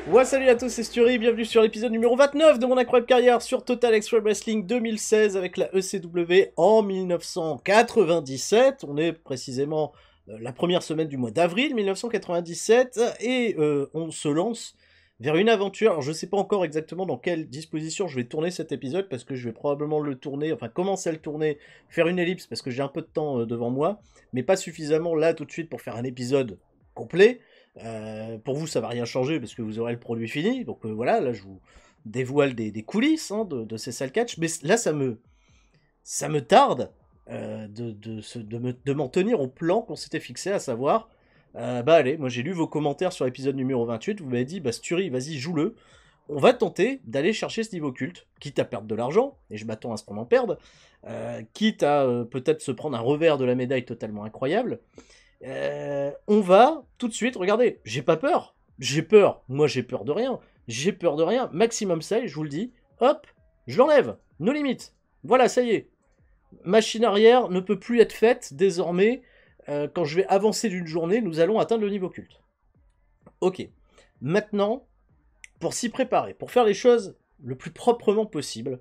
Ouais, salut à tous, c'est Sturi, bienvenue sur l'épisode numéro 29 de mon incroyable carrière sur Total Extreme Wrestling 2016 avec la ECW en 1997. On est précisément la première semaine du mois d'avril 1997 et on se lance vers une aventure. Alors je sais pas encore exactement dans quelle disposition je vais tourner cet épisode parce que je vais probablement le tourner, enfin commencer à le tourner, faire une ellipse parce que j'ai un peu de temps devant moi, mais pas suffisamment là tout de suite pour faire un épisode complet. Pour vous, ça va rien changer parce que vous aurez le produit fini. Donc voilà, là je vous dévoile des coulisses hein, de ces sales catch. Mais là, ça me tarde de m'en tenir au plan qu'on s'était fixé, à savoir, bah allez, moi j'ai lu vos commentaires sur l'épisode numéro 28. Vous m'avez dit, bah Sturi, vas-y, joue-le. On va tenter d'aller chercher ce niveau culte, quitte à perdre de l'argent, et je m'attends à ce qu'on en perde, quitte à peut-être se prendre un revers de la médaille totalement incroyable. On va tout de suite, regardez, j'ai pas peur. J'ai peur. Moi, j'ai peur de rien. J'ai peur de rien. Maximum seuil, je vous le dis. Hop, je l'enlève. Nos limites. Voilà, ça y est. Machine arrière ne peut plus être faite désormais. Quand je vais avancer d'une journée, nous allons atteindre le niveau culte. Ok. Maintenant, pour s'y préparer, pour faire les choses le plus proprement possible,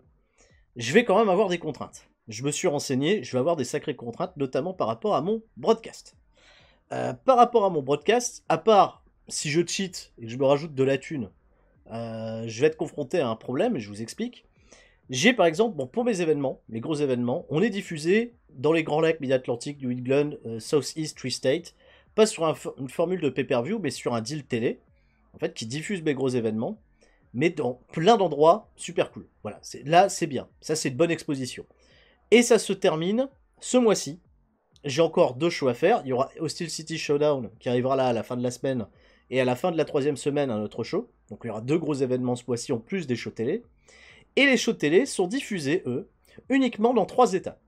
je vais quand même avoir des contraintes. Je me suis renseigné, je vais avoir des sacrées contraintes, notamment par rapport à mon broadcast. Par rapport à mon broadcast, à part si je cheat et que je me rajoute de la thune, je vais être confronté à un problème et je vous explique. J'ai par exemple, bon, pour mes événements, mes gros événements, on est diffusé dans les Grands Lacs Mid-Atlantique, New England, Southeast, Tri-State, pas sur une formule de pay-per-view, mais sur un deal télé, en fait, qui diffuse mes gros événements, mais dans plein d'endroits super cool. Voilà, là c'est bien, ça c'est de bonne exposition. Et ça se termine ce mois-ci. J'ai encore deux shows à faire. Il y aura Hostile City Showdown qui arrivera là à la fin de la semaine et à la fin de la troisième semaine un autre show. Donc il y aura deux gros événements ce mois-ci en plus des shows télé. Et les shows télé sont diffusés, eux, uniquement dans trois états.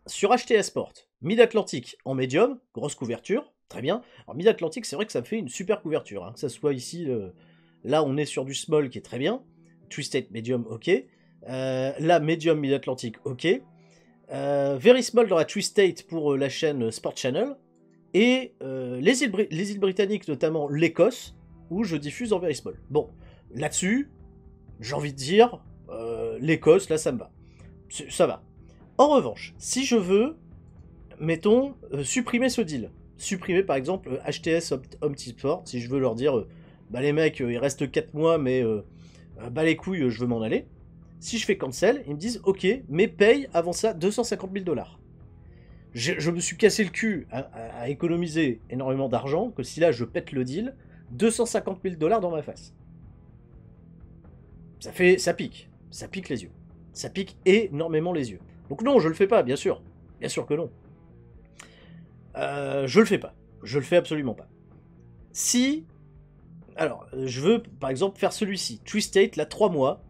Sur HTS Sport, Mid-Atlantique en médium, grosse couverture, très bien. Alors Mid-Atlantique, c'est vrai que ça fait une super couverture. Hein. Que ça soit ici, là on est sur du small qui est très bien. Twisted Medium, ok. Là, Medium Mid-Atlantique, ok. Very Small dans la Tri-State pour la chaîne Sport Channel, et les îles britanniques, notamment l'Écosse, où je diffuse en Very Small. Bon, là-dessus, j'ai envie de dire, l'Écosse, là, ça me va. Ça va. En revanche, si je veux, mettons, supprimer ce deal, supprimer par exemple HTS Omnisport, si je veux leur dire, bah les mecs, il reste 4 mois, mais bah les couilles, je veux m'en aller. Si je fais cancel, ils me disent ok, mais paye avant ça 250 000 $. Je me suis cassé le cul à économiser énormément d'argent, que si là je pète le deal, 250 000 $ dans ma face. Ça pique les yeux. Ça pique énormément les yeux. Donc non, je le fais pas, bien sûr que non. Je le fais pas, je le fais absolument pas. Si, alors, je veux par exemple faire celui-ci, Twistate, là 3 mois,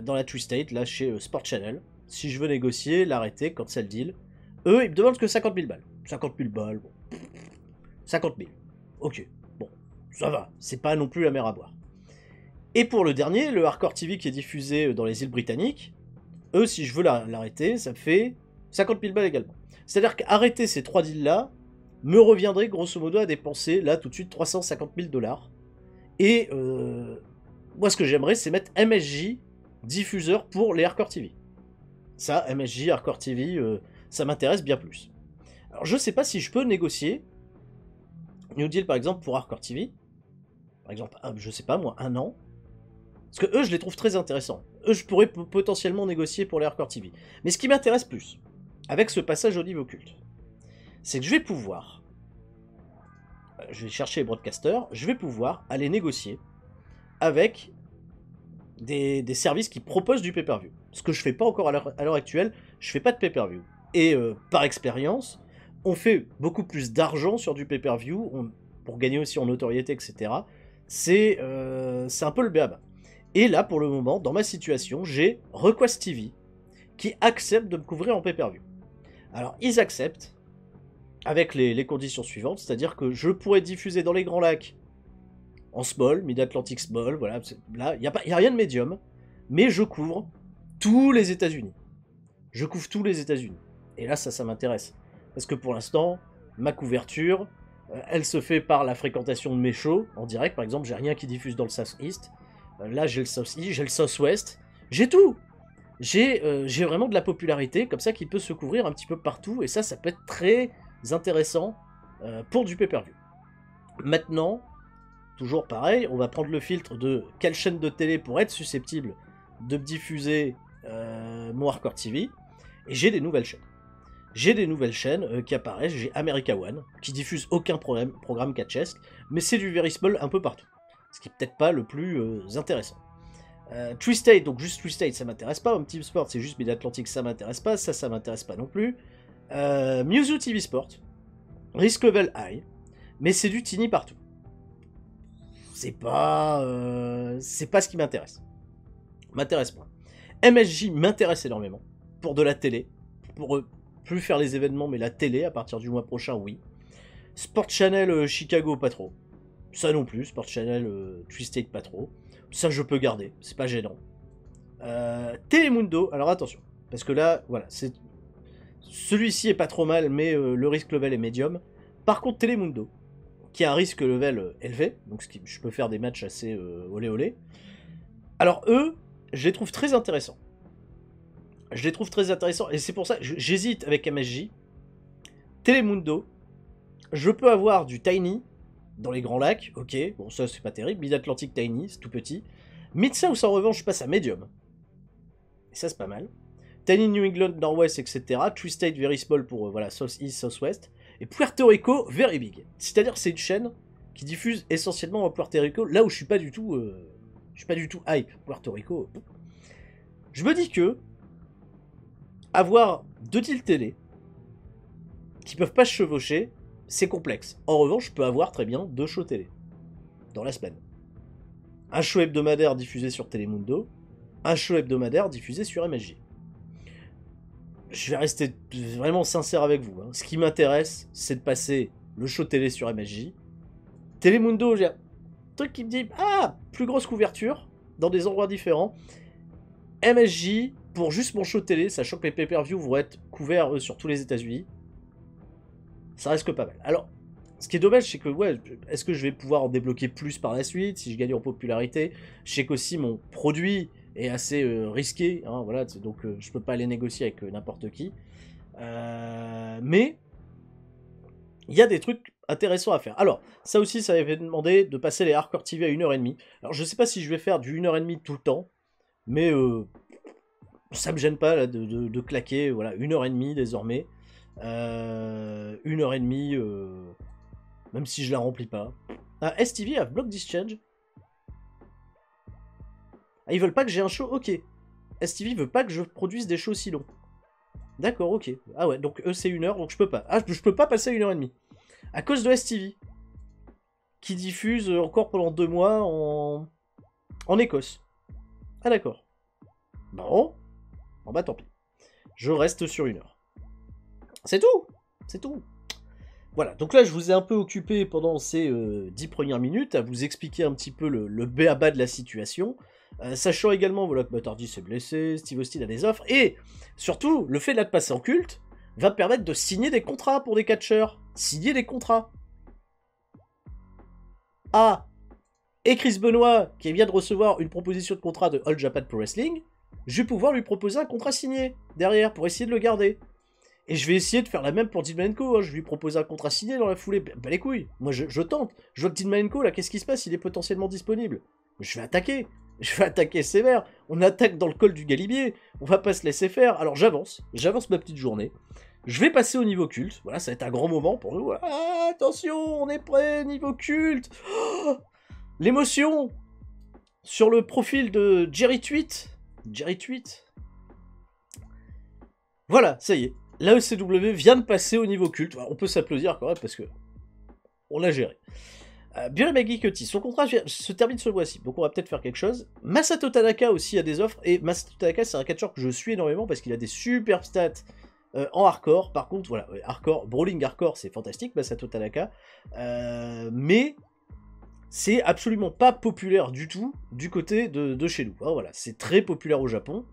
dans la Twistate, là chez Sport Channel. Si je veux négocier, l'arrêter, cancel deal. Eux, ils me demandent que 50 000 balles. 50 000 balles, bon. 50 000. Ok, bon, ça va, c'est pas non plus la mer à boire. Et pour le dernier, le Hardcore TV qui est diffusé dans les îles britanniques, eux, si je veux l'arrêter, ça me fait 50 000 balles également. C'est-à-dire qu'arrêter ces trois deals-là me reviendrait grosso modo à dépenser là tout de suite 350 000 $. Et moi, ce que j'aimerais, c'est mettre MSJ diffuseur pour les Hardcore TV. Ça, MSJ, Hardcore TV, ça m'intéresse bien plus. Alors, je sais pas si je peux négocier New Deal, par exemple, pour Hardcore TV. Par exemple, je sais pas, moi, 1 an. Parce que eux, je les trouve très intéressants. Eux, je pourrais potentiellement négocier pour les Hardcore TV. Mais ce qui m'intéresse plus, avec ce passage au niveau culte, c'est que je vais pouvoir, je vais chercher les broadcasters, je vais pouvoir aller négocier avec des services qui proposent du pay-per-view. Ce que je fais pas encore à l'heure actuelle, je fais pas de pay-per-view. Et par expérience, on fait beaucoup plus d'argent sur du pay-per-view, pour gagner aussi en notoriété, etc. C'est un peu le béaba. Et là, pour le moment, dans ma situation, j'ai Request TV qui accepte de me couvrir en pay-per-view. Alors, ils acceptent avec les conditions suivantes, c'est-à-dire que je pourrais diffuser dans les Grands Lacs en small, Mid-Atlantic small, voilà, là, il n'y a rien de médium, mais je couvre tous les États-Unis. Je couvre tous les États-Unis. Et là, ça m'intéresse. Parce que pour l'instant, ma couverture, Elle se fait par la fréquentation de mes shows en direct. Par exemple, j'ai rien qui diffuse dans le South East. Là, j'ai le South East, j'ai le South West. J'ai tout. J'ai vraiment de la popularité comme ça qui peut se couvrir un petit peu partout. Et ça peut être très intéressant pour du pay-per-view. Maintenant, toujours pareil, on va prendre le filtre de quelle chaîne de télé pour être susceptible de diffuser mon Hardcore TV. Et j'ai des nouvelles chaînes. J'ai des nouvelles chaînes qui apparaissent. J'ai America One, qui diffuse aucun programme catchesque, mais c'est du very small un peu partout. Ce qui est peut-être pas le plus intéressant. Twisted, donc juste Twisted, ça m'intéresse pas. Home Team Sport, c'est juste Mid-Atlantic, ça m'intéresse pas. Ça m'intéresse pas non plus. Musu TV Sport, Risk Level High, mais c'est du teeny partout. C'est pas ce qui m'intéresse. M'intéresse pas. MSJ m'intéresse énormément. Pour de la télé. Pour plus faire les événements, mais la télé, à partir du mois prochain, oui. Sport Channel Chicago, pas trop. Ça non plus. Sport Channel Twisted, pas trop. Ça, je peux garder. C'est pas gênant. Telemundo, alors attention. Parce que là, voilà, c'est... Celui-ci est pas trop mal, mais le risque level est médium. Par contre, Telemundo, qui a un risque level élevé, donc je peux faire des matchs assez olé olé. Alors eux, je les trouve très intéressants. Je les trouve très intéressants, et c'est pour ça que j'hésite avec MSJ. Telemundo, je peux avoir du Tiny dans les Grands Lacs, ok, bon ça c'est pas terrible. Mid-Atlantic Tiny, c'est tout petit. Mid-South en revanche, je passe à Medium. Et ça c'est pas mal. Tiny New England, Nord-Ouest, etc. Twisted, Very Small pour voilà, South East, South West. Et Puerto Rico, Very Big. C'est-à-dire que c'est une chaîne qui diffuse essentiellement en Puerto Rico, là où je suis pas du tout hype. Puerto Rico. Je me dis que avoir deux deals télé qui peuvent pas se chevaucher, c'est complexe. En revanche, je peux avoir très bien deux shows télé dans la semaine. Un show hebdomadaire diffusé sur Telemundo, un show hebdomadaire diffusé sur MSJ. Je vais rester vraiment sincère avec vous. Hein. Ce qui m'intéresse, c'est de passer le show télé sur MSJ. Telemundo, j'ai un truc qui me dit plus grosse couverture dans des endroits différents. MSJ, pour juste mon show télé, sachant que mes pay-per-view vont être couverts sur tous les États-Unis, ça reste que pas mal. Alors, ce qui est dommage, c'est que, ouais, est-ce que je vais pouvoir en débloquer plus par la suite, si je gagne en popularité? Je sais qu'aussi mon produit est assez risqué, hein, voilà, donc je peux pas aller négocier avec n'importe qui. Mais, il y a des trucs intéressants à faire. Alors, ça aussi, ça avait demandé de passer les Hardcore TV à 1h30. Alors, je sais pas si je vais faire du 1h30 tout le temps, mais ça me gêne pas là, de claquer, voilà, 1h30 désormais. 1h30, même si je la remplis pas. STV a blocked this change. Ils veulent pas que j'ai un show, ok. STV veut pas que je produise des shows si longs. D'accord, ok. Ah ouais, donc eux c'est 1h, donc je peux pas. Je peux pas passer à 1h30. À cause de STV. Qui diffuse encore pendant 2 mois en Écosse. Ah d'accord. Bon. Bon bah tant pis. Je reste sur 1h. C'est tout. C'est tout. Voilà, donc là je vous ai un peu occupé pendant ces 10 premières minutes à vous expliquer un petit peu le b.a.-ba de la situation, sachant également voilà, que Matt Hardy s'est blessé, Steve Austin a des offres, et surtout le fait de passer en culte va me permettre de signer des contrats pour des catcheurs. Signer des contrats. Ah, et Chris Benoit, qui vient de recevoir une proposition de contrat de All Japan Pro Wrestling, je vais pouvoir lui proposer un contrat signé derrière pour essayer de le garder. Et je vais essayer de faire la même pour Dean Malenko, hein. Je vais lui proposer un contrat signé dans la foulée. Bah les couilles, moi je tente. Je vois que Dean Malenko, là, qu'est-ce qui se passe? Il est potentiellement disponible. Je vais attaquer sévère. On attaque dans le col du Galibier. On va pas se laisser faire. Alors j'avance ma petite journée. Je vais passer au niveau culte. Voilà, ça va être un grand moment pour nous. Ah, attention, on est prêt, niveau culte. Oh, l'émotion sur le profil de Jerry Tweet. Voilà, ça y est. La ECW vient de passer au niveau culte. On peut s'applaudir quand même parce que on l'a géré. Bien Maggie Cutty, son contrat se termine ce mois-ci, donc on va peut-être faire quelque chose. Masato Tanaka aussi a des offres, et Masato Tanaka c'est un catcheur que je suis énormément parce qu'il a des super stats en hardcore. Par contre, voilà, hardcore, brawling hardcore c'est fantastique, Masato Tanaka, mais c'est absolument pas populaire du tout du côté de chez nous. Voilà, c'est très populaire au Japon.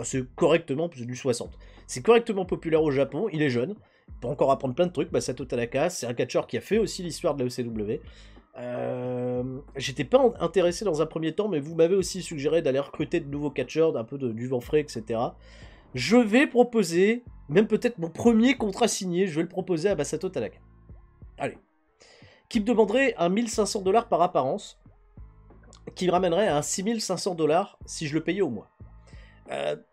C'est correctement, c'est du 60. C'est correctement populaire au Japon, il est jeune, Il peut encore apprendre plein de trucs. Masato Tanaka, c'est un catcheur qui a fait aussi l'histoire de la OCW. J'étais pas intéressé dans un premier temps, mais vous m'avez aussi suggéré d'aller recruter de nouveaux catcheurs, d'un peu du vent frais, etc. Je vais proposer, même peut-être mon premier contrat signé, je vais le proposer à Masato Tanaka. Allez. Qui me demanderait un 1500 $ par apparence, qui me ramènerait à un 6500 $ si je le payais au mois.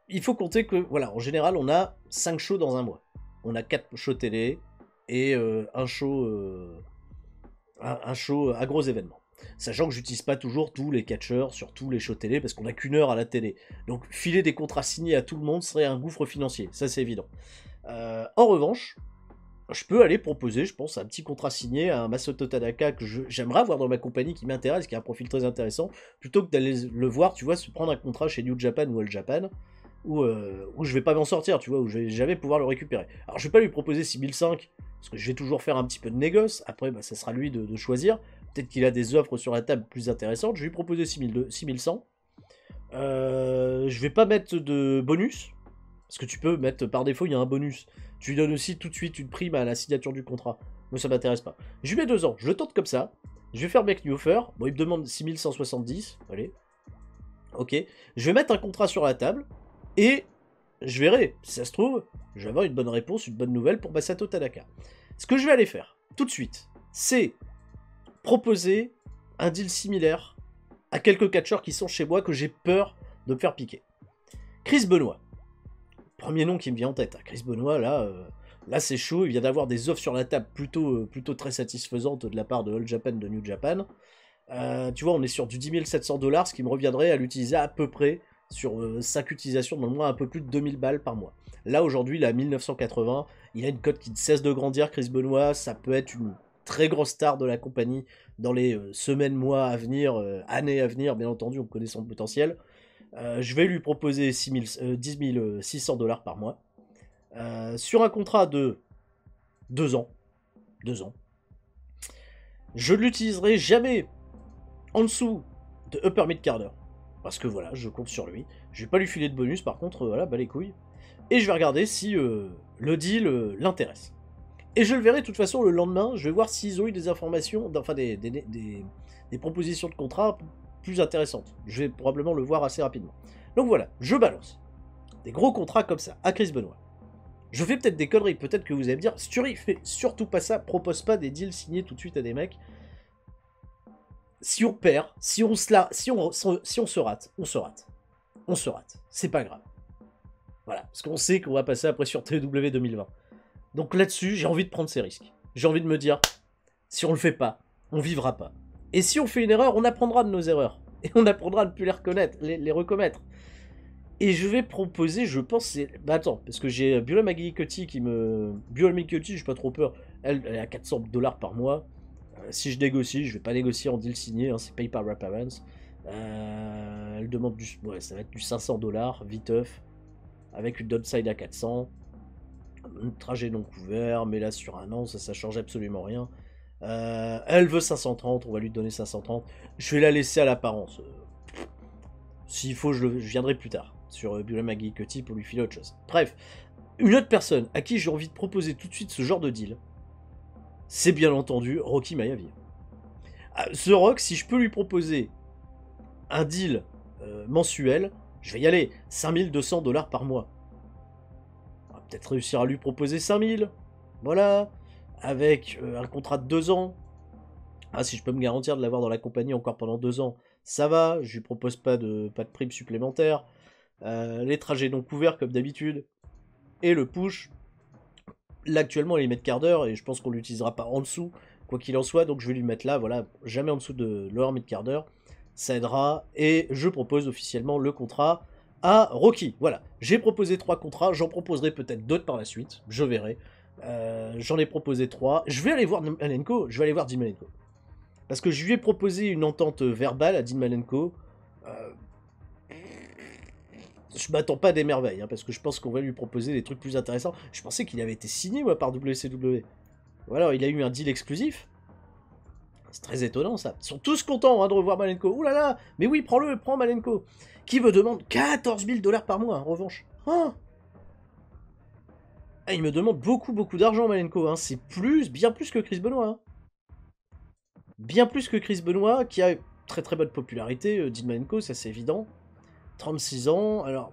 Il faut compter que, voilà, en général, on a 5 shows dans un mois. On a 4 shows télé et un show à gros événements. Sachant que j'utilise pas toujours tous les catcheurs sur tous les shows télé, parce qu'on a qu'une heure à la télé. Donc filer des contrats signés à tout le monde serait un gouffre financier, ça c'est évident. En revanche, je peux aller proposer, je pense, un petit contrat signé à un Masato Tanaka que j'aimerais avoir dans ma compagnie, qui m'intéresse, qui a un profil très intéressant, plutôt que d'aller le voir, tu vois, se prendre un contrat chez New Japan ou All Japan, où je vais pas m'en sortir, tu vois, où je vais jamais pouvoir le récupérer. Alors je vais pas lui proposer 6005, parce que je vais toujours faire un petit peu de négoce, après bah, ça sera lui de choisir, peut-être qu'il a des offres sur la table plus intéressantes, je vais lui proposer 6100, je vais pas mettre de bonus, parce que tu peux mettre, par défaut, il y a un bonus. Tu lui donnes aussi tout de suite une prime à la signature du contrat. Moi, ça m'intéresse pas. Je lui mets 2 ans, je le tente comme ça. Je vais faire make new offer. Bon, il me demande 6170. Allez. Ok. Je vais mettre un contrat sur la table. Et je verrai. Si ça se trouve, je vais avoir une bonne réponse, une bonne nouvelle pour Masato Tanaka. Ce que je vais aller faire, tout de suite, c'est proposer un deal similaire à quelques catcheurs qui sont chez moi que j'ai peur de me faire piquer. Chris Benoit. Premier nom qui me vient en tête. Chris Benoit, là c'est chaud. Il vient d'avoir des offres sur la table plutôt très satisfaisantes de la part de All Japan, de New Japan. Tu vois, on est sur du 10 700 $, ce qui me reviendrait à l'utiliser à peu près sur 5 utilisations dans le mois, un peu plus de 2000 balles par mois. Là, aujourd'hui, il a 1980. Il a une cote qui ne cesse de grandir, Chris Benoit. Ça peut être une très grosse star de la compagnie dans les semaines, mois à venir, années à venir, bien entendu, on connaît son potentiel. Je vais lui proposer 10 600 $ par mois. Sur un contrat de 2 ans. 2 ans. Je ne l'utiliserai jamais en dessous de Upper Mid Carder. Parce que voilà, je compte sur lui. Je vais pas lui filer de bonus, par contre, voilà, bah les couilles. Et je vais regarder si le deal l'intéresse. Et je le verrai de toute façon le lendemain. Je vais voir s'ils ont eu des informations, enfin des propositions de contrat plus intéressantes. Je vais probablement le voir assez rapidement. Donc voilà, je balance des gros contrats comme ça à Chris Benoit. Je fais peut-être des conneries, peut-être que vous allez me dire, Sturi, fais surtout pas ça, propose pas des deals signés tout de suite à des mecs. Si on perd, si on se rate, on se rate. On se rate, c'est pas grave. Voilà, parce qu'on sait qu'on va passer après sur TW 2020. Donc là-dessus, j'ai envie de prendre ces risques. J'ai envie de me dire, si on le fait pas, on vivra pas. Et si on fait une erreur, on apprendra de nos erreurs. Et on apprendra à ne plus les reconnaître, les recommettre. Et je vais proposer, je pense, c'est... Bah attends, parce que j'ai Beulah McGillicuddy qui me... Beulah McGillicuddy, j'ai pas trop peur. Elle est à 400 $ par mois. Si je négocie, je vais pas négocier en deal signé, hein, c'est pay par appearance. Elle demande du... Ouais, ça va être du 500 $, viteuf. Avec une downside à 400. Un trajet non couvert, mais là sur un an, ça change absolument rien. Elle veut 530, on va lui donner 530. Je vais la laisser à l'apparence. S'il faut, je viendrai plus tard sur Beulah McGillicuddy pour lui filer autre chose. Bref, une autre personne à qui j'ai envie de proposer tout de suite ce genre de deal, c'est bien entendu Rocky Maivia. Ce Rock, si je peux lui proposer un deal mensuel, je vais y aller. 5200 $ par mois. On va peut-être réussir à lui proposer 5000. Voilà. Avec un contrat de 2 ans. Ah, si je peux me garantir de l'avoir dans la compagnie encore pendant 2 ans, ça va. Je lui propose pas de prime supplémentaire. Les trajets non couverts comme d'habitude. Et le push. Là, actuellement, il est quart d'heure et je pense qu'on l'utilisera pas en dessous, quoi qu'il en soit. Donc, je vais lui mettre là, voilà, jamais en dessous de lower mid quart d'heure. Ça aidera. Et je propose officiellement le contrat à Rocky. Voilà, j'ai proposé 3 contrats. J'en proposerai peut-être d'autres par la suite. Je verrai. J'en ai proposé 3. Je vais aller voir Malenko. Je vais aller voir Dean Malenko. Parce que je lui ai proposé une entente verbale à Dean Malenko. Je m'attends pas à des merveilles, hein, parce que je pense qu'on va lui proposer des trucs plus intéressants. Je pensais qu'il avait été signé, moi, par WCW. Voilà, il a eu un deal exclusif. C'est très étonnant, ça. Ils sont tous contents hein, de revoir Malenko. Ouh là là, mais oui, prends-le, prends Malenko. Qui me demande 14 000 $ par mois, en revanche. Oh Ah, il me demande beaucoup d'argent, Malenko. Hein. C'est bien plus que Chris Benoit. Hein. Bien plus que Chris Benoit, qui a très bonne popularité, Dean Malenko, ça c'est évident. 36 ans, alors...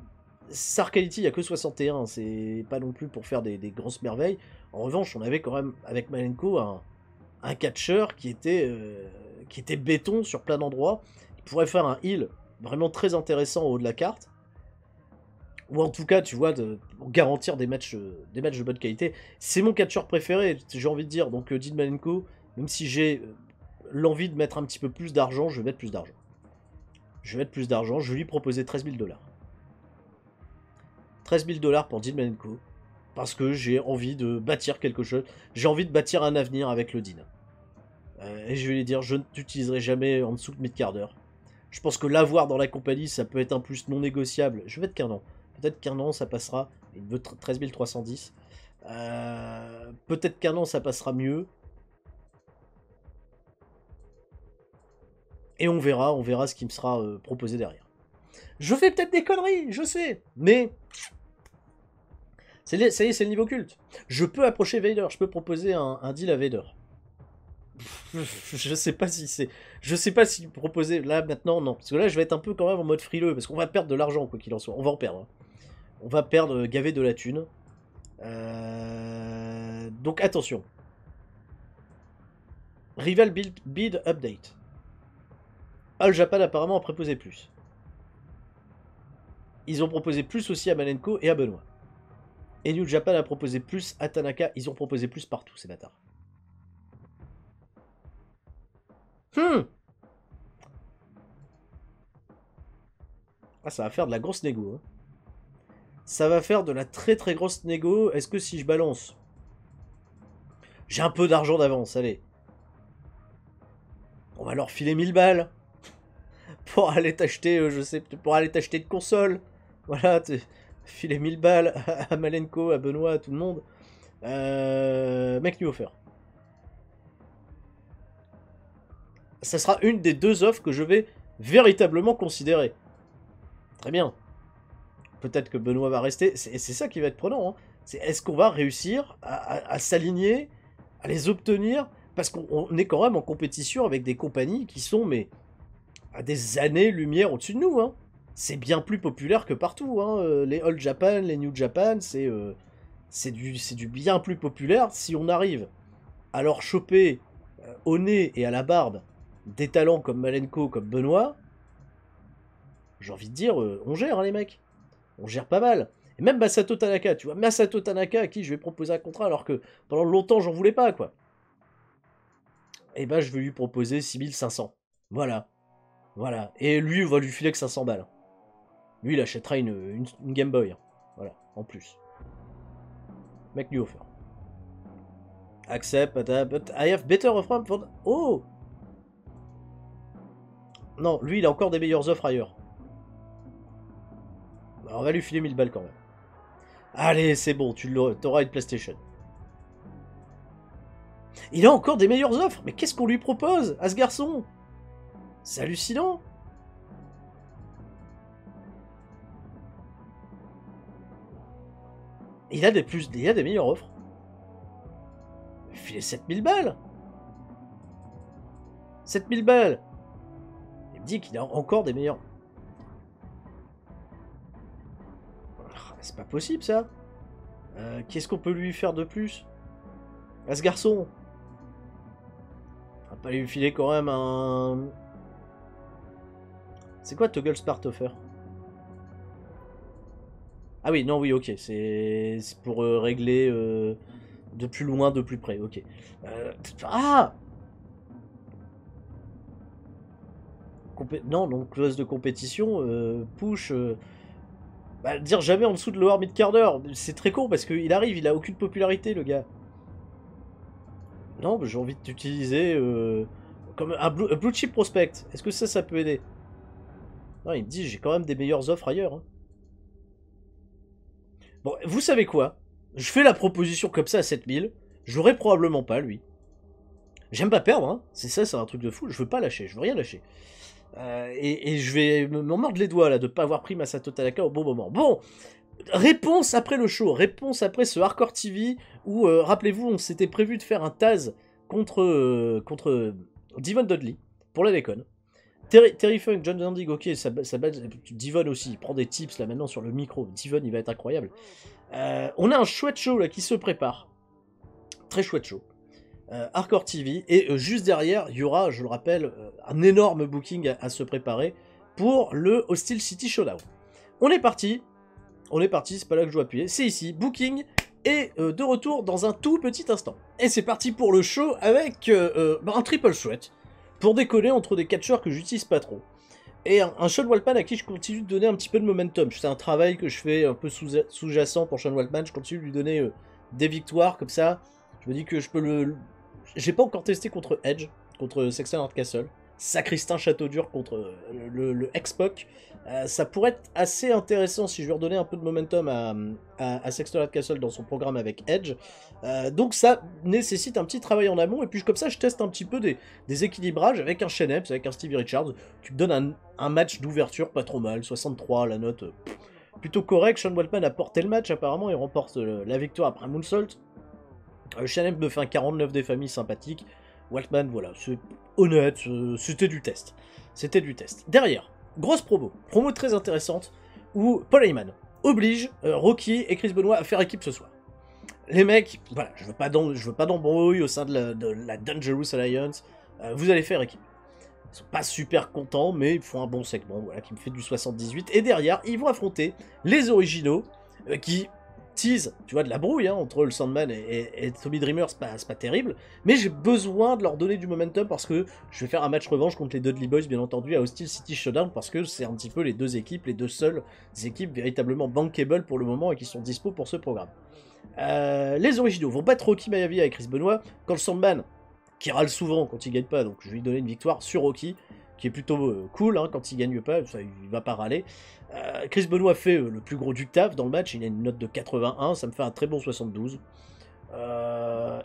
Sarkality, il n'y a que 61, c'est pas non plus pour faire des grosses merveilles. En revanche, on avait quand même, avec Malenko, un catcheur qui était béton sur plein d'endroits. Il pourrait faire un heal vraiment très intéressant au haut de la carte. Ou en tout cas, tu vois, pour garantir des matchs de bonne qualité. C'est mon catcheur préféré, j'ai envie de dire. Donc, Dean Malenko, même si j'ai l'envie de mettre un petit peu plus d'argent, je vais mettre plus d'argent. Je vais vais lui proposer 13 000 $. 13 000 $ pour Dean Malenko. Parce que j'ai envie de bâtir quelque chose. J'ai envie de bâtir un avenir avec le Dean. Et je vais lui dire, je ne t'utiliserai jamais en dessous de mid-carder. Je pense que l'avoir dans la compagnie, ça peut être un plus non négociable. Je vais mettre qu'un an. Peut-être qu'un an, ça passera. Il veut 13 310. Peut-être qu'un an, ça passera mieux. Et on verra ce qui me sera proposé derrière. Je fais peut-être des conneries, je sais. Mais ça y est, c'est le niveau culte. Je peux approcher Vader, je peux proposer un deal à Vader. Je sais pas si c'est... Je sais pas si proposer... Là, maintenant, non. Parce que là, je vais être un peu quand même en mode frileux. Parce qu'on va perdre de l'argent, quoi qu'il en soit. On va en perdre. Hein. On va perdre, gaver de la thune. Donc, attention. Rival bid update. All Japan, apparemment, a proposé plus. Ils ont proposé plus aussi à Malenko et à Benoît. Et New Japan a proposé plus à Tanaka. Ils ont proposé plus partout, ces bâtards. Ah, ça va faire de la grosse négo. Hein. Ça va faire de la très grosse négo. Est-ce que si je balance... J'ai un peu d'argent d'avance, allez. On va leur filer 1000 balles. Pour aller t'acheter, je sais, pour aller t'acheter de console. Voilà, filer 1000 balles à Malenko, à Benoît, à tout le monde. Make new offer. Ça sera une des deux offres que je vais véritablement considérer. Très bien. Peut-être que Benoît va rester. C'est ça qui va être prenant. Hein. C'est est-ce qu'on va réussir à s'aligner, à les obtenir. Parce qu'on est quand même en compétition avec des compagnies qui sont mais à des années-lumière au-dessus de nous. Hein. C'est bien plus populaire que partout. Hein. Les All Japan, les New Japan, c'est du bien plus populaire. Si on arrive à leur choper au nez et à la barbe des talents comme Malenko, comme Benoît, j'ai envie de dire, on gère hein, les mecs. On gère pas mal. Et même Masato Tanaka, tu vois, Masato Tanaka à qui je vais proposer un contrat alors que pendant longtemps j'en voulais pas, quoi. Et ben je vais lui proposer 6500. Voilà. Voilà. Et lui, on va lui filer que 500 balles. Lui, il achètera une Game Boy. Voilà, en plus. Make new offer. Accept, but I have better offer for... Oh! Non, lui, il a encore des meilleures offres ailleurs. Alors, on va lui filer 1000 balles quand même. Allez, c'est bon, tu auras une PlayStation. Il a encore des meilleures offres. Mais qu'est-ce qu'on lui propose à ce garçon? C'est hallucinant. Il a des meilleures offres. Filez 7000 balles. 7000 balles. Il me dit qu'il a encore des meilleurs. C'est pas possible ça. Qu'est-ce qu'on peut lui faire de plus à ce garçon? On va pas lui filer quand même un... C'est quoi Toggle Smart Offer? Ah oui, non, oui, ok. C'est pour régler de plus loin, de plus près. Ok. Ah Non, donc clause de compétition, push... Bah, dire jamais en dessous de lower mid-carder, c'est très con parce qu'il arrive, il a aucune popularité le gars. Non, j'ai envie de t'utiliser comme un blue chip prospect. Est-ce que ça peut aider? Non, il me dit j'ai quand même des meilleures offres ailleurs. Hein. Bon, vous savez quoi? Je fais la proposition comme ça à 7000. J'aurais probablement pas, lui. J'aime pas perdre, hein. C'est un truc de fou. Je veux pas lâcher, je veux rien lâcher. Et je vais m'en mordre les doigts, là, de pas avoir pris Masato Tanaka au bon moment. Bon, réponse après le show, réponse après ce Hardcore TV où, rappelez-vous, on s'était prévu de faire un Taz contre Devon Dudley, pour la déconne. Terry Funk, John Zandig, ok, ça base, Devon aussi, il prend des tips là maintenant sur le micro, Devon il va être incroyable. On a un chouette show là qui se prépare, très chouette show. Hardcore TV, et juste derrière, il y aura, je le rappelle, un énorme booking à se préparer pour le Hostile City Showdown. On est parti, c'est pas là que je dois appuyer, c'est ici, booking, et de retour dans un tout petit instant. Et c'est parti pour le show avec un triple threat, pour décoller entre des catcheurs que j'utilise pas trop. Et un Sean Waltman à qui je continue de donner un petit peu de momentum. C'est un travail que je fais un peu sous-jacent pour Sean Waltman, je continue de lui donner des victoires comme ça. Je me dis que je peux le... J'ai pas encore testé contre Edge, contre Sexton Hardcastle. Sacristain Château-Dur contre le X-Pac. Ça pourrait être assez intéressant si je lui redonnais un peu de momentum à Sexton Hardcastle dans son programme avec Edge. Donc ça nécessite un petit travail en amont. Et puis comme ça, je teste un petit peu des équilibrages avec un Shane Epps, avec un Stevie Richards. Tu me donnes un match d'ouverture pas trop mal. 63, la note plutôt correcte. Sean Waltman a porté le match apparemment. Il remporte la victoire après Moonsault. Shane Epps me fait un 49 des familles sympathique. Waltman, voilà, c'est honnête, c'était du test. C'était du test. Derrière, grosse promo très intéressante, où Paul Heyman oblige Rocky et Chris Benoit à faire équipe ce soir. Les mecs, voilà, je veux pas d'embrouille au sein de la Dangerous Alliance, vous allez faire équipe. Ils sont pas super contents, mais ils font un bon segment, voilà, qui me fait du 78. Et derrière, ils vont affronter les originaux, qui tease, tu vois, de la brouille entre le Sandman et Tommy Dreamer, c'est pas terrible, mais j'ai besoin de leur donner du momentum parce que je vais faire un match revanche contre les Dudley Boys, bien entendu, à Hostile City Showdown, parce que c'est un petit peu les deux seules équipes véritablement bankable pour le moment et qui sont dispo pour ce programme. Les originaux vont battre Rocky Maivia avec Chris Benoit, quand le Sandman, qui râle souvent quand il gagne pas, donc je vais lui donner une victoire sur Rocky, qui est plutôt cool quand il gagne pas, ça, il va pas râler. Chris Benoit fait le plus gros du taf dans le match, il a une note de 81, ça me fait un très bon 72.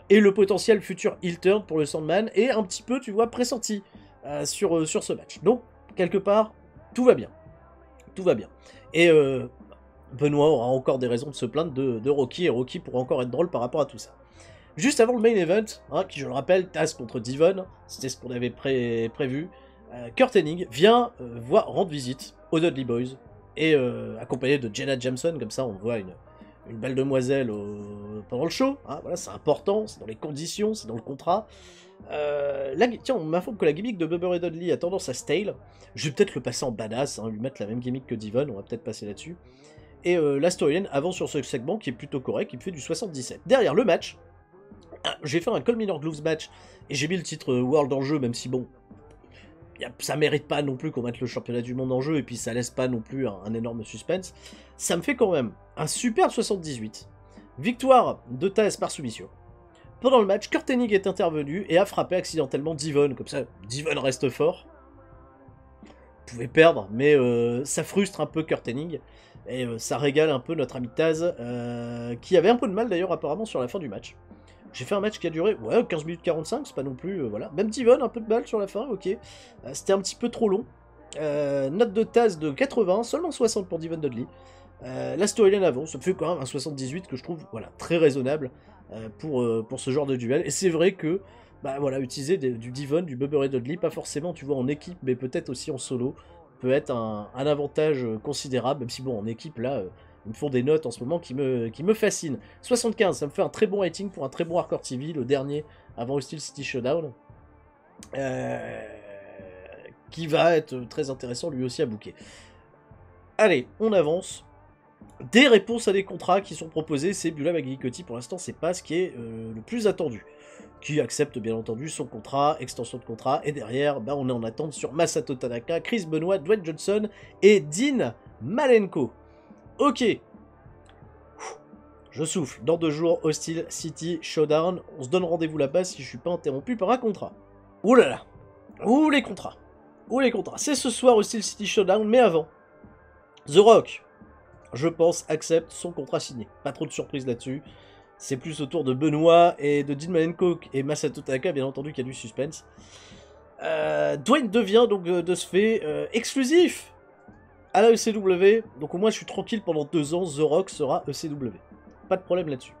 Et le potentiel futur heel turn pour le Sandman est un petit peu, tu vois, pressenti sur ce match. Donc, quelque part, tout va bien. Tout va bien. Et Benoit aura encore des raisons de se plaindre de Rocky, et Rocky pourra encore être drôle par rapport à tout ça. Juste avant le main event, qui je le rappelle, Taz contre Devon, c'était ce qu'on avait prévu, Kurt Hennig vient rendre visite aux Dudley Boys, et accompagné de Jenna Jameson, comme ça on voit une belle demoiselle pendant le show, voilà, c'est important, c'est dans les conditions, c'est dans le contrat. Tiens, on m'informe que la gimmick de Bubba Ray Dudley a tendance à stale, je vais peut-être le passer en badass, lui mettre la même gimmick que Devon, on va peut-être passer là-dessus. Et la storyline avance sur ce segment qui est plutôt correct, qui me fait du 77. Derrière le match, j'ai fait un Cole Miller Gloves match, et j'ai mis le titre World en jeu, même si bon, ça mérite pas non plus qu'on mette le championnat du monde en jeu, et puis ça laisse pas non plus un énorme suspense. Ça me fait quand même un super 78. Victoire de Taz par soumission. Pendant le match, Kurt Hennig est intervenu et a frappé accidentellement Devon, comme ça Devon reste fort. Vous pouvez perdre, mais ça frustre un peu Kurt Hennig, et ça régale un peu notre ami Taz, qui avait un peu de mal d'ailleurs apparemment sur la fin du match. J'ai fait un match qui a duré 15 minutes 45, c'est pas non plus... voilà. Même Devon, un peu de mal sur la fin, ok. C'était un petit peu trop long. Note de Taz de 80, seulement 60 pour Devon Dudley. La storyline avance, ça me fait quand même un 78 que je trouve très raisonnable pour ce genre de duel. Et c'est vrai que utiliser du Devon, du Bubba Ray Dudley, pas forcément tu vois en équipe, mais peut-être aussi en solo, peut être un avantage considérable, même si bon en équipe là... ils me font des notes en ce moment qui me fascinent. 75, ça me fait un très bon rating pour un très bon Hardcore TV, le dernier avant Hostile City Showdown. Qui va être très intéressant lui aussi à booker. Allez, on avance. Des réponses à des contrats qui sont proposés, c'est Beulah McGillicuddy, pour l'instant c'est pas ce qui est le plus attendu. Qui accepte bien entendu son contrat, extension de contrat, et derrière, on est en attente sur Masato Tanaka, Chris Benoit, Dwayne Johnson et Dean Malenko. Ok. Je souffle. Dans 2 jours, Hostile City Showdown. On se donne rendez-vous là-bas si je suis pas interrompu par un contrat. Ouh là là. Ouh les contrats. Ouh les contrats. C'est ce soir Hostile City Showdown, mais avant. The Rock, je pense, accepte son contrat signé. Pas trop de surprises là-dessus. C'est plus autour de Benoit et de Dean Malenko et Masato Tanaka, bien entendu, qu'il y a du suspense. Dwayne devient donc de ce fait exclusif à la ECW, donc au moins je suis tranquille pendant 2 ans, The Rock sera ECW. Pas de problème là-dessus.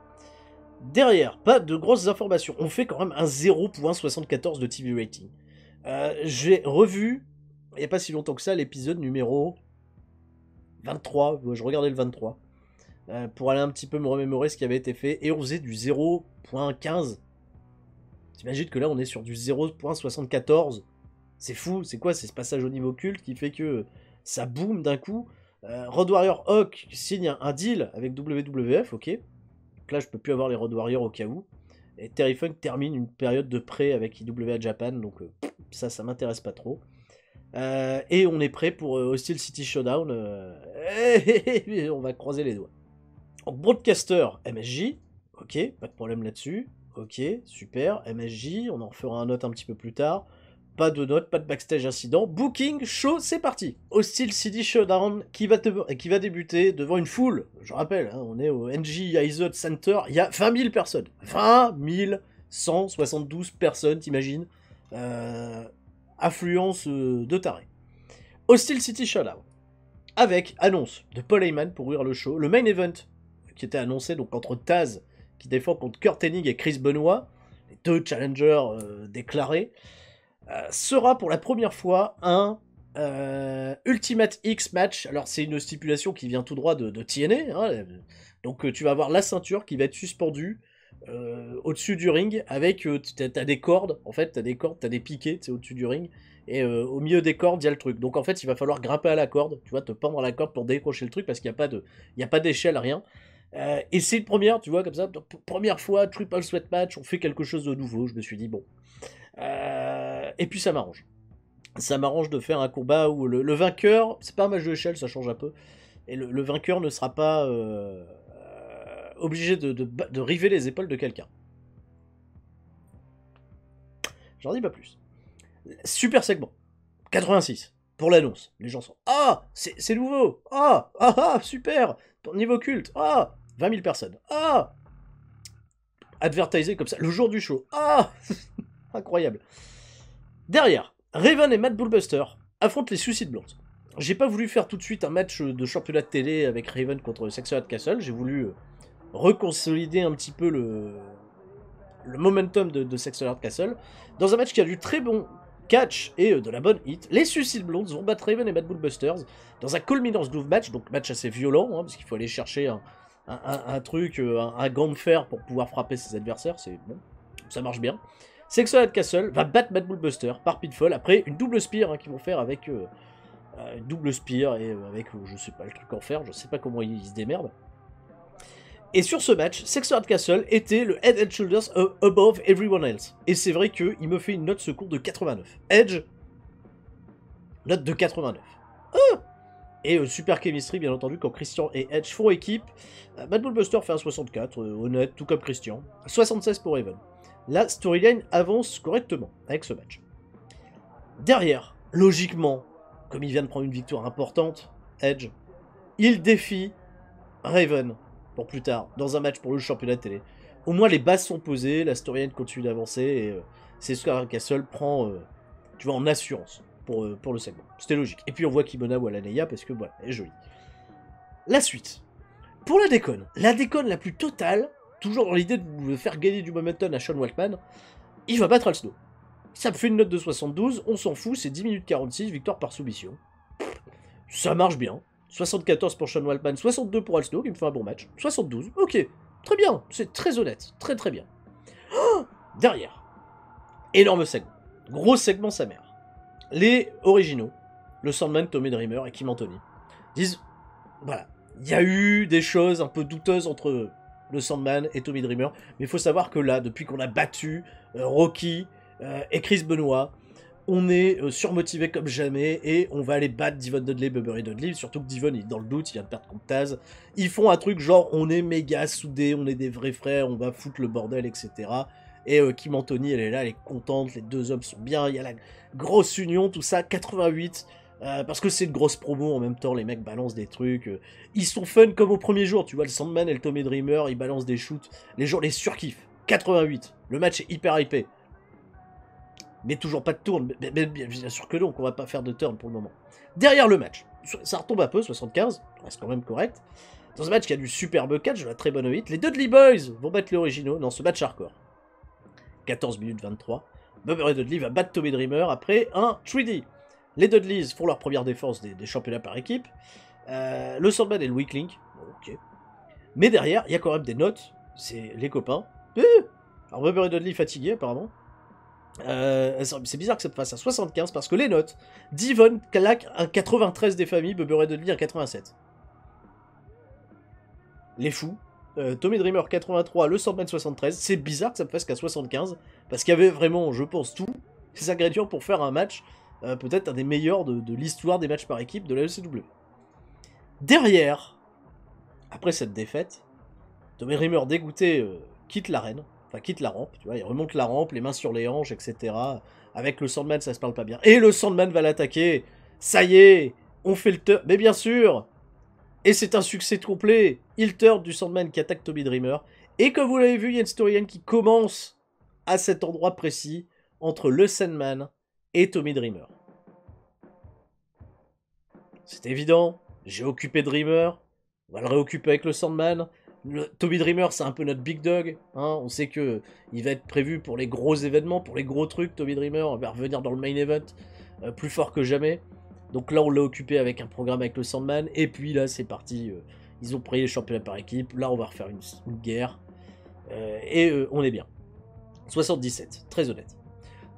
Derrière, pas de grosses informations. On fait quand même un 0.74 de TV rating. J'ai revu, il n'y a pas si longtemps que ça, l'épisode numéro 23, je regardais le 23, pour aller un petit peu me remémorer ce qui avait été fait, et on faisait du 0.15. T'imagines que là on est sur du 0.74. C'est fou, c'est quoi? C'est ce passage au niveau culte qui fait que ça boom d'un coup. Road Warrior Hawk signe un deal avec WWF, ok. Donc là je peux plus avoir les Road Warriors au cas où. Et Terry Funk termine une période de prêt avec IWA Japan, donc ça m'intéresse pas trop. Et on est prêt pour Hostile City Showdown. On va croiser les doigts. Donc, broadcaster MSJ, ok, pas de problème là-dessus. Ok, super, MSJ, on en fera un note un petit peu plus tard. Pas de note, pas de backstage incident. Booking, show, c'est parti. Hostile City Showdown qui va débuter devant une foule. Je rappelle, hein, on est au NJ Izod Center, il y a 20 000 personnes. 20 172 personnes, t'imagines. Affluence de taré. Hostile City Showdown. Avec annonce de Paul Heyman pour ouvrir le show. Le main event qui était annoncé donc entre Taz qui défend contre Kurt Hennig et Chris Benoit, les 2 challengers déclarés, sera pour la première fois un Ultimate X match. Alors c'est une stipulation qui vient tout droit de TNA, hein, donc tu vas avoir la ceinture qui va être suspendue au-dessus du ring avec t'as des cordes, en fait t'as des piquets au-dessus du ring, et au milieu des cordes il y a le truc, donc en fait il va falloir grimper à la corde, tu vois, te pendre à la corde pour décrocher le truc parce qu'il n'y a pas d'échelle, rien. Et c'est une première, tu vois, comme ça, première fois, triple sweat match, on fait quelque chose de nouveau, je me suis dit bon. Et puis ça m'arrange. Ça m'arrange de faire un combat où le vainqueur, c'est pas un match de échelle, ça change un peu, et le vainqueur ne sera pas obligé de river les épaules de quelqu'un. J'en dis pas plus. Super segment. 86. Pour l'annonce. Les gens sont ah, c'est nouveau. Ah, super. Niveau culte. Ah, 20 000 personnes. Ah, advertisé comme ça. Le jour du show. Ah, incroyable. Derrière, Raven et Matt Bullbuster affrontent les Suicide Blondes. J'ai pas voulu faire tout de suite un match de championnat de télé avec Raven contre Sexual Castle. J'ai voulu reconsolider un petit peu le momentum de Sexual Castle dans un match qui a du très bon catch et de la bonne hit. Les Suicide Blondes vont battre Raven et Matt Bullbusters dans un Culminance Groove match, donc match assez violent, hein, parce qu'il faut aller chercher un truc, un gant de fer pour pouvoir frapper ses adversaires, c'est bon, ça marche bien. Sexual Castle va battre Matt Bullbuster par pinfall après une double spear hein, qu'ils vont faire avec une double spear et avec je sais pas le truc en fer, je sais pas comment ils se démerdent. Et sur ce match, Sexual Castle était le head and shoulders above everyone else. Et c'est vrai qu'il me fait une note secours de 89. Edge, note de 89. Et super chemistry, bien entendu, quand Christian et Edge font équipe. Matt Bullbuster fait un 64, honnête, tout comme Christian. 76 pour Raven. La storyline avance correctement avec ce match. Derrière, logiquement, comme il vient de prendre une victoire importante, Edge, il défie Raven pour plus tard, dans un match pour le championnat de télé. Au moins les bases sont posées, la storyline continue d'avancer, et Sexual Castle prend, tu vois, en assurance pour le segment. C'était logique. Et puis on voit Kimona ou Alaneya parce que voilà, elle est jolie. La suite. Pour la déconne la plus totale, toujours dans l'idée de faire gagner du momentum à Sean Waltman, il va battre Al Snow. Ça me fait une note de 72, on s'en fout, c'est 10 minutes 46, victoire par soumission. Ça marche bien. 74 pour Sean Waltman, 62 pour Al Snow, qui me fait un bon match. 72, ok, très bien, c'est très honnête, très très bien. Oh, derrière, énorme segment, gros segment sa mère. Les originaux, le Sandman, Tommy Dreamer et Kim Anthony, disent, voilà, il y a eu des choses un peu douteuses entre le Sandman et Tommy Dreamer, mais il faut savoir que là, depuis qu'on a battu Rocky et Chris Benoit, on est surmotivé comme jamais et on va aller battre Devon Dudley, Bubba Dudley, surtout que Devon il est dans le doute, il vient de perdre contre Taz. Ils font un truc genre on est méga soudés, on est des vrais frères, on va foutre le bordel, etc. Et Kim Anthony elle est là, elle est contente, les deux hommes sont bien, il y a la grosse union, tout ça, 88. Parce que c'est une grosse promo en même temps, les mecs balancent des trucs. Ils sont fun comme au premier jour, tu vois, le Sandman et le Tommy Dreamer, ils balancent des shoots. Les gens les surkiffent. 88. Le match est hyper hypé. Mais toujours pas de tourne. Bien sûr que non, qu'on va pas faire de turn pour le moment. Derrière le match, ça retombe un peu, 75, reste quand même correct. Dans un match qui a du superbe catch, de la très bonne hit, les Dudley Boys vont battre les originaux dans ce match hardcore. 14 minutes 23. Bubba Ray Dudley va battre Tommy Dreamer après un 3D. Les Dudleys font leur première défense des championnats par équipe. Le Sandman et le Weak Link. Ok. Mais derrière, il y a quand même des notes. C'est les copains. Alors Bubba Ray Dudley fatigué apparemment. C'est bizarre que ça te fasse à 75 parce que les notes. Devon claque un 93 des familles, Bubba Ray Dudley un 87. Les fous. Tommy Dreamer 83, le Sandman 73. C'est bizarre que ça me fasse qu'à 75 parce qu'il y avait vraiment, je pense, tous les ingrédients pour faire un match peut-être un des meilleurs de l'histoire des matchs par équipe de la ECW. Derrière, après cette défaite, Tommy Dreamer dégoûté quitte l'arène, enfin quitte la rampe, tu vois, il remonte la rampe, les mains sur les hanches, etc. Avec le Sandman, ça se parle pas bien. Et le Sandman va l'attaquer. Ça y est, on fait le turn. Mais bien sûr. Et c'est un succès complet. Il turn du Sandman qui attaque Tommy Dreamer. Et comme vous l'avez vu, il y a une storyline qui commence à cet endroit précis entre le Sandman et Tommy Dreamer. C'est évident. J'ai occupé Dreamer. On va le réoccuper avec le Sandman. Tommy Dreamer, c'est un peu notre big dog. Hein. On sait que il va être prévu pour les gros événements, pour les gros trucs. Tommy Dreamer va revenir dans le main event plus fort que jamais. Donc là, on l'a occupé avec un programme avec le Sandman. Et puis là, c'est parti. Ils ont pris les championnats par équipe. Là, on va refaire une guerre. On est bien. 77, très honnête.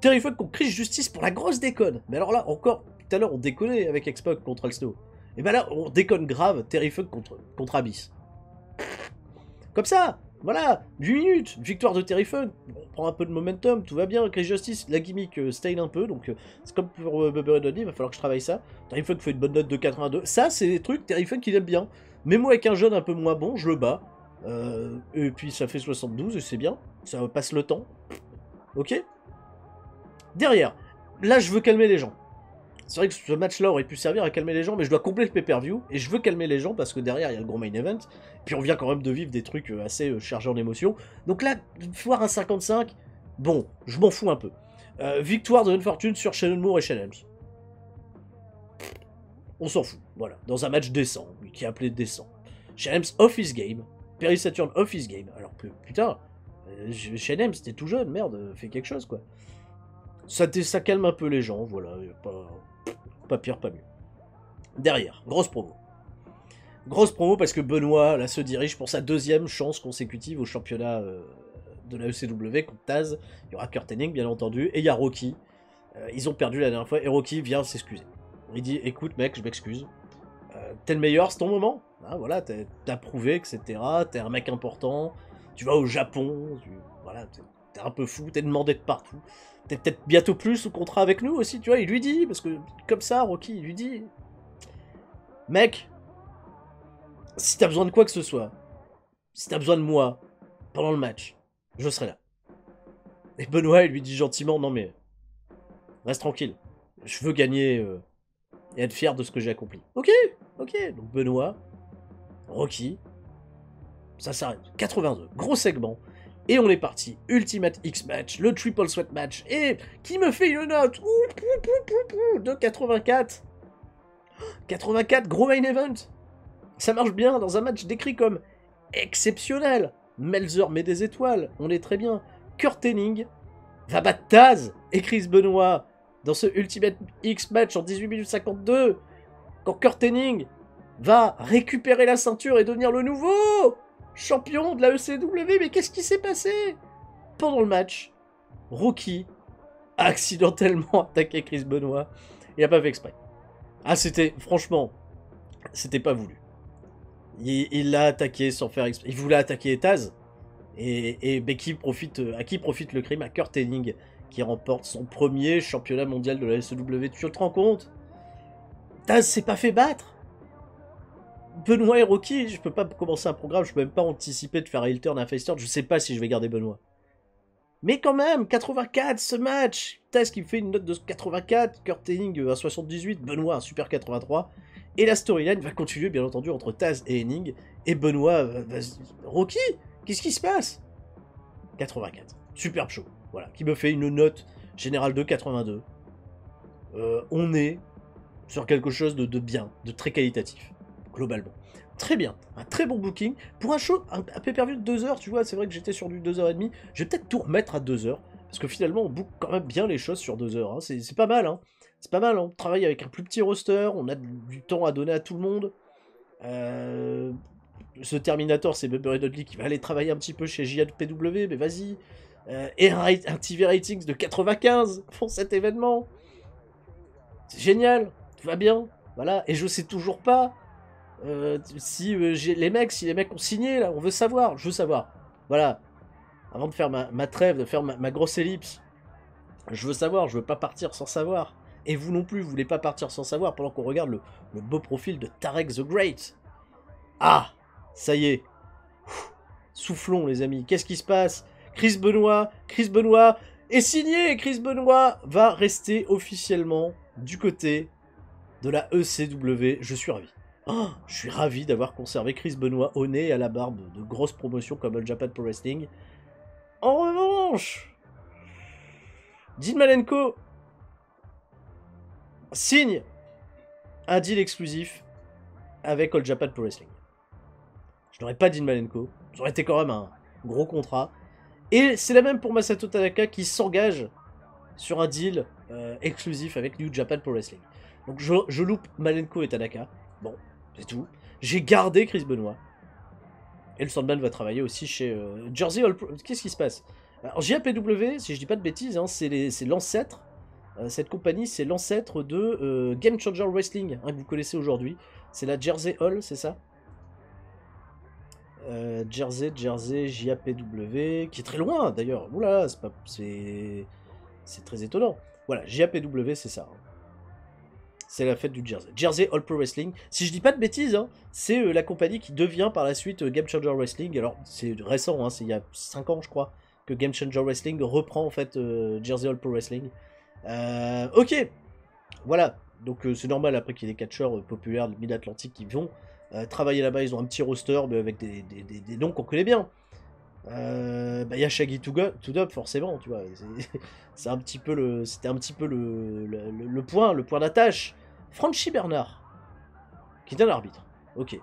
Terry Funk contre Chris Justice pour la grosse déconne. Mais alors là, encore, tout à l'heure, on déconnait avec X-Pac contre Al Snow. Et ben là, on déconne grave. Terry Funk contre Abyss. Comme ça, voilà, 8 minutes, victoire de Terry Funk, on prend un peu de momentum, tout va bien, Chris Justice, la gimmick style un peu, donc c'est comme pour Bubba Ray Dudley, il va falloir que je travaille ça. Terry Funk fait une bonne note de 82, ça c'est des trucs, Terry Funk il aime bien, même moi avec un jeune un peu moins bon, je le bats, et puis ça fait 72 et c'est bien, ça passe le temps, ok. Derrière, là je veux calmer les gens. C'est vrai que ce match-là aurait pu servir à calmer les gens, mais je dois combler le pay-per-view, et je veux calmer les gens parce que derrière il y a le gros main event, puis on vient quand même de vivre des trucs assez chargés en émotions. Donc là, voir un 55, bon, je m'en fous un peu. Victoire de Unfortune sur Shannon Moore et Shane Helms. On s'en fout, voilà, dans un match décent, lui qui est appelé décent. Shane Helms off his game, Perry Saturn off his game, alors que putain, Shane Helms t'es tout jeune, merde, fais quelque chose quoi. Ça calme un peu les gens, voilà, pas pire, pas mieux. Derrière, grosse promo. Grosse promo parce que Benoît là se dirige pour sa deuxième chance consécutive au championnat de la ECW contre Taz. Il y aura Kurt Hennig bien entendu et il y a Rocky. Ils ont perdu la dernière fois et Rocky vient s'excuser. Il dit écoute mec, je m'excuse. T'es le meilleur, c'est ton moment. Hein, voilà, t'as prouvé, etc. T'es un mec important. Tu vas au Japon. Voilà, t'es un peu fou. T'es demandé de partout. T'es peut-être bientôt plus sous contrat avec nous aussi, tu vois. Il lui dit parce que comme ça, Rocky, il lui dit mec. Si t'as besoin de quoi que ce soit, si t'as besoin de moi pendant le match, je serai là. Et Benoît, il lui dit gentiment, non mais reste tranquille, je veux gagner et être fier de ce que j'ai accompli. Ok, ok. Donc Benoît, Rocky, ça s'arrête. 82, gros segment. Et on est parti. Ultimate X match, le Triple Sweat match. Et qui me fait une note de 84. 84, gros main event. Ça marche bien dans un match décrit comme exceptionnel. Melzer met des étoiles, on est très bien. Kurt Hennig va battre Taz et Chris Benoit dans ce Ultimate X match en 18 minutes 52. Quand Kurt Hennig va récupérer la ceinture et devenir le nouveau champion de la ECW. Mais qu'est-ce qui s'est passé? Pendant le match, Rocky a accidentellement attaqué Chris Benoit. Il a pas fait exprès. Ah, c'était, franchement, c'était pas voulu. Il l'a attaqué sans faire exprès. Il voulait attaquer Taz. Et Becky profite, à qui profite le crime? À Kurt Hennig, qui remporte son premier championnat mondial de la SEW. Tu te rends compte? Taz s'est pas fait battre. Benoît et Rocky, je peux pas commencer un programme, je peux même pas anticiper de faire un heel turn, un face turn, je sais pas si je vais garder Benoît. Mais quand même, 84 ce match. Taz qui me fait une note de 84, Kurt Hennig à 78, Benoît un super 83. Et la storyline va continuer bien entendu entre Taz et Hennig. Et Benoît Rocky, qu'est-ce qui se passe? 84. Superbe show. Voilà. Qui me fait une note générale de 82. On est sur quelque chose de bien, de très qualitatif, globalement. Très bien, un très bon booking. Pour un show, un pay-per-view de 2 heures, tu vois, c'est vrai que j'étais sur du 2h30, je vais peut-être tout remettre à 2 heures, parce que finalement, on book quand même bien les choses sur 2 heures, hein. C'est pas mal, hein. C'est pas mal, hein. On travaille avec un plus petit roster, on a du temps à donner à tout le monde. Ce Terminator, c'est Bubba Dudley qui va aller travailler un petit peu chez JPW, mais vas-y. Et un TV Ratings de 95 pour cet événement. C'est génial, tout va bien. Voilà, et je sais toujours pas si les mecs ont signé, là, on veut savoir, je veux savoir. Voilà, avant de faire ma trêve, de faire ma grosse ellipse, je veux savoir, je veux pas partir sans savoir. Et vous non plus, vous voulez pas partir sans savoir pendant qu'on regarde le beau profil de Tarek the Great. Ah, ça y est. Soufflons les amis, qu'est-ce qui se passe? Chris Benoit est signé. Chris Benoit va rester officiellement du côté de la ECW. Je suis ravi. Oh, je suis ravi d'avoir conservé Chris Benoit au nez et à la barbe de grosses promotions comme All Japan Pro Wrestling. En revanche, Dean Malenko signe un deal exclusif avec All Japan Pro Wrestling. Je n'aurais pas Dean Malenko, ça aurait été quand même un gros contrat. Et c'est la même pour Masato Tanaka qui s'engage sur un deal exclusif avec New Japan Pro Wrestling. Donc je loupe Malenko et Tanaka. Bon, c'est tout. J'ai gardé Chris Benoit. Et le Sandman va travailler aussi chez Jersey All Pro. Qu'est-ce qui se passe? Alors JAPW, si je dis pas de bêtises, hein, c'est l'ancêtre. Cette compagnie, c'est l'ancêtre de Game Changer Wrestling, hein, que vous connaissez aujourd'hui. C'est la Jersey Hall, c'est ça? Jersey, JAPW, qui est très loin d'ailleurs. Oula, c'est très étonnant. Voilà, JAPW, c'est ça. Hein. C'est la fête du Jersey. Jersey All Pro Wrestling. Si je dis pas de bêtises, hein, c'est la compagnie qui devient par la suite Game Changer Wrestling. Alors, c'est récent, hein, c'est il y a 5 ans, je crois, que Game Changer Wrestling reprend en fait Jersey All Pro Wrestling. Ok, voilà. Donc c'est normal après qu'il y ait des catcheurs populaires de Mid-Atlantique qui vont travailler là-bas. Ils ont un petit roster mais avec des noms qu'on connaît bien. Y a Shaggy Tudop forcément, tu vois. C'était un petit peu le point d'attache. Franchi Bernard, qui est un arbitre. Ok.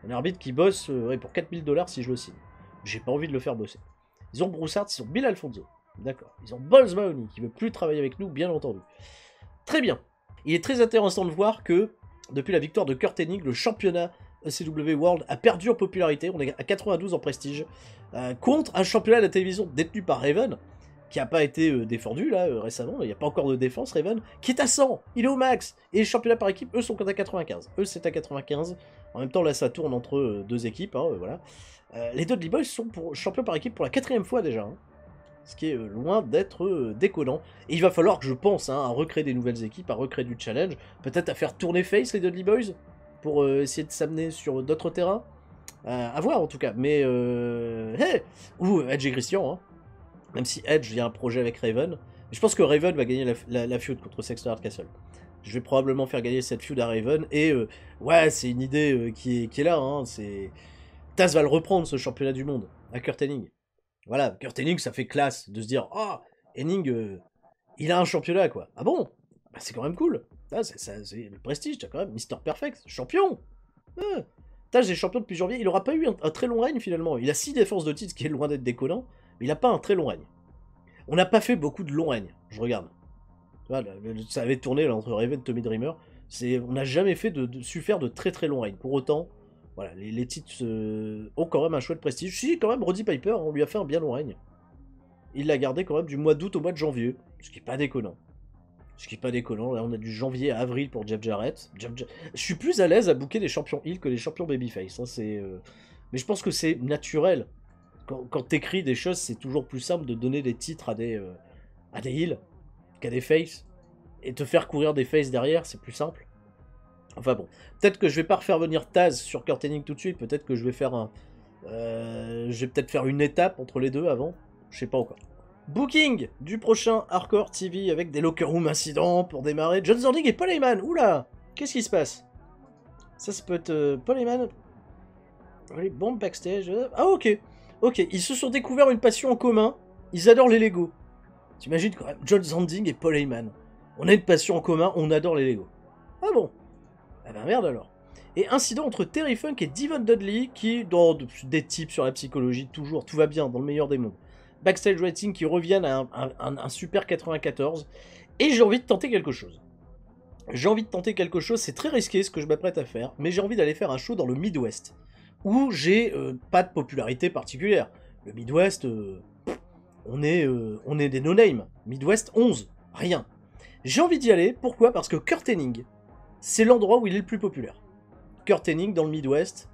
Un arbitre qui bosse pour 4000$ si je le signe. J'ai pas envie de le faire bosser. Ils ont Broussard, ils ont Bill Alfonso. D'accord. Ils ont Balls Mahoney, qui veut plus travailler avec nous, bien entendu. Très bien. Il est très intéressant de voir que, depuis la victoire de Kurt Hennig, le championnat ECW World a perdu en popularité. On est à 92 en prestige. Contre un championnat de la télévision détenu par Raven, qui n'a pas été défendu là récemment. Il n'y a pas encore de défense, Raven, qui est à 100. Il est au max. Et les championnats par équipe, eux, sont à 95. Eux, c'est à 95. En même temps, là, ça tourne entre deux équipes. Hein, voilà. Les Dudley Boys sont champions par équipe pour la 4e fois déjà. Hein. Ce qui est loin d'être déconnant. Et il va falloir que je pense à recréer des nouvelles équipes, à recréer du challenge, peut-être à faire tourner face les Dudley Boys, pour essayer de s'amener sur d'autres terrains. À voir en tout cas, mais hey, ou Edge et Christian, hein. Même si Edge vient un projet avec Raven. Mais je pense que Raven va gagner la feud contre Sexton Hardcastle. Je vais probablement faire gagner cette feud à Raven, et ouais, c'est une idée qui est là, hein. Taz va le reprendre, ce championnat du monde, à Kurt Hennig. Voilà, Kurt Hennig, ça fait classe de se dire, ah, Hennig, il a un championnat, quoi. Ah bon? Bah, c'est quand même cool. Ah, c'est le prestige, t'as quand même Mr. Perfect, champion. Ah. Taz est champion depuis janvier, il aura pas eu un très long règne finalement. Il a 6 défenses de titre, ce qui est loin d'être déconnant, mais il a pas un très long règne. On n'a pas fait beaucoup de longs règnes, je regarde. Voilà, ça avait tourné là, entre Raven et Tommy Dreamer. On n'a jamais su faire de très très longs règnes. Pour autant, voilà, les titres ont quand même un chouette prestige. Si, quand même, Roddy Piper, on lui a fait un bien long règne. Il l'a gardé quand même du mois d'août au mois de janvier, ce qui est pas déconnant. Ce qui est pas déconnant, là on a du janvier à avril pour Jeff Jarrett. Je suis plus à l'aise à booker des champions heel que les champions babyface. Hein, mais je pense que c'est naturel. Quand t'écris des choses, c'est toujours plus simple de donner des titres à des heels qu'à des faces. Et te faire courir des faces derrière, c'est plus simple. Enfin bon, peut-être que je vais pas refaire venir Taz sur Kurt Hennig tout de suite. Peut-être que je vais faire je vais peut-être faire une étape entre les deux avant. Je sais pas encore. Booking du prochain Hardcore TV avec des locker room incidents pour démarrer. John Zornig et Paul Heyman. Oula, qu'est-ce qui se passe? Ça peut être Paul Heyman. Les bombes backstage. Ah ok. Ok, ils se sont découverts une passion en commun. Ils adorent les Lego. T'imagines quand même John Zornig et Paul Heyman. On a une passion en commun, on adore les Lego. Ah bon? Ah ben merde alors. Et incident entre Terry Funk et Devon Dudley, qui, dans des tips sur la psychologie, toujours, tout va bien, dans le meilleur des mondes. Backstage Rating qui reviennent à un super 94. Et j'ai envie de tenter quelque chose. J'ai envie de tenter quelque chose, c'est très risqué ce que je m'apprête à faire, mais j'ai envie d'aller faire un show dans le Midwest, où j'ai pas de popularité particulière. Le Midwest, on est des no-name. Midwest 11, rien. J'ai envie d'y aller, pourquoi? Parce que Kurt Hennig, c'est l'endroit où il est le plus populaire. Kurt Hennig, dans le Midwest,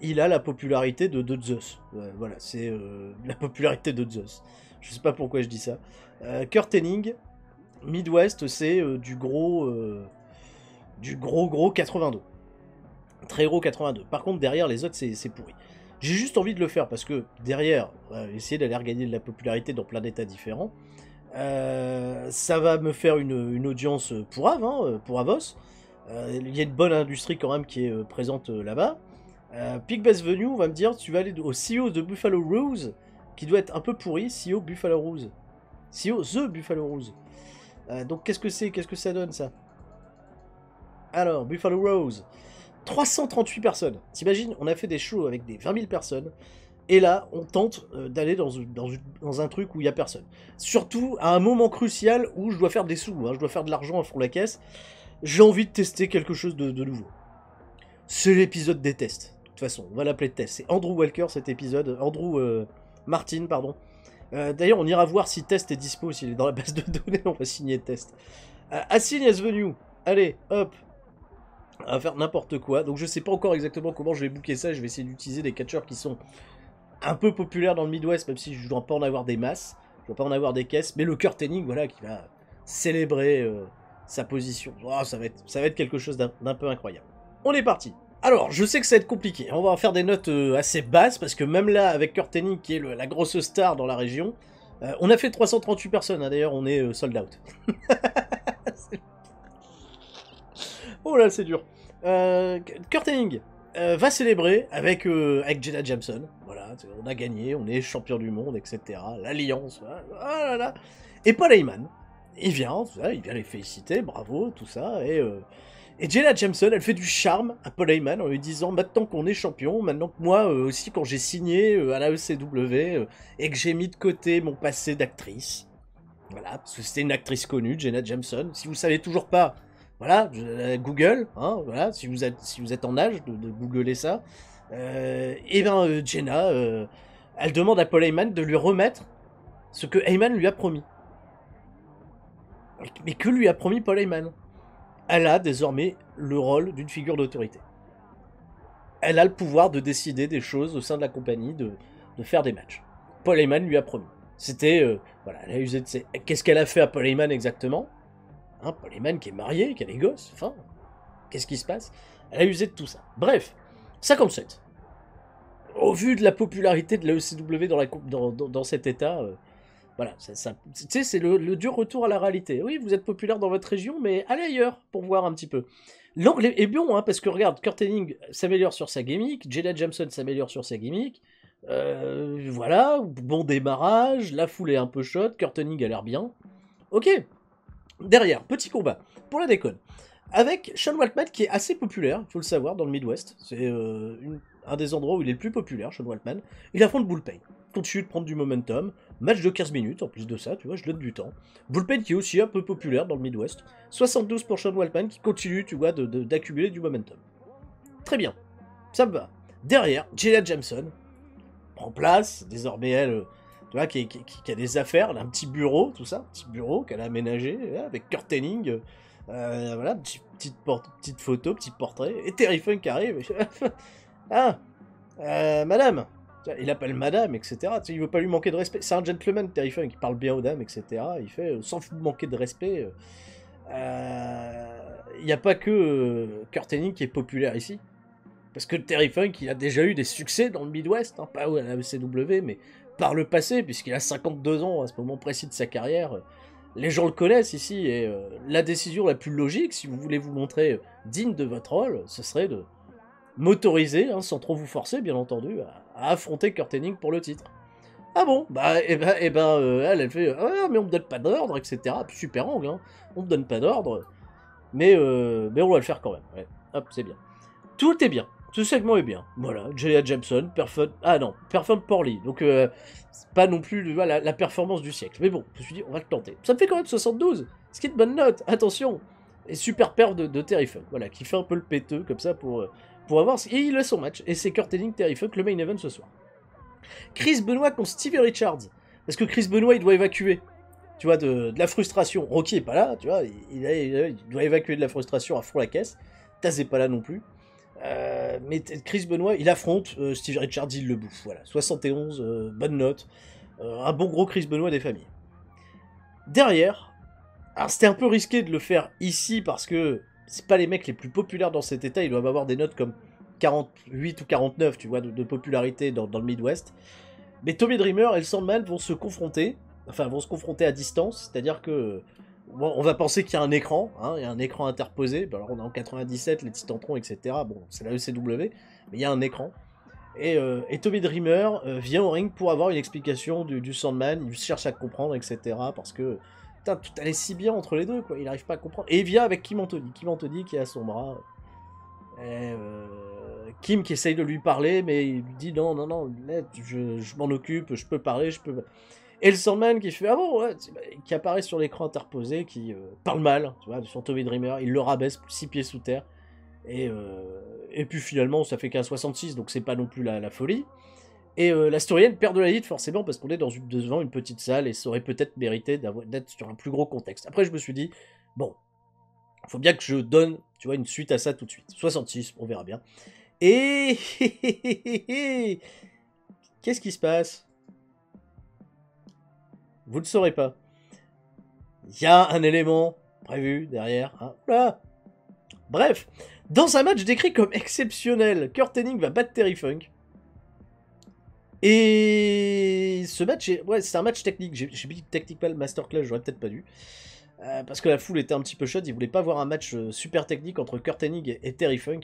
il a la popularité de Zeus. Voilà, c'est la popularité de Zeus. Je sais pas pourquoi je dis ça. Kurt Hennig, Midwest, c'est du gros 82. Très gros 82. Par contre, derrière, les autres, c'est pourri. J'ai juste envie de le faire parce que derrière, essayer d'aller regagner de la popularité dans plein d'états différents, ça va me faire une audience pour Avos. Il y a une bonne industrie quand même qui est présente là-bas. Peak Best Venue, on va me dire, tu vas aller au CEO de Buffalo Rose, qui doit être un peu pourri, CEO Buffalo Rose. CEO The Buffalo Rose. Donc qu'est-ce que c'est? Qu'est-ce que ça donne ça? Alors, Buffalo Rose. 338 personnes. T'imagines, on a fait des shows avec des 20 000 personnes. Et là, on tente d'aller dans un truc où il n'y a personne. Surtout à un moment crucial où je dois faire des sous, je dois faire de l'argent à fond la caisse. J'ai envie de tester quelque chose de nouveau. C'est l'épisode des tests. De toute façon, on va l'appeler test. C'est Andrew Walker cet épisode. Andrew Martin, pardon. D'ailleurs, on ira voir si Test est dispo, s'il est dans la base de données, on va signer Test. Assign as venue. Allez, hop. On va faire n'importe quoi. Donc je sais pas encore exactement comment je vais booker ça. Je vais essayer d'utiliser des catcheurs qui sont un peu populaires dans le Midwest, même si je dois pas en avoir des masses. Je dois pas en avoir des caisses. Mais le Kurt Hennig, voilà, qui va célébrer sa position. Oh, ça va être quelque chose d'un peu incroyable. On est parti. Alors, je sais que ça va être compliqué. On va en faire des notes assez basses, parce que même là, avec Kurt Hennig, qui est la grosse star dans la région, on a fait 338 personnes, hein, d'ailleurs, on est sold out. Oh là, c'est dur. Kurt Hennig va célébrer avec Jenna Jameson. Voilà, on a gagné, on est champion du monde, etc. L'alliance, voilà, là, là. Et Paul Heyman, il vient les féliciter, bravo, tout ça, et Jenna Jameson, elle fait du charme à Paul Heyman en lui disant, maintenant qu'on est champion, maintenant que moi aussi, quand j'ai signé à la ECW, et que j'ai mis de côté mon passé d'actrice, voilà, parce que c'était une actrice connue, Jenna Jameson, si vous savez toujours pas, voilà, Google, hein, voilà, si vous êtes en âge de googler ça, Jenna, elle demande à Paul Heyman de lui remettre ce que Heyman lui a promis. Mais que lui a promis Paul Heyman? Elle a désormais le rôle d'une figure d'autorité. Elle a le pouvoir de décider des choses au sein de la compagnie, de faire des matchs. Paul Heyman lui a promis. C'était, voilà, elle a usé de ses... Qu'est-ce qu'elle a fait à Paul Heyman exactement? Hein, Paul Heyman qui est marié, qui a des gosses, enfin, qu'est-ce qui se passe? Elle a usé de tout ça. Bref, 57. Au vu de la popularité de la ECW dans cet état, voilà, tu sais, c'est le dur retour à la réalité. Oui, vous êtes populaire dans votre région, mais allez ailleurs pour voir un petit peu. L'angle est bon, hein, parce que regarde, Kurt Hennig s'améliore sur sa gimmick, Jenna Jameson s'améliore sur sa gimmick, voilà, bon démarrage, la foule est un peu chaude, Kurt Hennig a l'air bien. Ok, derrière, petit combat, pour la déconne, avec Sean Waltman qui est assez populaire, il faut le savoir, dans le Midwest, c'est un des endroits où il est le plus populaire, Sean Waltman. Il affronte Bullpen, continue de prendre du momentum, match de 15 minutes, en plus de ça, tu vois, je donne du temps. Bullpen qui est aussi un peu populaire dans le Midwest, 72 pour Sean Waltman qui continue, tu vois, d'accumuler du momentum. Très bien, ça me va. Derrière, Jenna Jameson prend place, désormais elle, tu vois, qui a des affaires, elle a un petit bureau, tout ça, un petit bureau qu'elle a aménagé, avec Kurt Hennig, voilà, petite photo, petit portrait, et Terry Funk qui arrive, ah, madame, il appelle madame, etc. Il veut pas lui manquer de respect. C'est un gentleman, Terry Funk, il parle bien aux dames, etc. Il fait sans manquer de respect. Il n'y a pas que Kurt Hennig qui est populaire ici. Parce que Terry Funk, il a déjà eu des succès dans le Midwest, hein, pas à la ECW, mais par le passé, puisqu'il a 52 ans à ce moment précis de sa carrière. Les gens le connaissent ici, et la décision la plus logique, si vous voulez vous montrer digne de votre rôle, ce serait de m'autoriser, hein, sans trop vous forcer, bien entendu, à affronter Kurt Hennig pour le titre. Ah bon? Bah, elle fait, ah, mais on me donne pas d'ordre, etc. Super angle, hein. On me donne pas d'ordre, mais on va le faire quand même. Ouais. Hop, c'est bien. Tout est bien. Ce segment est bien. Voilà, Julia Jameson, performe poorly. Donc, c'est pas non plus voilà, la performance du siècle. Mais bon, je me suis dit, on va le tenter. Ça me fait quand même 72, ce qui est de bonne note, attention. Et super perf de Terry Funk, voilà, qui fait un peu le péteux, comme ça, pour avoir... Et il a son match, et c'est Kurt Hennig, Terry Funk, le main event ce soir. Chris Benoit contre Stevie Richards. Parce que Chris Benoit, il doit évacuer, tu vois, de la frustration. Rocky est pas là, tu vois, il doit évacuer de la frustration à fond la caisse. Taz est pas là non plus. Mais Chris Benoit, il affronte Steve Richards, il le bouffe. Voilà, 71, bonne note. Un bon gros Chris Benoit des familles. Derrière, alors c'était un peu risqué de le faire ici parce que c'est pas les mecs les plus populaires dans cet état, ils doivent avoir des notes comme 48 ou 49, tu vois, de popularité dans le Midwest. Mais Tommy Dreamer et le Sandman vont se confronter, à distance, c'est-à-dire que bon, on va penser qu'il y a un écran, hein, il y a un écran interposé. Alors on est en 97, les Titantrons, etc. Bon, c'est la ECW, mais il y a un écran. Et Tommy Dreamer vient au ring pour avoir une explication du Sandman, il cherche à comprendre, etc. Parce que putain, tout allait si bien entre les deux, quoi. Il n'arrive pas à comprendre. Et il vient avec Kim Anthony qui est à son bras. Kim qui essaye de lui parler, mais il lui dit non, je m'en occupe, je peux parler, je peux. Et le Sandman qui fait ah bon, ouais, qui apparaît sur l'écran interposé, qui parle mal, tu vois, sur Tommy Dreamer, il le rabaisse 6 pieds sous terre. Et puis finalement, ça fait qu'un 66, donc c'est pas non plus la folie. Et la storyline perd de la lead forcément parce qu'on est devant une petite salle et ça aurait peut-être mérité d'être sur un plus gros contexte. Après, je me suis dit, bon, il faut bien que je donne, tu vois, une suite à ça tout de suite. 66, on verra bien. Et qu'est-ce qui se passe? Vous ne saurez pas. Il y a un élément prévu derrière. Hein. Là. Bref, dans un match décrit comme exceptionnel, Kurt Hennig va battre Terry Funk. Et ce match, c'est un match technique. J'ai mis Technical Masterclass, j'aurais peut-être pas dû. Parce que la foule était un petit peu chaude, ils voulaient pas voir un match super technique entre Kurt Hennig et Terry Funk,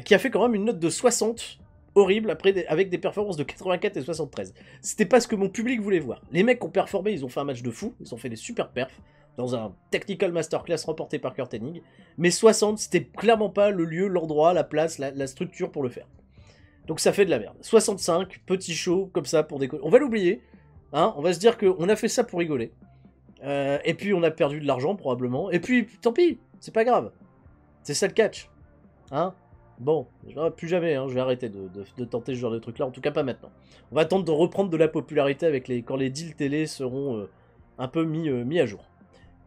qui a fait quand même une note de 60, horrible, après avec des performances de 84 et 73. C'était pas ce que mon public voulait voir. Les mecs ont performé, ils ont fait un match de fou, ils ont fait des super perfs, dans un Technical Masterclass remporté par Kurt Hennig, mais 60, c'était clairement pas le lieu, l'endroit, la place, la structure pour le faire. Donc ça fait de la merde. 65, petit show, comme ça, pour décoller. On va l'oublier, hein, on va se dire qu'on a fait ça pour rigoler. Et puis on a perdu de l'argent probablement. Et puis tant pis, c'est pas grave. C'est ça le catch. Hein. Bon, plus jamais, hein, je vais arrêter de tenter ce genre de truc là, en tout cas pas maintenant. On va attendre de reprendre de la popularité avec quand les deals télé seront un peu mis à jour.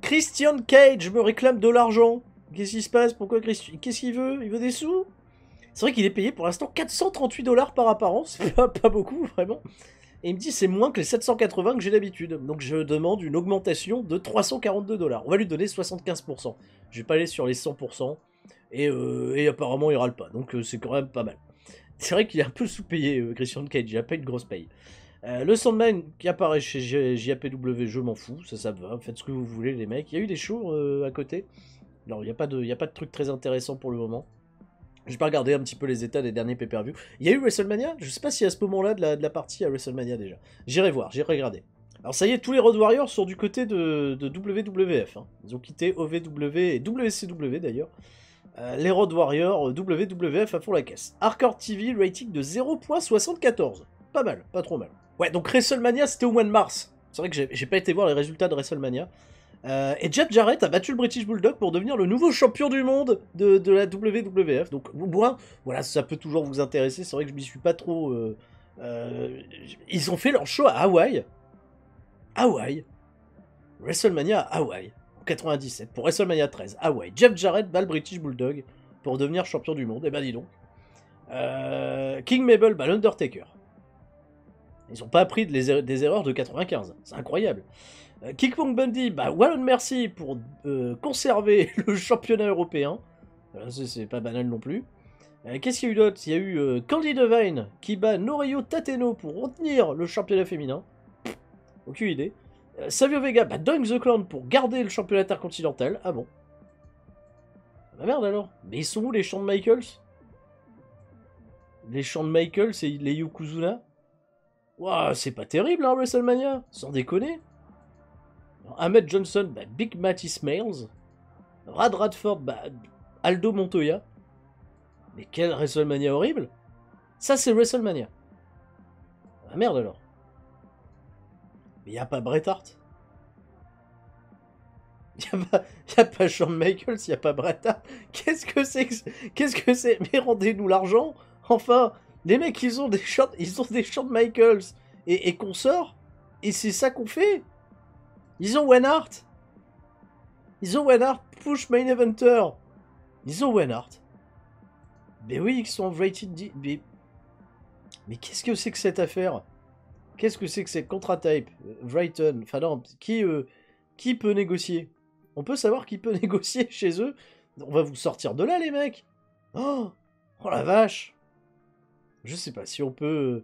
Christian Cage me réclame de l'argent. Qu'est-ce qui se passe? Pourquoi Christian? Qu'est-ce qu'il veut? Il veut des sous? C'est vrai qu'il est payé pour l'instant 438$ par apparence, pas beaucoup vraiment. Et il me dit c'est moins que les 780 que j'ai d'habitude. Donc je demande une augmentation de 342$. On va lui donner 75%. Je vais pas aller sur les 100%. Et apparemment il râle pas. Donc c'est quand même pas mal. C'est vrai qu'il est un peu sous-payé, Christian Cage. Il a pas une grosse paye. Le Sandman qui apparaît chez JAPW, je m'en fous. Ça me va. Faites ce que vous voulez, les mecs. Il y a eu des shows à côté. Alors il n'y a pas de truc très intéressant pour le moment. J'ai pas regardé un petit peu les états des derniers pay-per-view. Il y a eu WrestleMania. Je sais pas si à ce moment-là de la partie à WrestleMania déjà. J'irai voir, j'irai regarder. Alors ça y est, tous les Road Warriors sont du côté de WWF. Hein. Ils ont quitté OVW et WCW d'ailleurs. Les Road Warriors WWF à fond la caisse. Hardcore TV, rating de 0.74. Pas mal, pas trop mal. Ouais, donc WrestleMania c'était au mois de mars. C'est vrai que j'ai pas été voir les résultats de WrestleMania. Et Jeff Jarrett a battu le British Bulldog pour devenir le nouveau champion du monde de la WWF. Donc, moi, voilà, ça peut toujours vous intéresser. C'est vrai que je m'y suis pas trop. Ils ont fait leur show à Hawaï. Hawaï. WrestleMania à Hawaï. En 97. Pour WrestleMania 13. Hawaï. Jeff Jarrett bat le British Bulldog pour devenir champion du monde. Eh ben, dis donc. King Mabel bat l'Undertaker. Ils ont pas appris des erreurs de 95. C'est incroyable. King Kong Bundy, Wallon Mercy pour conserver le championnat européen. C'est pas banal non plus. Qu'est-ce qu'il y a eu d'autre? Il y a eu Candy Devine qui bat Norio Tateno pour retenir le championnat féminin. Aucune idée. Savio Vega bat Doink the Clown pour garder le championnat intercontinental. Ah bon. Bah merde alors. Mais ils sont où les Shawn Michaels? Les Shawn Michaels et les Yokozuna? Ouah, c'est pas terrible, hein, WrestleMania, sans déconner. Ahmed Johnson, bah, Big Matty Smails. Rad Radford, bah, Aldo Montoya. Mais quel WrestleMania horrible. Ça, c'est WrestleMania. Ah merde alors. Mais y a pas Bret Hart. Y a pas Shawn Michaels, y a pas Bret Hart. Qu'est-ce que c'est Qu'est-ce que c'est Mais rendez-nous l'argent. Enfin, les mecs, ils ont des shorts Michaels et qu'on sort. Et c'est ça qu'on fait. Ils ont Owen Hart. Push Main Eventer. Ils ont Owen Hart. Mais oui, ils sont rated D. Mais qu'est-ce que c'est que cette affaire? Qu'est-ce que c'est que cette contratype? Brighton. Enfin non, qui peut négocier? On peut savoir qui peut négocier chez eux? On va vous sortir de là, les mecs. Oh la vache. Je sais pas si on peut...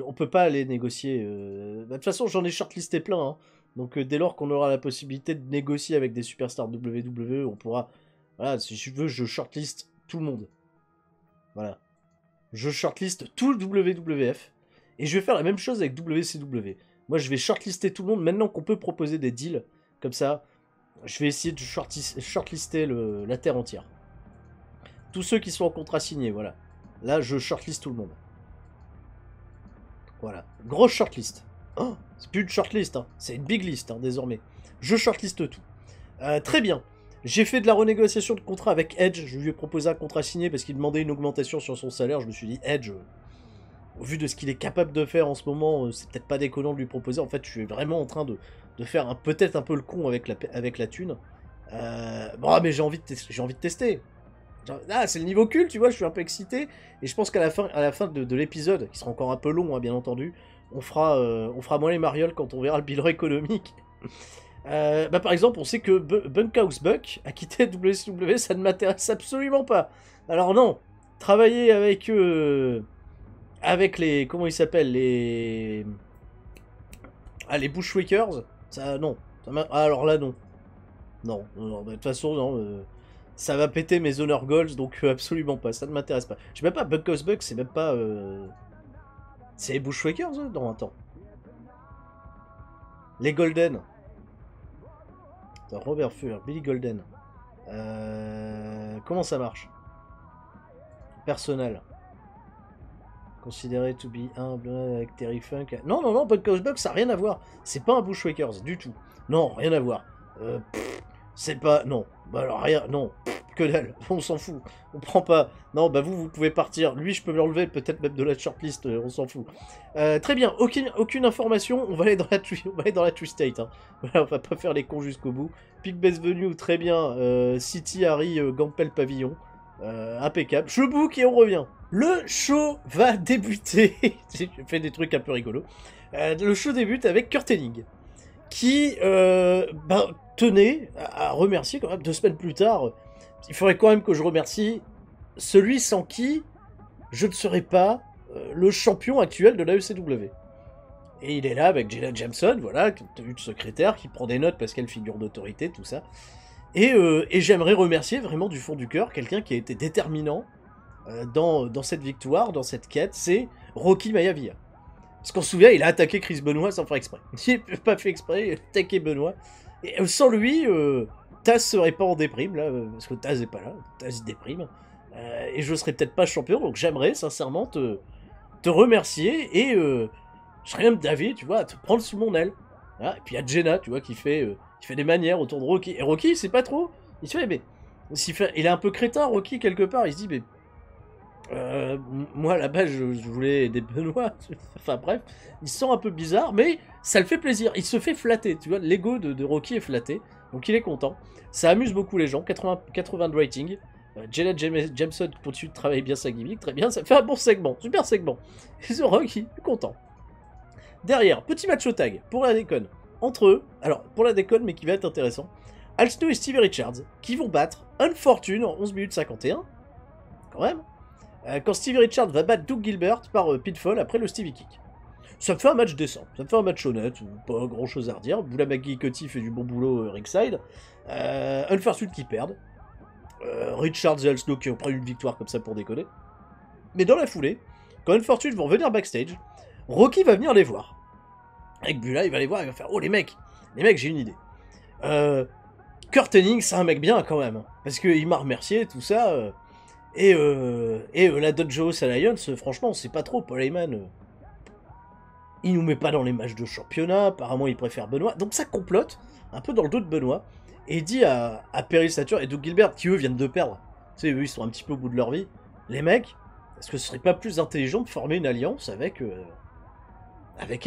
On peut pas aller négocier. De toute façon, j'en ai shortlisté plein. Hein. Donc dès lors qu'on aura la possibilité de négocier avec des superstars WWE, on pourra... Voilà, si je veux, je shortlist tout le monde. Voilà. Je shortlist tout le WWF. Et je vais faire la même chose avec WCW. Moi, je vais shortlister tout le monde. Maintenant qu'on peut proposer des deals comme ça, je vais essayer de shortlister la terre entière. Tous ceux qui sont en contrat signé, voilà. Là, je shortlist tout le monde. Voilà. Grosse shortlist. Oh, c'est plus une shortlist, hein. C'est une big list, hein, désormais. Je shortliste tout. Très bien. J'ai fait de la renégociation de contrat avec Edge. Je lui ai proposé un contrat signé parce qu'il demandait une augmentation sur son salaire. Je me suis dit, Edge, au vu de ce qu'il est capable de faire en ce moment, c'est peut-être pas déconnant de lui proposer. En fait, je suis vraiment en train de faire peut-être un peu le con avec la thune. Bon, mais j'ai envie de tester. Ah, c'est le niveau culte, tu vois, je suis un peu excité. Et je pense qu'à la fin de l'épisode, qui sera encore un peu long, hein, bien entendu, on fera moins les marioles quand on verra le bilan économique. Par exemple, on sait que Bunkhouse Buck a quitté WCW, ça ne m'intéresse absolument pas. Alors non, travailler avec les... Comment ils s'appellent les Bushwhackers, ça, non. Alors là, non. Non, de toute façon, non. Ça va péter mes honor goals, donc absolument pas, ça ne m'intéresse pas. Je sais même pas, Bunkhouse Buck, c'est même pas... C'est les Bushwhackers, non, attends. Les Golden. Attends, Robert Fur, Billy Golden. Comment ça marche? Personnel. Considéré to be humble avec Terry Funk. Non, Bunkhouse Buck, ça n'a rien à voir. C'est pas un Bushwhackers, du tout. Non, rien à voir. C'est pas... Non. Bah alors, rien... Non. Que dalle. On s'en fout. On prend pas... Non, bah vous pouvez partir. Lui, je peux me l'enlever, peut-être même de la shortlist, on s'en fout. Très bien. Aucune information. On va aller dans la Twist State. Hein. Voilà, on va pas faire les cons jusqu'au bout. Pick Best Venue, très bien. City, Harry, Gampel, Pavillon. Impeccable. Je book et on revient. Le show va débuter. J'ai fait des trucs un peu rigolos. Le show débute avec Kurt Hennig, qui tenait à remercier quand même 2 semaines plus tard. Il faudrait quand même que je remercie celui sans qui je ne serais pas le champion actuel de l'AECW. Et il est là avec Jenna Jameson, voilà, une secrétaire qui prend des notes parce qu'elle figure d'autorité, tout ça. Et j'aimerais remercier vraiment du fond du cœur quelqu'un qui a été déterminant dans cette victoire, dans cette quête, c'est Rocky Maivia. Parce qu'on se souvient, il a attaqué Chris Benoit sans faire exprès. Il n'a pas fait exprès, il a attaqué Benoit. Et sans lui, Taz serait pas en déprime, là, parce que Taz n'est pas là, Taz déprime. Et je serais peut-être pas champion, donc j'aimerais sincèrement te remercier et je serais même d'avis, tu vois, à te prendre sous mon aile. Voilà. Et puis il y a Jenna, tu vois, qui fait des manières autour de Rocky. Et Rocky, c'est pas trop. Il se fait, mais... Il est un peu crétin, Rocky, quelque part. Il se dit, mais... moi, là-bas, je voulais des Benoît. Enfin, bref. Il se sent un peu bizarre, mais ça le fait plaisir. Il se fait flatter, tu vois. L'ego de Rocky est flatté. Donc, il est content. Ça amuse beaucoup les gens. 80 de rating. Jenna Jameson continue de travailler bien sa gimmick. Très bien, ça fait un bon segment. Super segment. Et The Rocky est content. Derrière, petit match au tag pour la déconne. Entre eux, alors pour la déconne, mais qui va être intéressant, Al Snow et Stevie Richards qui vont battre Unfortune en 11 minutes 51. Quand même. Quand Stevie Richards va battre Doug Gilbert par pinfall après le Stevie Kick. Ça me fait un match décent, ça me fait un match honnête, pas grand chose à redire. Boula McGee fait du bon boulot ringside. Unfortune qui perdent. Richards et Al Snow qui ont pris une victoire comme ça pour déconner. Mais dans la foulée, quand Unfortune vont revenir backstage, Rocky va venir les voir. Avec Bula, il va les voir, il va faire « Oh les mecs, j'ai une idée. Kurt Hennig, c'est un mec bien quand même. Parce qu'il m'a remercié, tout ça. La Dodgers Alliance, franchement, c'est pas trop. Paul Heyman, il nous met pas dans les matchs de championnat. Apparemment, il préfère Benoît. Donc ça complote, un peu dans le dos de Benoît. Et il dit à Perry Saturn et Doug Gilbert, qui eux viennent de perdre. Tu sais, eux, ils sont un petit peu au bout de leur vie. Les mecs, est-ce que ce serait pas plus intelligent de former une alliance avec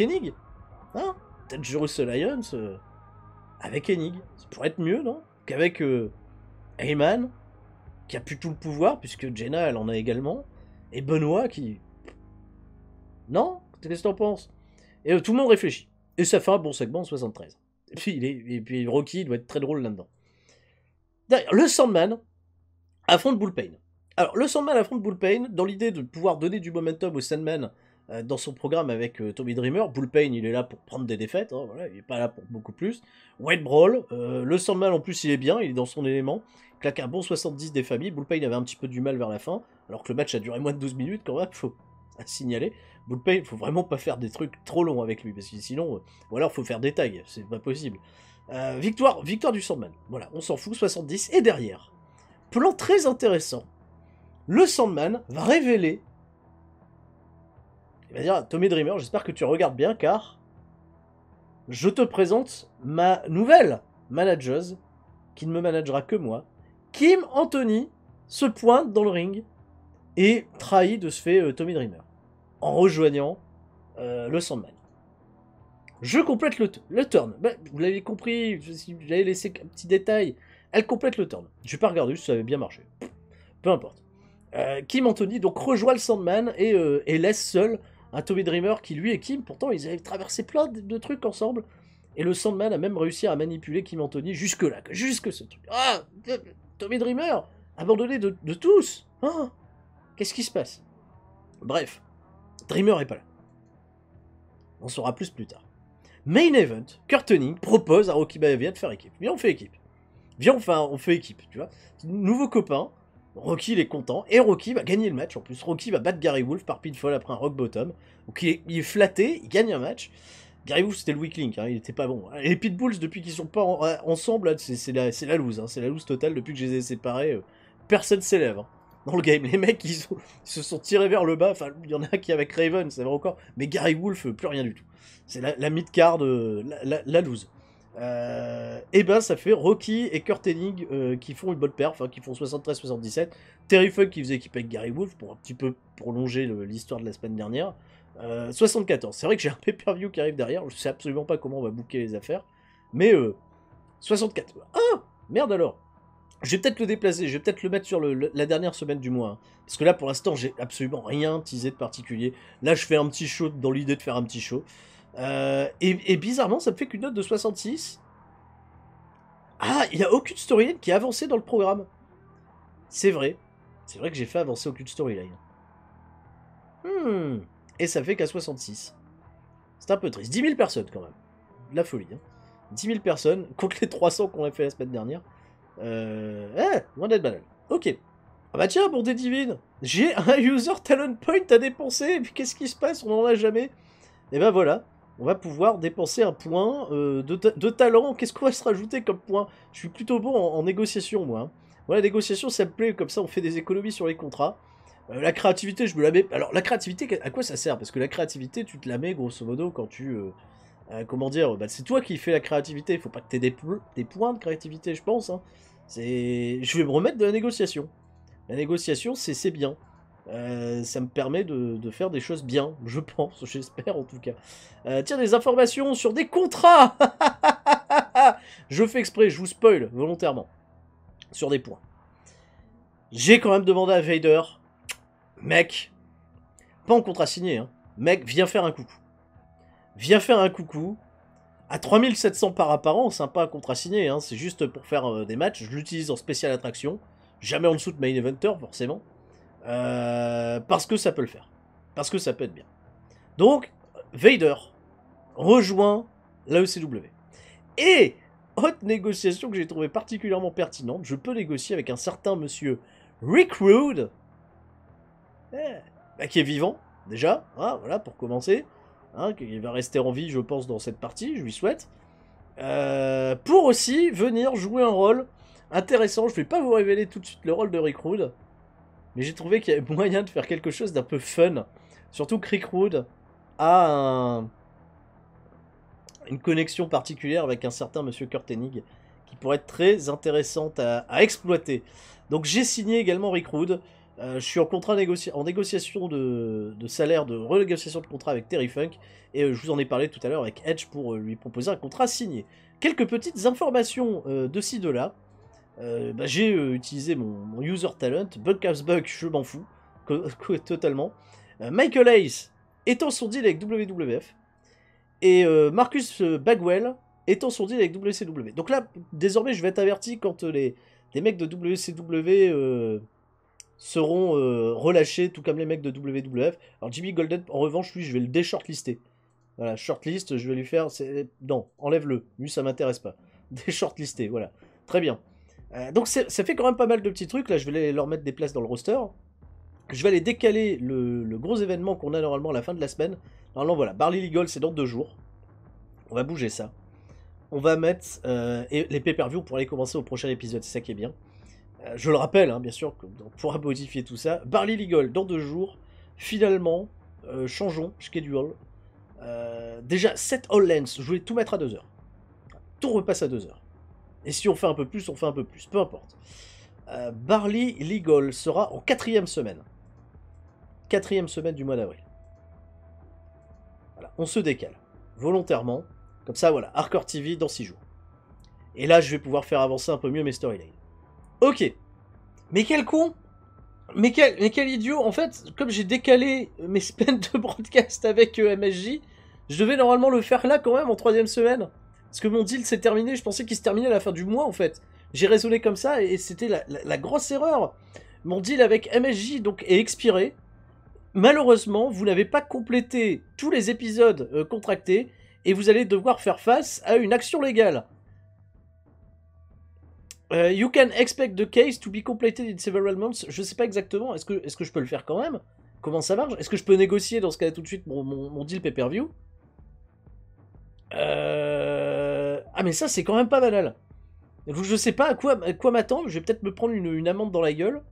Hennig, hein? Peut-être Jerusalem Alliance avec Hennig. Ça pourrait être mieux, non? Qu'avec Heyman, qui a plus tout le pouvoir, puisque Jenna, elle en a également. Et Benoît, qui... Non? Qu'est-ce que t'en penses? Et tout le monde réfléchit. Et ça fait un bon segment en 73. Et puis Rocky il doit être très drôle là-dedans. Derrière, le Sandman affronte Bullpain. Alors, le Sandman affronte Bullpain dans l'idée de pouvoir donner du momentum au Sandman dans son programme avec Tommy Dreamer. Bullpain, il est là pour prendre des défaites, hein, voilà, il est pas là pour beaucoup plus. White Brawl, le Sandman en plus il est bien, il est dans son élément. Claque un bon 70 des familles. Bullpain avait un petit peu du mal vers la fin, alors que le match a duré moins de 12 minutes quand même, faut à signaler. Bullpain, faut vraiment pas faire des trucs trop longs avec lui, parce que sinon, ou alors faut faire des tags, c'est pas possible. Victoire du Sandman, voilà, on s'en fout, 70, et derrière, plan très intéressant, le Sandman va révéler, il va dire, Tommy Dreamer, j'espère que tu regardes bien, car je te présente ma nouvelle manageuse, qui ne me managera que moi. Kim Anthony se pointe dans le ring et trahit de ce fait Tommy Dreamer en rejoignant le Sandman. Je complète le turn. Bah, vous l'avez compris, j'avais laissé un petit détail. Elle complète le turn. Je vais pas regarder si ça avait bien marché. Peu importe. Kim Anthony donc rejoint le Sandman et laisse seul un Tommy Dreamer qui lui et Kim, pourtant ils avaient traversé plein de trucs ensemble. Et le Sandman a même réussi à manipuler Kim Anthony jusque-là, jusque ce truc. Ah, Tommy Dreamer, abandonné de tous. Ah, qu'est-ce qui se passe? Bref, Dreamer est pas là. On saura plus tard. Main Event, Kurt Hennig propose à Rocky Maivia de faire équipe. Viens, on fait équipe. Viens, on fait équipe, tu vois. Nouveau copain, Rocky il est content, et Rocky va gagner le match. En plus, Rocky va battre Gary Wolf par pinfall après un rock bottom. Donc il est flatté, il gagne un match. Gary Wolf c'était le weak link, hein, il était pas bon. Et les Pitbulls, depuis qu'ils sont pas ensemble, c'est la loose, hein, c'est la loose totale. Depuis que je les ai séparés, personne s'élève. Hein. Dans le game, les mecs ils se sont tirés vers le bas. Enfin, il y en a qui avec Raven, ça va encore. Mais Gary Wolf, plus rien du tout. C'est la mid-card, la loose. Et ben ça fait Rocky et Kurt Hennig qui font une bonne perf, hein, qui font 73-77. Terry Funk qui faisait équipe avec Gary Wolf pour un petit peu prolonger l'histoire de la semaine dernière. 74. C'est vrai que j'ai un pay-per-view qui arrive derrière, je sais absolument pas comment on va booker les affaires, mais 64. Ah, merde alors. Je vais peut-être le déplacer, je vais peut-être le mettre sur la dernière semaine du mois. Hein, parce que là, pour l'instant, j'ai absolument rien teasé de particulier. Là, je fais un petit show dans l'idée de faire un petit show. Et bizarrement, ça me fait qu'une note de 66. Ah, il n'y a aucune storyline qui est avancée dans le programme. C'est vrai. C'est vrai que j'ai fait avancer aucune storyline. Et ça fait qu'à 66. C'est un peu triste. 10 000 personnes quand même. De la folie. Hein. 10 000 personnes contre les 300 qu'on a fait la semaine dernière. Loin d'être banal. Ok. Ah bah tiens, pour des divines, j'ai un user talent point à dépenser. Et puis qu'est-ce qui se passe? On n'en a jamais. Et ben voilà. On va pouvoir dépenser un point de talent. Qu'est-ce qu'on va se rajouter comme point? Je suis plutôt bon en négociation, moi. Hein. Voilà, la négociation, ça me plaît. Comme ça, on fait des économies sur les contrats. La créativité, je me la mets... Alors, la créativité, à quoi ça sert? Parce que la créativité, tu te la mets, grosso modo, quand tu... comment dire? Bah, c'est toi qui fais la créativité. Il faut pas que tu aies des points de créativité, je pense. Hein. Je vais me remettre de la négociation. La négociation, c'est bien. Ça me permet de faire des choses bien, je pense, j'espère en tout cas. Tiens, des informations sur des contrats. Je fais exprès, je vous spoil volontairement. Sur des points. J'ai quand même demandé à Vader... Mec, pas en contrat signé, hein. Mec, viens faire un coucou. Viens faire un coucou. À 3700 par an, sympa un contrat signé, hein. C'est juste pour faire des matchs. Je l'utilise en spécial attraction. Jamais en dessous de main eventer, forcément. Parce que ça peut le faire. Parce que ça peut être bien. Donc, Vader rejoint l'AECW. Et, haute négociation que j'ai trouvé particulièrement pertinente, je peux négocier avec un certain monsieur Rick Rude. Bah, qui est vivant, déjà, hein, voilà, pour commencer. hein, qui va rester en vie, je pense, dans cette partie, je lui souhaite, pour aussi venir jouer un rôle intéressant. Je vais pas vous révéler tout de suite le rôle de Rick Rude, mais j'ai trouvé qu'il y avait moyen de faire quelque chose d'un peu fun. Surtout que Rick Rude a une connexion particulière avec un certain monsieur Kurt Hennig qui pourrait être très intéressante à exploiter. Donc j'ai signé également Rick Rude. Je suis en négociation de salaire, de renégociation de contrat avec Terry Funk. Et je vous en ai parlé tout à l'heure avec Edge pour lui proposer un contrat signé. Quelques petites informations de ci, de là. J'ai utilisé mon user talent. Bunkhouse Buck, je m'en fous. Totalement. Michael Hayes étant son deal avec WWF. Et Marcus Bagwell étant son deal avec WCW. Donc là, désormais, je vais être averti quand les mecs de WCW seront relâchés, tout comme les mecs de WWF. Alors Jimmy Golden, en revanche, lui, je vais le déshortlister. Voilà, shortlist, je vais lui faire... Non, enlève-le. Lui, ça m'intéresse pas. Déshortlister, voilà. Très bien. Donc ça fait quand même pas mal de petits trucs. Là, je vais leur mettre des places dans le roster. Je vais aller décaler le gros événement qu'on a normalement à la fin de la semaine. Normalement, voilà, Barley Legal, c'est dans 2 jours. On va bouger ça. On va mettre et les pay-per-view pour aller commencer au prochain épisode, c'est ça qui est bien. Je le rappelle, hein, bien sûr, on pourra modifier tout ça. Barley Legal, dans 2 jours. Finalement, changeons, schedule. Déjà, 7 All Lens, je voulais tout mettre à 2 heures. Tout repasse à 2 heures. Et si on fait un peu plus, on fait un peu plus, peu importe. Barley Legal sera en 4e semaine. 4e semaine du mois d'avril. Voilà, on se décale, volontairement. Comme ça, voilà, Hardcore TV dans 6 jours. Et là, je vais pouvoir faire avancer un peu mieux mes storylines. Ok. Mais quel con! Mais quel idiot! En fait, comme j'ai décalé mes semaines de broadcast avec MSJ, je devais normalement le faire là quand même en 3e semaine. Parce que mon deal s'est terminé, je pensais qu'il se terminait à la fin du mois en fait. J'ai raisonné comme ça et c'était la grosse erreur. Mon deal avec MSJ donc est expiré. Malheureusement, vous n'avez pas complété tous les épisodes contractés et vous allez devoir faire face à une action légale. You can expect the case to be completed in several months. Je sais pas exactement, est-ce que je peux le faire quand même? Comment ça marche? Est-ce que je peux négocier dans ce cas tout de suite mon deal pay-per-view? Ah mais ça c'est quand même pas banal. Donc je sais pas à quoi m'attendre, je vais peut-être me prendre une amende dans la gueule.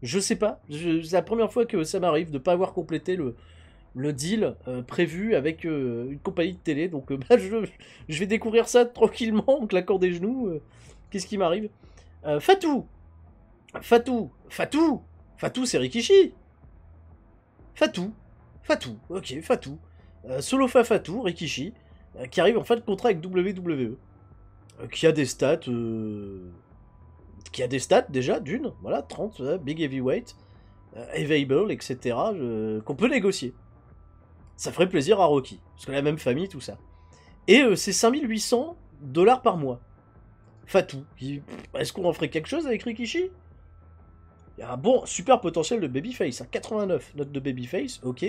Je sais pas, c'est la première fois que ça m'arrive de pas avoir complété le deal prévu avec une compagnie de télé. Donc je vais découvrir ça tranquillement en claquant des genoux. Qu'est-ce qui m'arrive? Fatou, c'est Rikishi. Fatou, ok, Fatou. Solofa Fatou, Rikishi, qui arrive en fin de contrat avec WWE. Qui a des stats... Qui a des stats déjà, d'une, voilà, 30, Big Heavyweight, Available, etc., qu'on peut négocier. Ça ferait plaisir à Rocky, parce que la même famille, tout ça. Et c'est 5800$ par mois. Fatou. Est-ce qu'on en ferait quelque chose avec Rikishi? Il y a un bon, super potentiel de babyface. Hein. 89 notes de babyface, ok.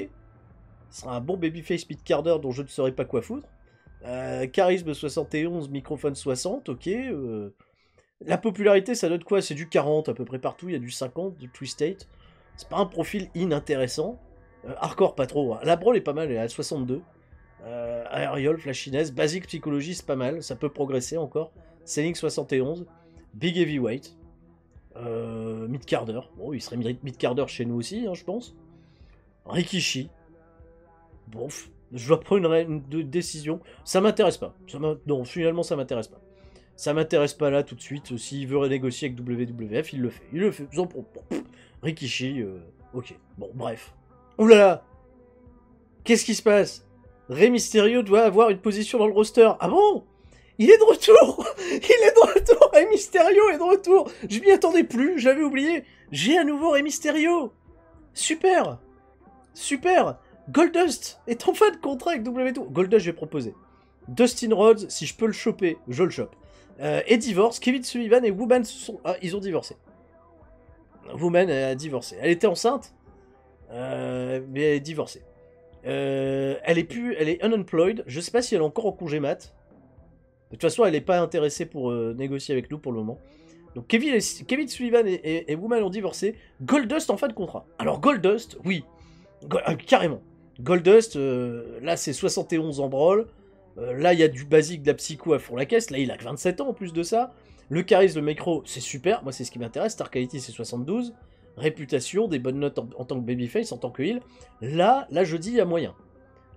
Ce sera un bon babyface mid-carder dont je ne saurais pas quoi foutre. Charisme 71, microphone 60, ok. La popularité, ça donne quoi? C'est du 40 à peu près partout. Il y a du 50, du Twist 8. C'est pas un profil inintéressant. Hardcore, pas trop. Hein. La Brawl est pas mal, elle est à 62. Aerial, Flashiness, Basic Psychology, c'est pas mal. Ça peut progresser encore. Selling 71. Big Heavyweight. Mid-Carder. Bon, il serait mid-Carder chez nous aussi, hein, je pense. Rikishi. Bon, je dois prendre une décision. Ça m'intéresse pas. Non, finalement, ça m'intéresse pas. Ça m'intéresse pas là tout de suite. S'il veut renégocier avec WWF, il le fait. Il le fait. Bon, Rikishi, ok. Bon, bref. Oulala! Qu'est-ce qui se passe? Rey Mysterio doit avoir une position dans le roster. Ah bon? Il est de retour! Il est de retour! Rey Mysterio est de retour! Je m'y attendais plus, j'avais oublié. J'ai à nouveau Rey Mysterio! Super! Super! Goldust est en fin de contrat avec WWE. Goldust, je vais proposer. Dustin Rhodes, si je peux le choper, je le chope. Et divorce, Kevin Sullivan et Woman sont... Ah, ils ont divorcé. Woman a divorcé. Elle était enceinte, mais elle est divorcée. Elle est unemployed. Je sais pas si elle est encore en congé mat. De toute façon, elle n'est pas intéressée pour négocier avec nous pour le moment. Donc Kevin Sullivan et Woman ont divorcé. Goldust en fin de contrat. Alors Goldust, oui. Carrément. Goldust, là c'est 71 en brawl. Là il y a du basique, de la psycho à fond la caisse. Là il a que 27 ans en plus de ça. Le charisme, le micro, c'est super. Moi c'est ce qui m'intéresse. Star Quality c'est 72. Réputation, des bonnes notes en tant que babyface, en tant que heal. Là je dis il y a moyen.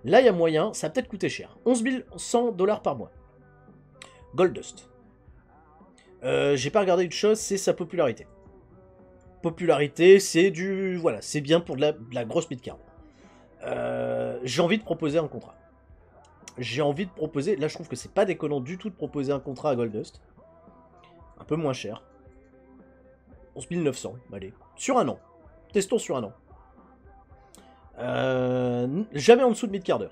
Là il y a moyen, ça va peut-être coûter cher. 11 100 $ par mois. Goldust. J'ai pas regardé une chose, c'est sa popularité. Popularité, c'est du... Voilà, c'est bien pour de la grosse mid-card. J'ai envie de proposer un contrat. J'ai envie de proposer... Là, je trouve que c'est pas déconnant du tout de proposer un contrat à Goldust. Un peu moins cher. 11 900, allez. Sur un an. Testons sur un an. Jamais en dessous de mid-carder.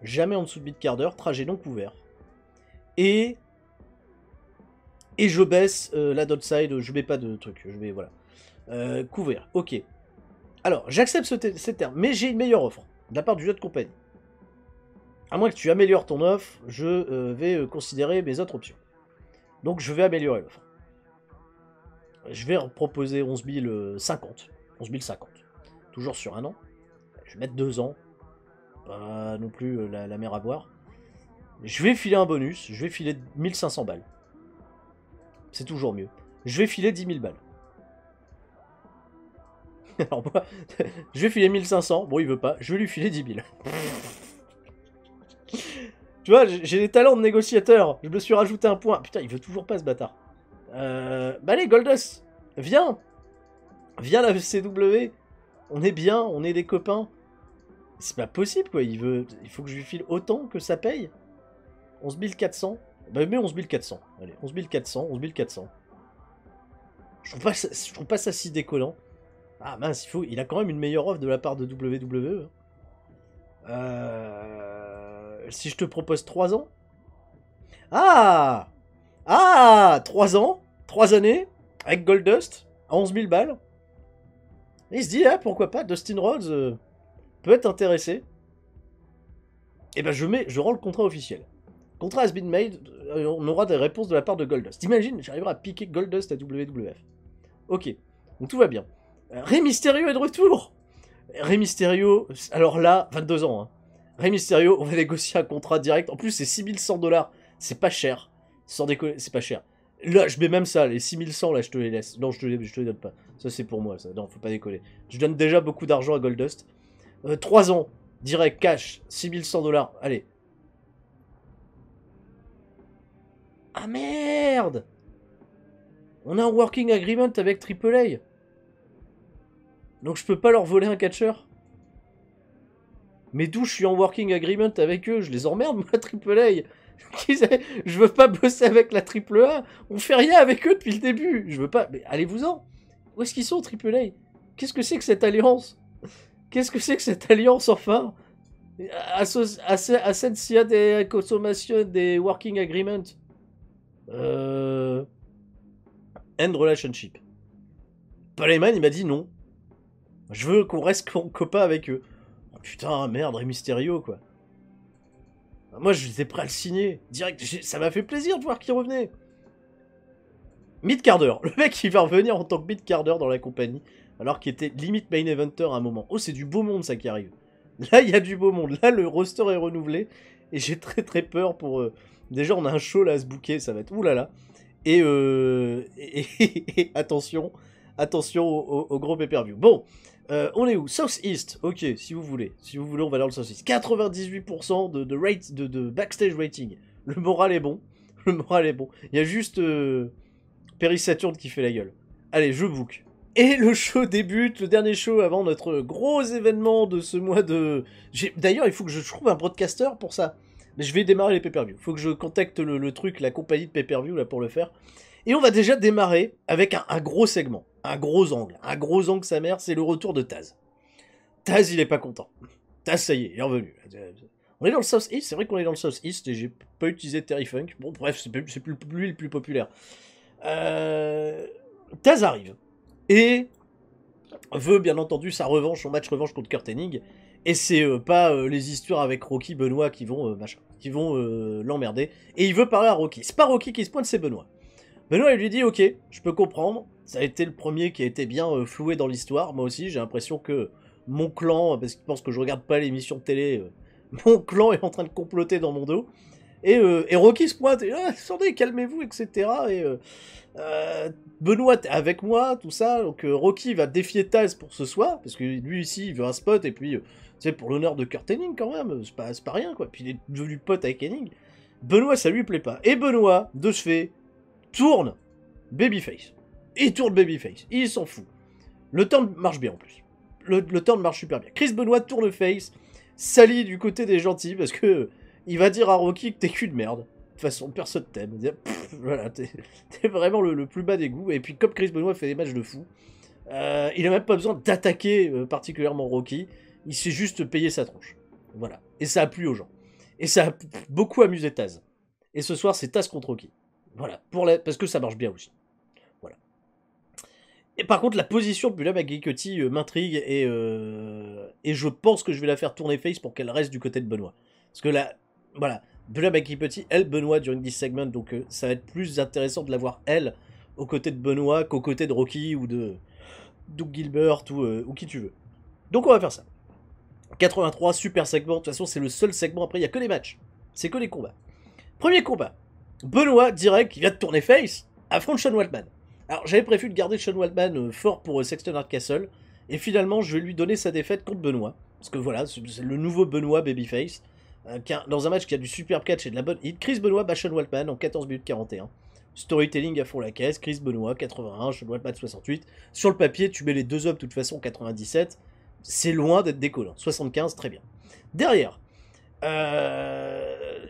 Jamais en dessous de mid-carder. Trajet non couvert. Et je baisse la downside. Je mets pas de truc. Je vais... Voilà. Couvert. Ok. Alors, j'accepte ces termes. Mais j'ai une meilleure offre. De la part du jeu de compagnie. À moins que tu améliores ton offre, je vais considérer mes autres options. Donc je vais améliorer l'offre. Je vais proposer 11 050. 11 050. Toujours sur un an. Je vais mettre 2 ans. Pas non plus la mer à boire. Je vais filer un bonus. Je vais filer 1500 balles. C'est toujours mieux. Je vais filer 10 000 balles. Alors moi, je vais filer 1500. Bon, il veut pas. Je vais lui filer 10 000. Tu vois, j'ai des talents de négociateur. Je me suis rajouté un point. Putain, il veut toujours pas ce bâtard. Bah allez, Goldust, viens. Viens la CW. On est bien, on est des copains. C'est pas possible, quoi. Il faut que je lui file autant que ça paye. 11 400. Bah mets 11 400. Allez, 11 400, 11 400. Je trouve pas ça si décollant. Ah mince, il a quand même une meilleure offre de la part de WWE. Si je te propose 3 ans. Ah 3 ans, 3 années, avec Goldust, à 11 000 balles. Et il se dit, ah, pourquoi pas, Dustin Rhodes peut être intéressé. Et ben je rends le contrat officiel. Contrat has been made, on aura des réponses de la part de Goldust. T'imagines, j'arriverai à piquer Goldust à WWF. Ok, donc tout va bien. Rey Mysterio est de retour. Rey Mysterio, alors là, 22 ans, hein. Rey Mysterio, on va négocier un contrat direct. En plus, c'est 6100 $. C'est pas cher. Sans déconner, c'est pas cher. Là, je mets même ça, les 6100, là, je te les laisse. Non, je te les donne pas. Ça, c'est pour moi, ça. Non, faut pas décoller. Je donne déjà beaucoup d'argent à Goldust. 3 ans, direct, cash, 6100 $. Allez. Ah merde! On a un working agreement avec AAA. Donc je peux pas leur voler un catcheur. Mais d'où je suis en working agreement avec eux? Je les emmerde, moi, AAA. Je veux pas bosser avec la AAA. On fait rien avec eux depuis le début. Je veux pas. Mais allez-vous-en. Où est-ce qu'ils sont, AAA? Qu'est-ce que c'est que cette alliance? Qu'est-ce que c'est que cette alliance, enfin? Asencia de consommation des working agreement. End relationship. Palayman, il m'a dit non. Je veux qu'on reste copains avec eux. Oh, putain, merde, Rey Mysterio, quoi. Moi, j'étais prêt à le signer. Direct, ça m'a fait plaisir de voir qu'il revenait. Mid-carder. Le mec, il va revenir en tant que mid-carder dans la compagnie. Alors qu'il était limite main eventer à un moment. Oh, c'est du beau monde, ça, qui arrive. Là, il y a du beau monde. Là, le roster est renouvelé. Et j'ai très très peur pour... Déjà, on a un show là à se booker. Ça va être... Ouh là là. Et attention. Attention au gros pay-per-view. Bon. On est où? Southeast, ok, si vous voulez. Si vous voulez, on va dans le Southeast. 98% de backstage rating. Le moral est bon. Le moral est bon. Il y a juste Perry Saturn qui fait la gueule. Allez, je book. Et le show débute, le dernier show avant notre gros événement de ce mois de... D'ailleurs, il faut que je trouve un broadcaster pour ça. Mais je vais démarrer les pay-per-view. Il faut que je contacte le truc, la compagnie de pay-per-view là pour le faire. Et on va déjà démarrer avec un gros segment. Un gros angle. Un gros angle, sa mère, c'est le retour de Taz. Taz, il est pas content. Taz, ça y est, il est revenu. On est dans le South-East, c'est vrai qu'on est dans le South-East, et j'ai pas utilisé Terry Funk. Bon, bref, c'est plus lui le plus populaire. Taz arrive. Et veut, bien entendu, sa revanche, son match revanche contre Kurt Hennig. Et c'est pas les histoires avec Rocky Benoit qui vont l'emmerder. Et il veut parler à Rocky. C'est pas Rocky qui se pointe, c'est Benoit. Benoît, il lui dit, ok, je peux comprendre, ça a été le premier qui a été bien floué dans l'histoire, moi aussi, j'ai l'impression que mon clan, parce qu'il pense que je regarde pas l'émission de télé, mon clan est en train de comploter dans mon dos. Et Rocky se pointe, et attendez, calmez-vous, etc. Benoît t'es avec moi, tout ça. Donc Rocky va défier Taz pour ce soir, parce que lui ici, il veut un spot, et puis, tu sais, pour l'honneur de Kurt Hennig quand même, c'est pas rien, quoi. Puis il est devenu pote avec Hennig. Benoît, ça lui plaît pas. Et Benoît, de ce fait, tourne Babyface. Il tourne Babyface, il s'en fout. Le turn marche bien en plus. Le turn marche super bien. Chris Benoit tourne face, s'allie du côté des gentils, parce que il va dire à Rocky que t'es cul de merde. De toute façon, personne t'aime. Voilà, t'es vraiment le plus bas des goûts. Et puis, comme Chris Benoit fait des matchs de fou, il a même pas besoin d'attaquer particulièrement Rocky. Il s'est juste payé sa tronche. Voilà. Et ça a plu aux gens. Et ça a beaucoup amusé Taz. Et ce soir, c'est Taz contre Rocky. Voilà. Parce que ça marche bien aussi. Voilà. Et par contre, la position de Bula McGillicuddy m'intrigue et je pense que je vais la faire tourner face pour qu'elle reste du côté de Benoît. Parce que là, voilà, Bula McGillicuddy, elle, Benoît, during this segment, donc ça va être plus intéressant de la voir, elle, aux côtés de Benoît qu'aux côtés de Rocky ou de Doug Gilbert ou qui tu veux. Donc on va faire ça. 83, super segment, de toute façon c'est le seul segment, après il n'y a que les matchs. C'est que les combats. Premier combat. Benoît, direct, qui vient de tourner face, affronte Sean Waltman. Alors j'avais prévu de garder Sean Waltman fort pour Sexton Hardcastle, et finalement je vais lui donner sa défaite contre Benoît. Parce que voilà, c'est le nouveau Benoît Babyface, dans un match qui a du superbe catch et de la bonne hit. Chris Benoit bat Sean Waltman en 14 minutes 41. Storytelling à fond la caisse, Chris Benoit 81, Sean Waltman 68. Sur le papier, tu mets les deux hommes de toute façon 97. C'est loin d'être décollant. 75, très bien. Derrière,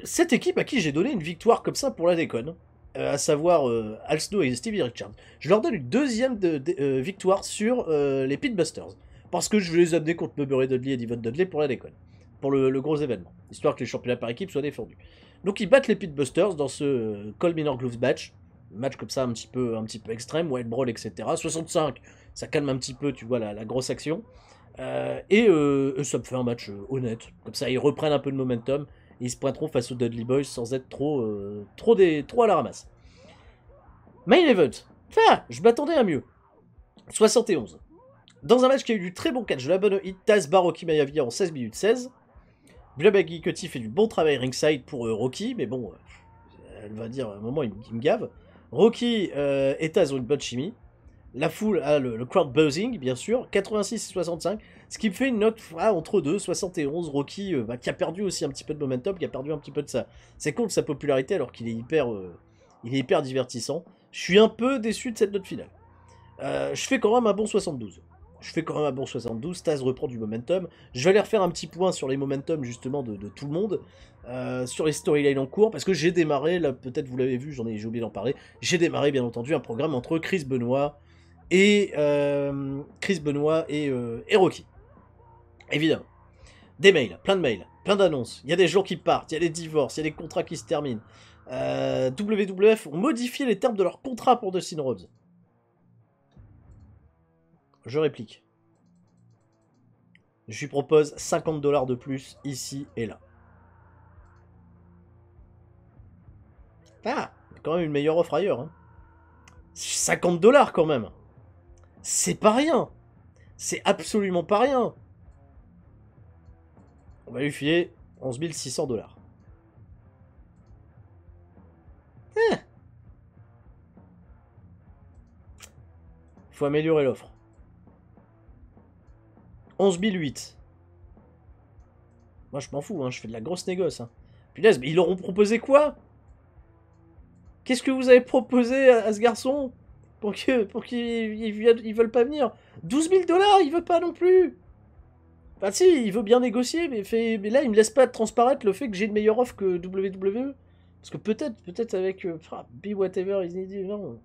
cette équipe à qui j'ai donné une victoire comme ça pour la déconne, à savoir Al Snow et Stevie Richards, je leur donne une deuxième victoire sur les Pitbusters. Parce que je vais les amener contre Bubba Ray Dudley et Devon Dudley pour la déconne. Pour le gros événement. Histoire que les championnats par équipe soient défendus. Donc ils battent les Pitbusters dans ce Cole Minor Gloves match. Match comme ça un petit peu extrême, Wild Brawl, etc. 65, ça calme un petit peu, tu vois, la grosse action. Ça me fait un match honnête. Comme ça, ils reprennent un peu de momentum. Et ils se pointeront face aux Dudley Boys sans être trop à la ramasse. Main event. Enfin, je m'attendais à mieux. 71. Dans un match qui a eu du très bon catch de la bonne hit, Taz bat Rocky Maivia en 16 minutes 16. Bula McGillicuddy fait du bon travail ringside pour Rocky, mais bon, elle va dire à un moment, il me gave. Rocky et Taz ont une bonne chimie. La foule a le crowd buzzing, bien sûr, 86 et 65, ce qui me fait une note entre deux, 71. Rocky, qui a perdu aussi un petit peu de momentum, qui a perdu un petit peu de ses comptes, sa popularité, alors qu'il est hyper divertissant. Je suis un peu déçu de cette note finale. Je fais quand même un bon 72. Taz reprend du momentum. Je vais aller refaire un petit point sur les momentum justement de tout le monde. Sur les storylines en cours, parce que j'ai démarré, là peut-être vous l'avez vu, j'ai oublié d'en parler, j'ai démarré bien entendu un programme entre Chris Benoit et Rocky. Évidemment. Des mails, plein de mails, plein d'annonces. Il y a des gens qui partent, il y a des divorces, il y a des contrats qui se terminent. WWF ont modifié les termes de leur contrat pour Dustin Rhodes. Je réplique. Je lui propose 50$ de plus ici et là. Ah, quand même une meilleure offre ailleurs. Hein. 50$ quand même. C'est pas rien. C'est absolument pas rien. On va lui filer 11 600$. Faut améliorer l'offre. 11 008. Moi je m'en fous, hein, je fais de la grosse négoce. Hein. Punaise, mais ils leur ont proposé quoi? Qu'est-ce que vous avez proposé à ce garçon pour qu'ils veulent pas venir? 12 000$, il veut pas non plus. Enfin si, il veut bien négocier, mais là il me laisse pas transparaître le fait que j'ai une meilleure offre que WWE. Parce que peut-être avec Be Whatever is needed, non.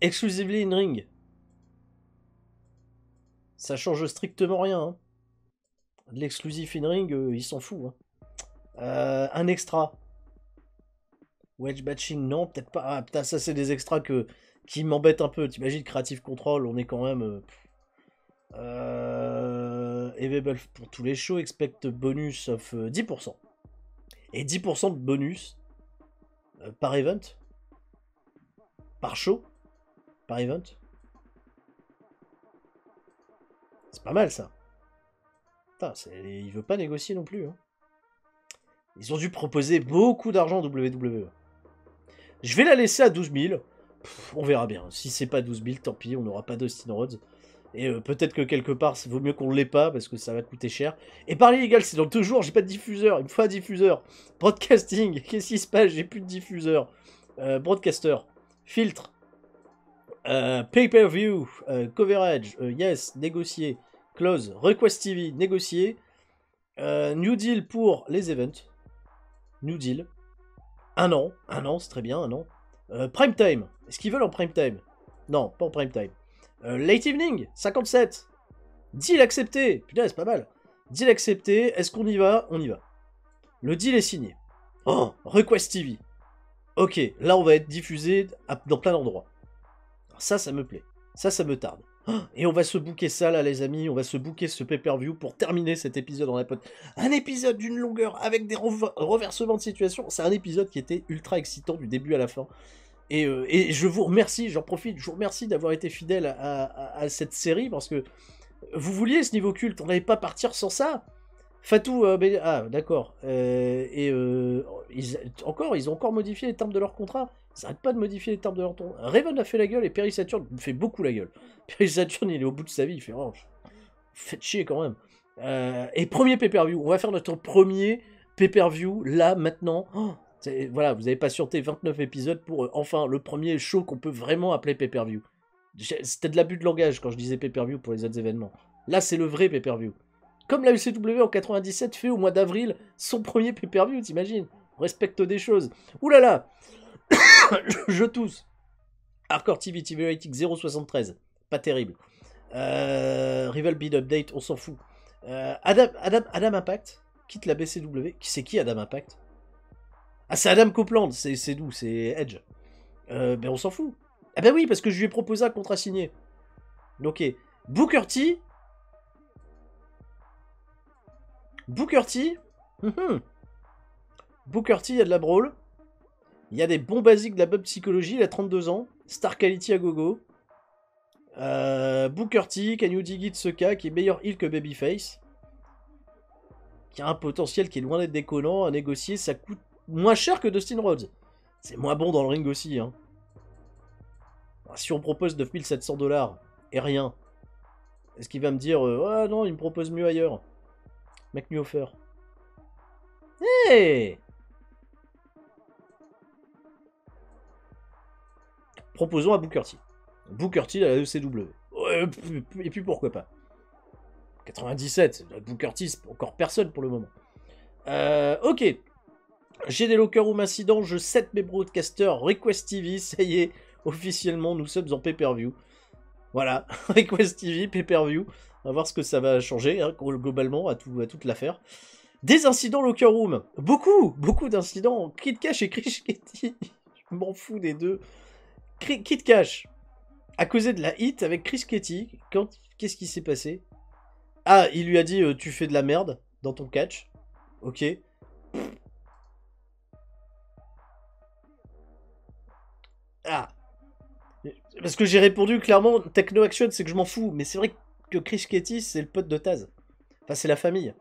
Exclusively in ring. Ça change strictement rien. Hein. L'exclusif in ring, il s'en fout. Hein. Un extra. Wedge batching, non, peut-être pas. Ah putain, ça c'est des extras qui m'embêtent un peu. T'imagines, Creative Control, on est quand même. Available pour tous les shows, expect bonus of 10%. Et 10% de bonus par event. Par show. Par event. C'est pas mal, ça. Putain, il veut pas négocier non plus. Hein. Ils ont dû proposer beaucoup d'argent WWE. Je vais la laisser à 12 000. On verra bien. Si c'est pas 12 000, tant pis, on n'aura pas d'Austin Rhodes. Et peut-être que quelque part, ça vaut mieux qu'on ne l'ait pas, parce que ça va coûter cher. Et parler légal, c'est dans 2 jours, j'ai pas de diffuseur. Il me faut un diffuseur. Broadcasting, qu'est-ce qui se passe? J'ai plus de diffuseur. Broadcaster. Filtre. Pay-per-view. Coverage. Yes. Négocier. Close. Request TV. Négocier. New deal pour les events. New deal. Un an, c'est très bien, un an. Prime time, est-ce qu'ils veulent en prime time? Non, pas en prime time. Late evening, 57. Deal accepté, putain, c'est pas mal. Deal accepté, est-ce qu'on y va? On y va. Le deal est signé. Oh, Request TV. Ok, là on va être diffusé dans plein d'endroits. Ça me plaît. Ça me tarde. Et on va se booker ça là les amis, on va se booker ce pay-per-view pour terminer cet épisode en iPod. Un épisode d'une longueur avec des reversements de situation, c'est un épisode qui était ultra excitant du début à la fin. Et je vous remercie, j'en profite, je vous remercie d'avoir été fidèle à cette série parce que vous vouliez ce niveau culte, on n'allait pas partir sans ça. Fatou, ah d'accord. Ils ont encore modifié les termes de leur contrat. Ils n'arrêtent pas de modifier les termes de leur contrat. Raven a fait la gueule et Perry Saturn fait beaucoup la gueule. Perry Saturn, il est au bout de sa vie, il fait oh, faites chier quand même. Et premier pay-per-view, on va faire notre premier pay-per-view là maintenant. Oh, voilà, vous avez patienté 29 épisodes pour enfin le premier show qu'on peut vraiment appeler pay-per-view. C'était de l'abus de langage quand je disais pay-per-view pour les autres événements. Là, c'est le vrai pay-per-view. Comme la UCW en 97 fait au mois d'avril son premier pay-per-view, t'imagines? On respecte des choses. Ouh là là. Je tousse. Hardcore TV, TV Rating 0,73. Pas terrible. Rival Bid Update, on s'en fout. Adam Impact quitte la BCW. C'est qui Adam Impact? Ah, c'est Adam Copeland. C'est d'où? C'est Edge. Ben on s'en fout. Ah ben oui, parce que je lui ai proposé un contrat signé. Ok. Booker T. Booker T. Booker T, il y a de la brawl. Il y a des bons basiques de la bonne psychologie. Il a 32 ans. Star Quality à gogo. Booker T, Can You Dig It Suka, qui est meilleur heal que Babyface. Qui a un potentiel qui est loin d'être déconnant. À négocier, ça coûte moins cher que Dustin Rhodes. C'est moins bon dans le ring aussi. Hein. Si on propose 9700 $ et rien, est-ce qu'il va me dire ah non, il me propose mieux ailleurs? Make me offer. Hey! Proposons à Booker T. Booker T à la ECW. Et puis pourquoi pas. 97, Booker T, c'est encore personne pour le moment. Ok. J'ai des locker room incidents, je set mes broadcasters, Request TV, ça y est, officiellement nous sommes en pay-per-view. Voilà, Request TV, pay-per-view. On va voir ce que ça va changer, hein, globalement, à toute l'affaire. Des incidents locker room. Beaucoup d'incidents. Kid Cash et Chris Ketty. Je m'en fous des deux. Kid Cash a causé de la hit avec Chris Ketty. Qu'est-ce qui s'est passé? Ah, il lui a dit tu fais de la merde dans ton catch. Ok. Ah. Parce que j'ai répondu clairement Techno Action, c'est que je m'en fous. Mais c'est vrai que Chris Ketty, c'est le pote de Taz. Enfin, c'est la famille.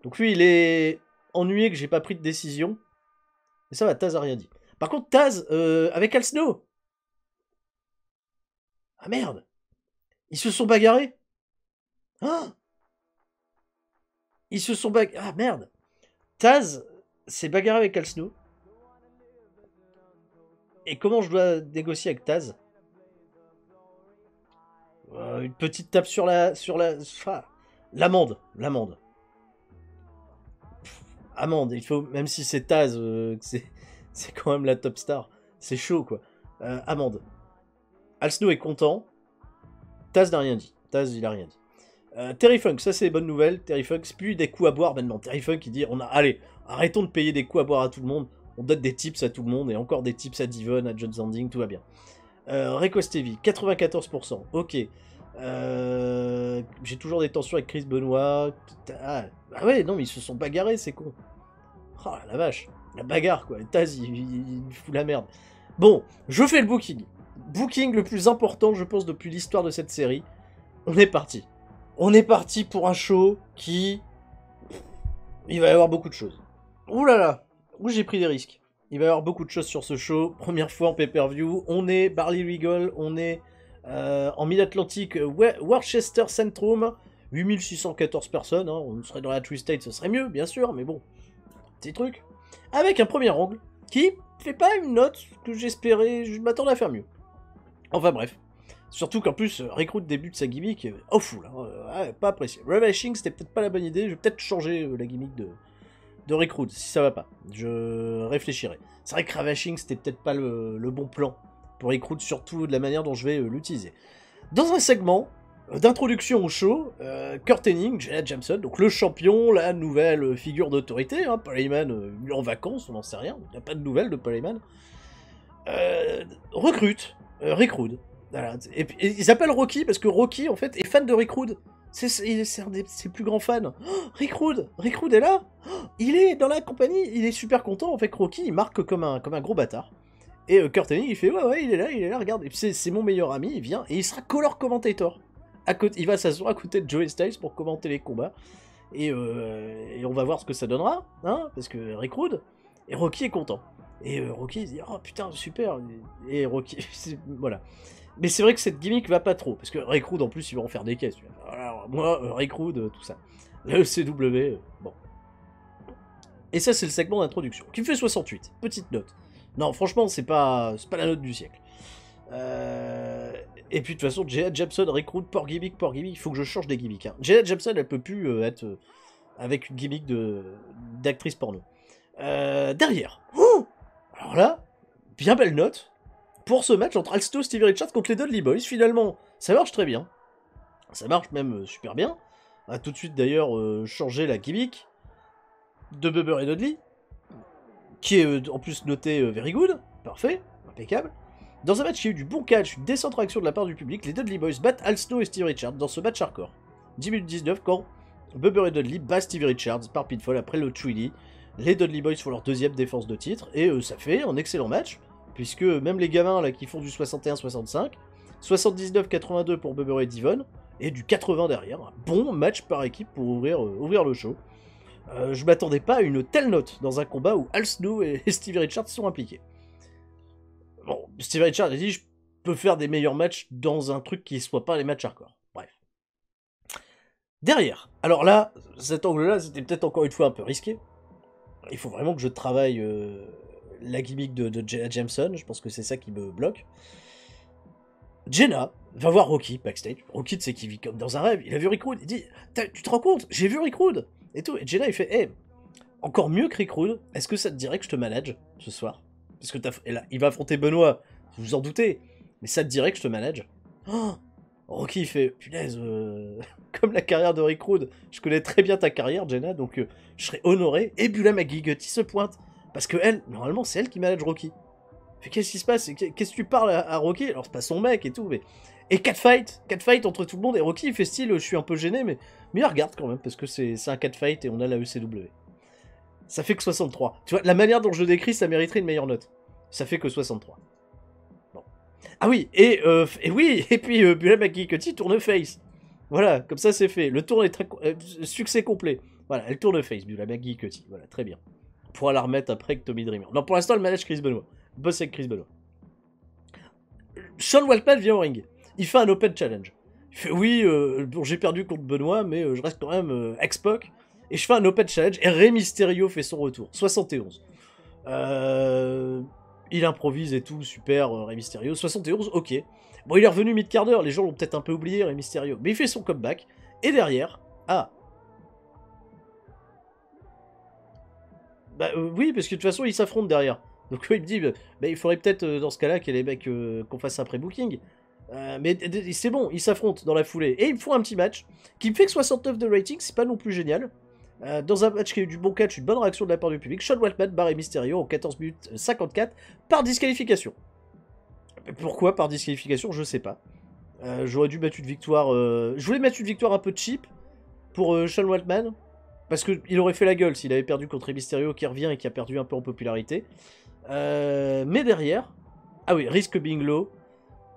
Donc lui, il est ennuyé que j'ai pas pris de décision. Mais ça va, Taz a rien dit. Par contre, Taz, avec Al Snow. Ah merde. Ils se sont bagarrés. Ah. Ils se sont bagarrés. Ah merde. Taz s'est bagarré avec Al Snow. Et comment je dois négocier avec Taz? Une petite tape sur la... l'amende. Amende, il faut... Même si c'est Taz, c'est quand même la top star. C'est chaud, quoi. Amende. Al Snow est content. Taz n'a rien dit. Taz, il a rien dit. Terry Funk, ça c'est les bonnes nouvelles. Terry Funk, c'est plus des coups à boire maintenant. Terry Funk, il dit, allez, arrêtons de payer des coups à boire à tout le monde. On donne des tips à tout le monde. Et encore des tips à Devon, à John Zanding, tout va bien. Request TV, 94%. Ok. J'ai toujours des tensions avec Chris Benoit. Ah ouais, non, mais ils se sont bagarrés, c'est con. Oh la vache. La bagarre, quoi. Taz, il fout la merde. Bon, je fais le booking. Booking le plus important, je pense, depuis l'histoire de cette série. On est parti. On est parti pour un show qui... Il va y avoir beaucoup de choses. Ouh là là, où j'ai pris des risques. Il va y avoir beaucoup de choses sur ce show. Première fois en pay-per-view. On est Barley Regal, on est en Mid-Atlantic, Worcester Centrum. 8614 personnes, hein. On serait dans la Tri-State, ce serait mieux, bien sûr, mais bon. Petit truc. Avec un premier angle qui fait pas une note que j'espérais, je m'attendais à faire mieux. Enfin bref. Surtout qu'en plus, Recruit débute sa gimmick au full, hein, pas apprécié. Ravishing, c'était peut-être pas la bonne idée, je vais peut-être changer la gimmick de Recruit, si ça va pas. Je réfléchirai. C'est vrai que Ravishing, c'était peut-être pas le bon plan pour Recruit, surtout de la manière dont je vais l'utiliser. Dans un segment d'introduction au show, Kurt Hennig, Jenna Jameson, donc le champion, la nouvelle figure d'autorité, hein, Paul Heyman en vacances, on n'en sait rien, il n'y a pas de nouvelles de Paul Heyman, recrute Recruit. Voilà. Et ils s'appellent Rocky parce que Rocky, en fait, est fan de Recruit. C'est un de ses plus grands fans. Oh, Recruit est là. Oh, il est dans la compagnie. Il est super content. En fait, Rocky, il marque comme un gros bâtard. Et Kurt Hennig, il fait ouais, il est là, regarde. C'est mon meilleur ami, il vient et il sera color commentator. Il va s'asseoir à côté de Joey Styles pour commenter les combats. Et on va voir ce que ça donnera, hein, parce que Recruit. Et Rocky est content. Et Rocky, il se dit oh putain, super. Et Rocky, voilà. Mais c'est vrai que cette gimmick va pas trop, parce que Recruit en plus ils vont en faire des caisses. Alors moi, Recruit, tout ça. Le CW, bon. Et ça c'est le segment d'introduction, qui me fait 68, petite note. Non franchement c'est pas la note du siècle. Et puis de toute façon, Jenna Jameson, Recruit, port gimmick, il faut que je change des gimmicks. Hein. Jenna Jameson elle peut plus être avec une gimmick d'actrice porno. Derrière, alors là, bien belle note. Pour ce match entre Alsto et Stevie Richards contre les Dudley Boys, finalement, ça marche très bien. Ça marche même super bien. On a tout de suite d'ailleurs changé la gimmick de Bubber et Dudley, qui est en plus noté very good, parfait, impeccable. Dans un match qui a eu du bon catch, une décente réaction de la part du public, les Dudley Boys battent Alsto et Stevie Richards dans ce match hardcore. 10 minutes 19 quand Bubber et Dudley battent Stevie Richards par pinfall après le Trilly. Les Dudley Boys font leur deuxième défense de titre et ça fait un excellent match. Puisque même les gamins là qui font du 61-65, 79-82 pour Bubber et Devon, et du 80 derrière. Un bon match par équipe pour ouvrir le show. Je m'attendais pas à une telle note dans un combat où Al Snow et Stevie Richards sont impliqués. Bon, Stevie Richards a dit je peux faire des meilleurs matchs dans un truc qui ne soit pas les matchs hardcore. Bref. Derrière, alors là, cet angle-là, c'était peut-être encore une fois un peu risqué. Il faut vraiment que je travaille la gimmick de Jenna Jameson, je pense que c'est ça qui me bloque. Jenna va voir Rocky backstage. Rocky, tu sais qu'il vit comme dans un rêve. Il a vu Recruit. Il dit tu te rends compte, j'ai vu Recruit et tout. Et Jenna, il fait hey, encore mieux que Recruit, est-ce que ça te dirait que je te manage ce soir? Parce que et là, il va affronter Benoît, vous vous en doutez. Mais ça te dirait que je te manage? Oh, Rocky, il fait punaise, comme la carrière de Recruit, je connais très bien ta carrière, Jenna, donc je serais honoré. Et Beulah McGee se pointe. Parce que elle, normalement, c'est elle qui manage Rocky. Fait qu'est-ce qui se passe? Qu'est-ce que tu parles à Rocky? Alors, c'est pas son mec et tout, mais. Et catfight entre tout le monde, et Rocky, il fait style, je suis un peu gêné, mais il regarde quand même, parce que c'est un catfight et on a la ECW. Ça fait que 63. Tu vois, la manière dont je le décris, ça mériterait une meilleure note. Ça fait que 63. Bon. Ah oui, et puis Beulah McGee tourne face. Voilà, comme ça c'est fait. Le tour est très. Succès complet. Voilà, elle tourne face, Beulah McGee. Voilà, très bien. On pourra la remettre après avec Tommy Dreamer. Non, pour l'instant, elle manage Chris Benoit. Boss avec Chris Benoit. Sean Waltman vient au ring. Il fait un open challenge. Il fait oui, bon, j'ai perdu contre Benoit, mais je reste quand même ex-Pac. Et je fais un open challenge. Et Rey Mysterio fait son retour. 71. Il improvise et tout, super, Rey Mysterio. 71, ok. Bon, il est revenu mid-quart d'heure. Les gens l'ont peut-être un peu oublié, Rey Mysterio. Mais il fait son comeback. Et derrière, bah oui, parce que de toute façon, ils s'affrontent derrière. Donc il me dit, bah, il faudrait peut-être dans ce cas-là qu'il y ait les mecs qu'on fasse un pré-booking. Mais c'est bon, ils s'affrontent dans la foulée. Et ils me font un petit match qui me fait que 69 de rating, c'est pas non plus génial. Dans un match qui a eu du bon catch, une bonne réaction de la part du public, Sean Waltman barre Mysterio en 14 minutes 54 par disqualification. Pourquoi par disqualification, je sais pas. J'aurais dû mettre une victoire... Je voulais mettre une victoire un peu cheap pour Sean Waltman. Parce qu'il aurait fait la gueule s'il avait perdu contre Mysterio qui revient et qui a perdu un peu en popularité. Mais derrière, ah oui, risque being low.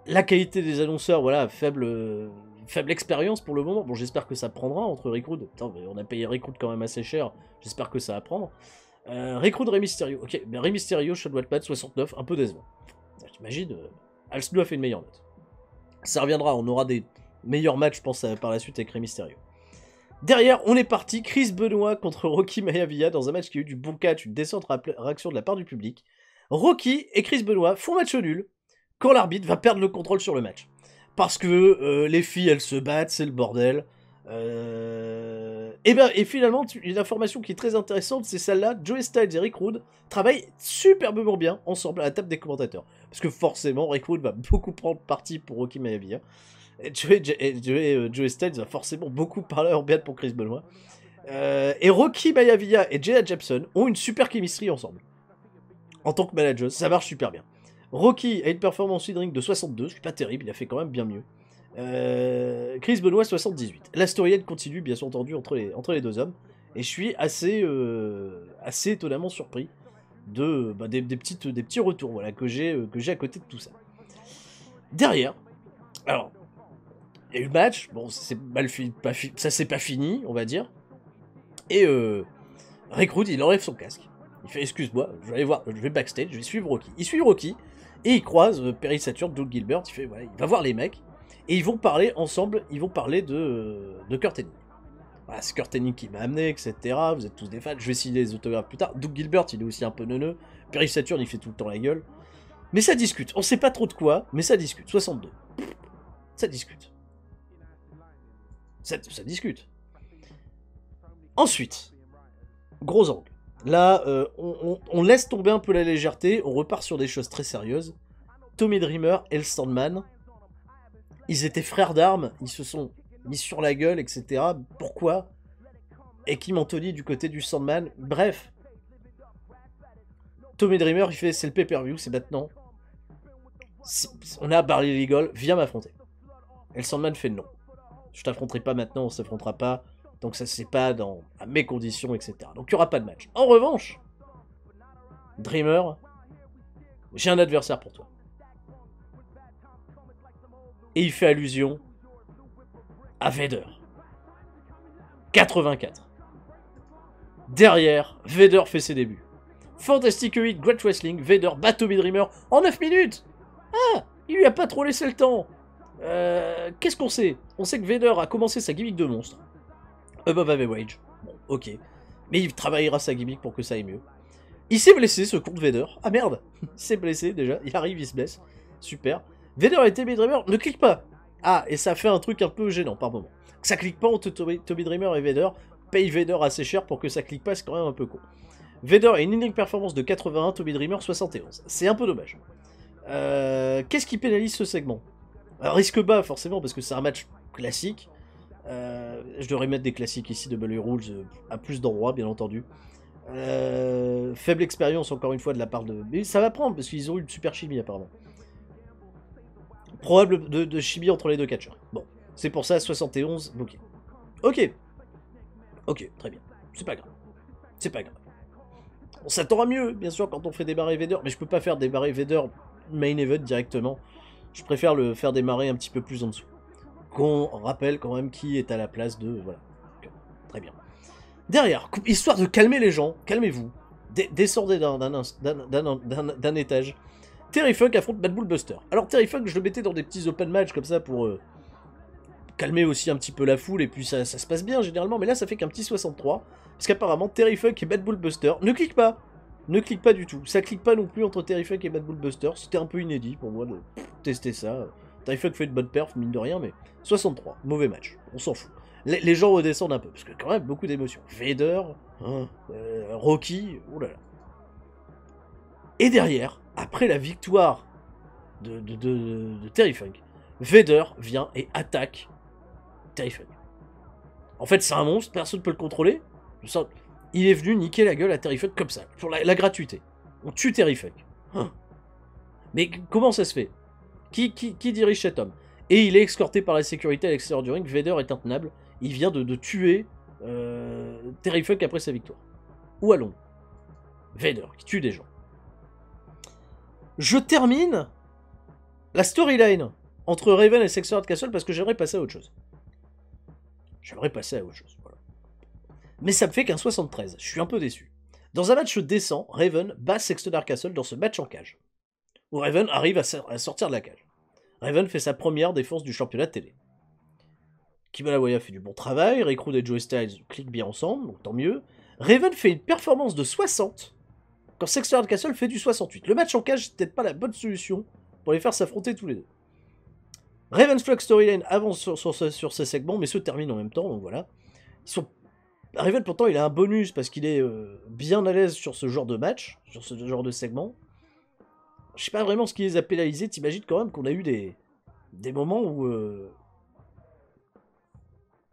La qualité des annonceurs, voilà, faible Faible expérience pour le moment. Bon, j'espère que ça prendra entre Rick Rude. Putain, mais on a payé Rick Rude quand même assez cher. J'espère que ça va prendre. Rick Rude, Rey Mysterio. Ok, mais Rey Mysterio, Sean Waltman, 69, un peu décevant. T'imagines, Al Snow a fait une meilleure note. Ça reviendra, on aura des meilleurs matchs, je pense, par la suite avec Rey Mysterio. Derrière, on est parti. Chris Benoit contre Rocky Maivia dans un match qui a eu du bon catch, une décente réaction de la part du public. Rocky et Chris Benoit font match nul quand l'arbitre va perdre le contrôle sur le match. Parce que les filles, elles se battent, c'est le bordel. Et finalement, une information qui est très intéressante, c'est celle-là. Joey Styles et Rick Rude travaillent superbement bien ensemble à la table des commentateurs. Parce que forcément, Rick Rude va beaucoup prendre parti pour Rocky Maivia. Et Joey Styles va forcément beaucoup parler en bien pour Chris Benoit. Et Rocky Maivia et Jenna Jameson ont une super chemistry ensemble. En tant que manager, ça marche super bien. Rocky a une performance in-ring de 62, c'est pas terrible, il a fait quand même bien mieux. Chris Benoit 78. La storyline continue bien entendu entre les deux hommes. Et je suis assez étonnamment surpris des petits retours voilà, que j'ai à côté de tout ça. Derrière, alors, il y a eu le match, bon, c'est mal ça c'est pas fini, on va dire. Et Rick Rude, il enlève son casque. Il fait excuse-moi, je vais aller voir, je vais backstage, je vais suivre Rocky. Il suit Rocky et il croise Perry Saturn, Doug Gilbert. Il fait voilà, il va voir les mecs et ils vont parler ensemble. Ils vont parler de Kurt Hennig. Voilà, c'est Kurt Hennig qui m'a amené, etc. Vous êtes tous des fans. Je vais signer des autographes plus tard. Doug Gilbert, il est aussi un peu neuneux. Perry Saturn, il fait tout le temps la gueule. Mais ça discute. On sait pas trop de quoi, mais ça discute. 62. Ça discute. Ça discute. Ensuite, gros angle. Là, on laisse tomber un peu la légèreté, on repart sur des choses très sérieuses. Tommy Dreamer et le Sandman, ils étaient frères d'armes, ils se sont mis sur la gueule, etc. Pourquoi? Et Kim Anthony du côté du Sandman, bref. Tommy Dreamer, il fait, c'est le pay-per-view, c'est maintenant. On a Barley Legal, viens m'affronter. Et le Sandman fait non. Je t'affronterai pas maintenant, on s'affrontera pas. Donc ça c'est pas à mes conditions, etc. Donc il n'y aura pas de match. En revanche, Dreamer, j'ai un adversaire pour toi. Et il fait allusion à Vader. 84. Derrière, Vader fait ses débuts. Fantastic 8, Great Wrestling, Vader bat Tommy Dreamer en 9 minutes. Ah, il lui a pas trop laissé le temps. Qu'est-ce qu'on sait? On sait que Vader a commencé sa gimmick de monstre. Above Average. Bon, ok. Mais il travaillera sa gimmick pour que ça aille mieux. Il s'est blessé, ce con de Vader. Ah merde. Il s'est blessé déjà. Il arrive, il se blesse. Super. Vader et Tommy Dreamer ne cliquent pas. Ah, et ça fait un truc un peu gênant par moment. Que ça clique pas entre Tommy Dreamer et Vader. Paye Vader assez cher pour que ça clique pas, c'est quand même un peu con. Vader a une unique performance de 81, Tommy Dreamer 71. C'est un peu dommage. Qu'est-ce qui pénalise ce segment? Alors, risque bas, forcément, parce que c'est un match classique. Je devrais mettre des classiques ici de Bully Rules à plus d'endroits, bien entendu. Faible expérience, encore une fois, de la part de... Mais ça va prendre, parce qu'ils ont eu une super chimie, apparemment. Probable de chimie entre les deux catcheurs. Bon, c'est pour ça, 71, ok. Ok. Ok, très bien. C'est pas grave. C'est pas grave. On s'attend à mieux, bien sûr, quand on fait démarrer Vader, mais je peux pas faire démarrer Vader main event directement. Je préfère le faire démarrer un petit peu plus en dessous. Qu'on rappelle quand même qui est à la place de... Voilà. Très bien. Derrière, histoire de calmer les gens, calmez-vous. Descendez d'un étage. Terry Funk affronte Bad Bull Buster. Alors Terry Funk, je le mettais dans des petits open match comme ça pour calmer aussi un petit peu la foule, et puis ça se passe bien généralement, mais là ça fait qu'un petit 63, parce qu'apparemment Terry Funk et Bad Bull Buster ne cliquent pas. Ne clique pas du tout. Ça clique pas non plus entre Terry Funk et Bad Bull Buster. C'était un peu inédit pour moi de tester ça. Terry Funk fait une bonne perf, mine de rien, mais 63, mauvais match. On s'en fout. Les gens redescendent un peu, parce que quand même, beaucoup d'émotions. Vader, Rocky, oulala. Et derrière, après la victoire de Terry Funk, Vader vient et attaque Terry Funk. En fait, c'est un monstre, personne ne peut le contrôler. Il est venu niquer la gueule à Terry Funk comme ça, pour la gratuité. On tue Terry Funk. Mais comment ça se fait? Qui dirige cet homme? Et il est escorté par la sécurité à l'extérieur du ring. Vader est intenable. Il vient de tuer Terry Funk après sa victoire. Où allons? Vader, qui tue des gens. Je termine la storyline entre Raven et Sexton Castle parce que j'aimerais passer à autre chose. Voilà. Mais ça me fait qu'un 73, je suis un peu déçu. Dans un match décent, Raven bat Sexton Castle dans ce match en cage. Où Raven arrive à sortir de la cage. Raven fait sa première défense du championnat de télé. Kimalawaya fait du bon travail, Rick Rude et Joey Styles cliquent bien ensemble, donc tant mieux. Raven fait une performance de 60, quand Sexton Castle fait du 68. Le match en cage, c'est peut-être pas la bonne solution pour les faire s'affronter tous les deux. Raven's Flux Storyline avance sur ce segment, mais se termine en même temps, donc voilà. Raven, pourtant, il a un bonus parce qu'il est bien à l'aise sur ce genre de match, sur ce genre de segment. Je sais pas vraiment ce qui les a pénalisés. T'imagines quand même qu'on a eu des moments où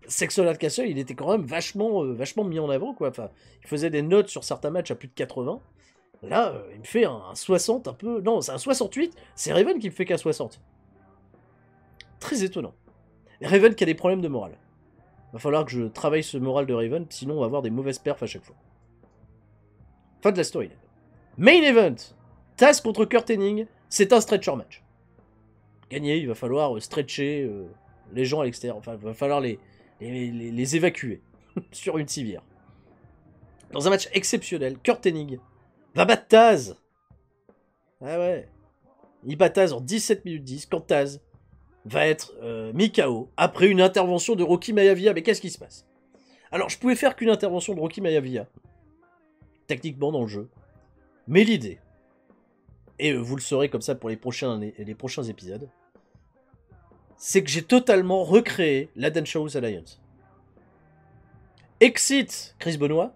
Sexton Castle, il était quand même vachement mis en avant, quoi. Enfin, il faisait des notes sur certains matchs à plus de 80. Là, il me fait un 60 un peu... Non, c'est un 68. C'est Raven qui me fait qu'un 60. Très étonnant. Raven qui a des problèmes de morale. Va falloir que je travaille ce moral de Raven, sinon on va avoir des mauvaises perfs à chaque fois. Fin de la story. Main event. Taz contre Kurt Hennig. C'est un stretcher match. Gagner, il va falloir stretcher les gens à l'extérieur. Enfin, il va falloir les évacuer sur une civière. Dans un match exceptionnel, Kurt Hennig va battre Taz. Ah ouais. Il bat Taz en 17 minutes 10, quand Taz va être mis KO après une intervention de Rocky Maivia. Mais qu'est-ce qui se passe? Alors, je pouvais faire qu'une intervention de Rocky Maivia, techniquement dans le jeu. Mais l'idée, et vous le saurez comme ça pour les prochains épisodes, c'est que j'ai totalement recréé la Dangerous Alliance. Exit Chris Benoit,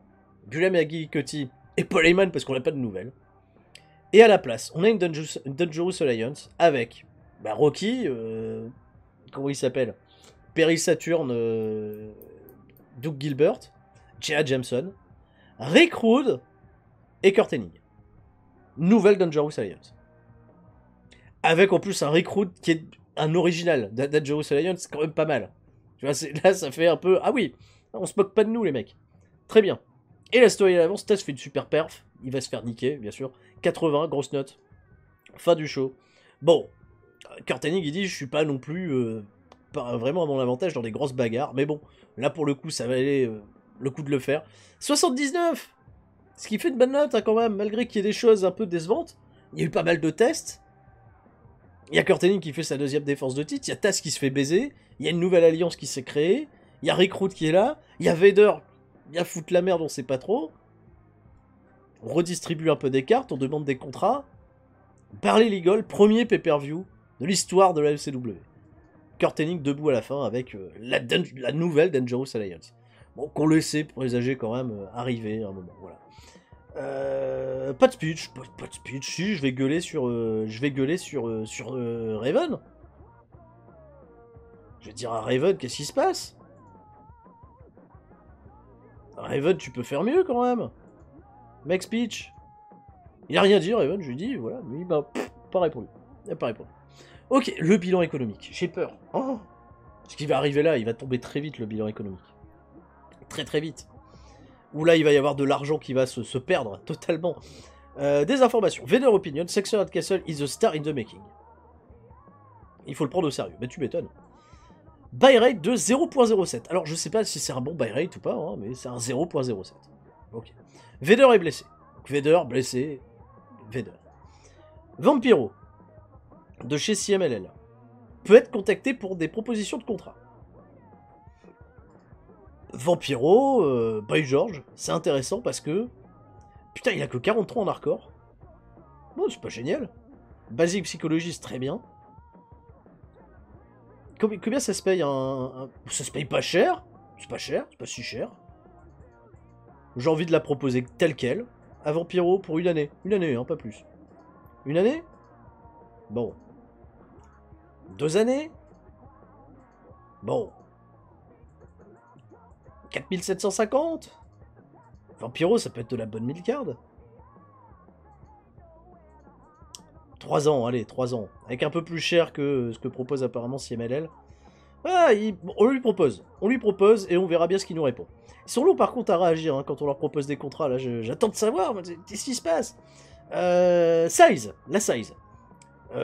Gulam Cutty et Paul Heyman parce qu'on n'a pas de nouvelles. Et à la place, on a une Dangerous Alliance avec Rocky, comment il s'appelle, Perry Saturn, Doug Gilbert, J.A. Jameson, Rick Rude et Kurt Hennig. Nouvelle Dangerous Alliance. Avec en plus un Rick Rude qui est un original. Dangerous Alliance, c'est quand même pas mal. Tu vois, là ça fait un peu... Ah oui, on se moque pas de nous les mecs. Très bien. Et la story à l'avance, Taz fait une super perf. Il va se faire niquer, bien sûr. 80, grosse note. Fin du show. Bon, Kurt Hennig, il dit, je suis pas non plus pas vraiment à mon avantage dans des grosses bagarres. Mais bon, là pour le coup, ça valait le coup de le faire. 79, ce qui fait une bonne note hein, quand même, malgré qu'il y ait des choses un peu décevantes. Il y a eu pas mal de tests. Il y a Kurt Hennig qui fait sa deuxième défense de titre. Il y a Taz qui se fait baiser. Il y a une nouvelle alliance qui s'est créée. Il y a Rick Rude qui est là. Il y a Vader. Il y a foutre la merde, on sait pas trop. On redistribue un peu des cartes. On demande des contrats. Barley Legal, premier pay-per-view de l'histoire de la FCW. Kurt Hennig debout à la fin avec la nouvelle Dangerous Alliance. Bon, qu'on laissait présager quand même arriver à un moment. Voilà. Pas de speech, si, je vais gueuler sur Raven. Je vais dire à Raven, qu'est-ce qui se passe? Raven, tu peux faire mieux quand même. Make speech. Il a rien dit, Raven, je lui dis, voilà, lui, pas répondu. Il a pas répondu. Ok, le bilan économique, j'ai peur. Oh, ce qui va arriver là, il va tomber très vite le bilan économique. Très très vite. Où là, il va y avoir de l'argent qui va se perdre totalement. Des informations. Vader Opinion, Sexton Castle is a star in the making. Il faut le prendre au sérieux, mais tu m'étonnes. Buy rate de 0.07. Alors, je sais pas si c'est un bon buy rate ou pas, hein, mais c'est un 0.07. Ok. Vader est blessé. Vader, blessé. Vader. Vampiro, de chez CMLL, peut être contacté pour des propositions de contrat. Vampiro, Boy George, c'est intéressant parce que... Putain, il a que 43 en hardcore. Bon, c'est pas génial. Basic Psychologist, très bien. Combien ça se paye Ça se paye pas cher. C'est pas cher, c'est pas si cher. J'ai envie de la proposer telle quelle. À Vampiro pour une année. Une année, hein, pas plus. Une année? Bon. 2 années? Bon. 4750? Vampiro, ça peut être de la bonne midcard. 3 ans, allez, 3 ans. Avec un peu plus cher que ce que propose apparemment CMLL. Ah, on lui propose. On lui propose et on verra bien ce qu'il nous répond. Ils sont longs par contre à réagir hein, quand on leur propose des contrats. Là, j'attends de savoir. Qu'est-ce qui se passe? Size. La size.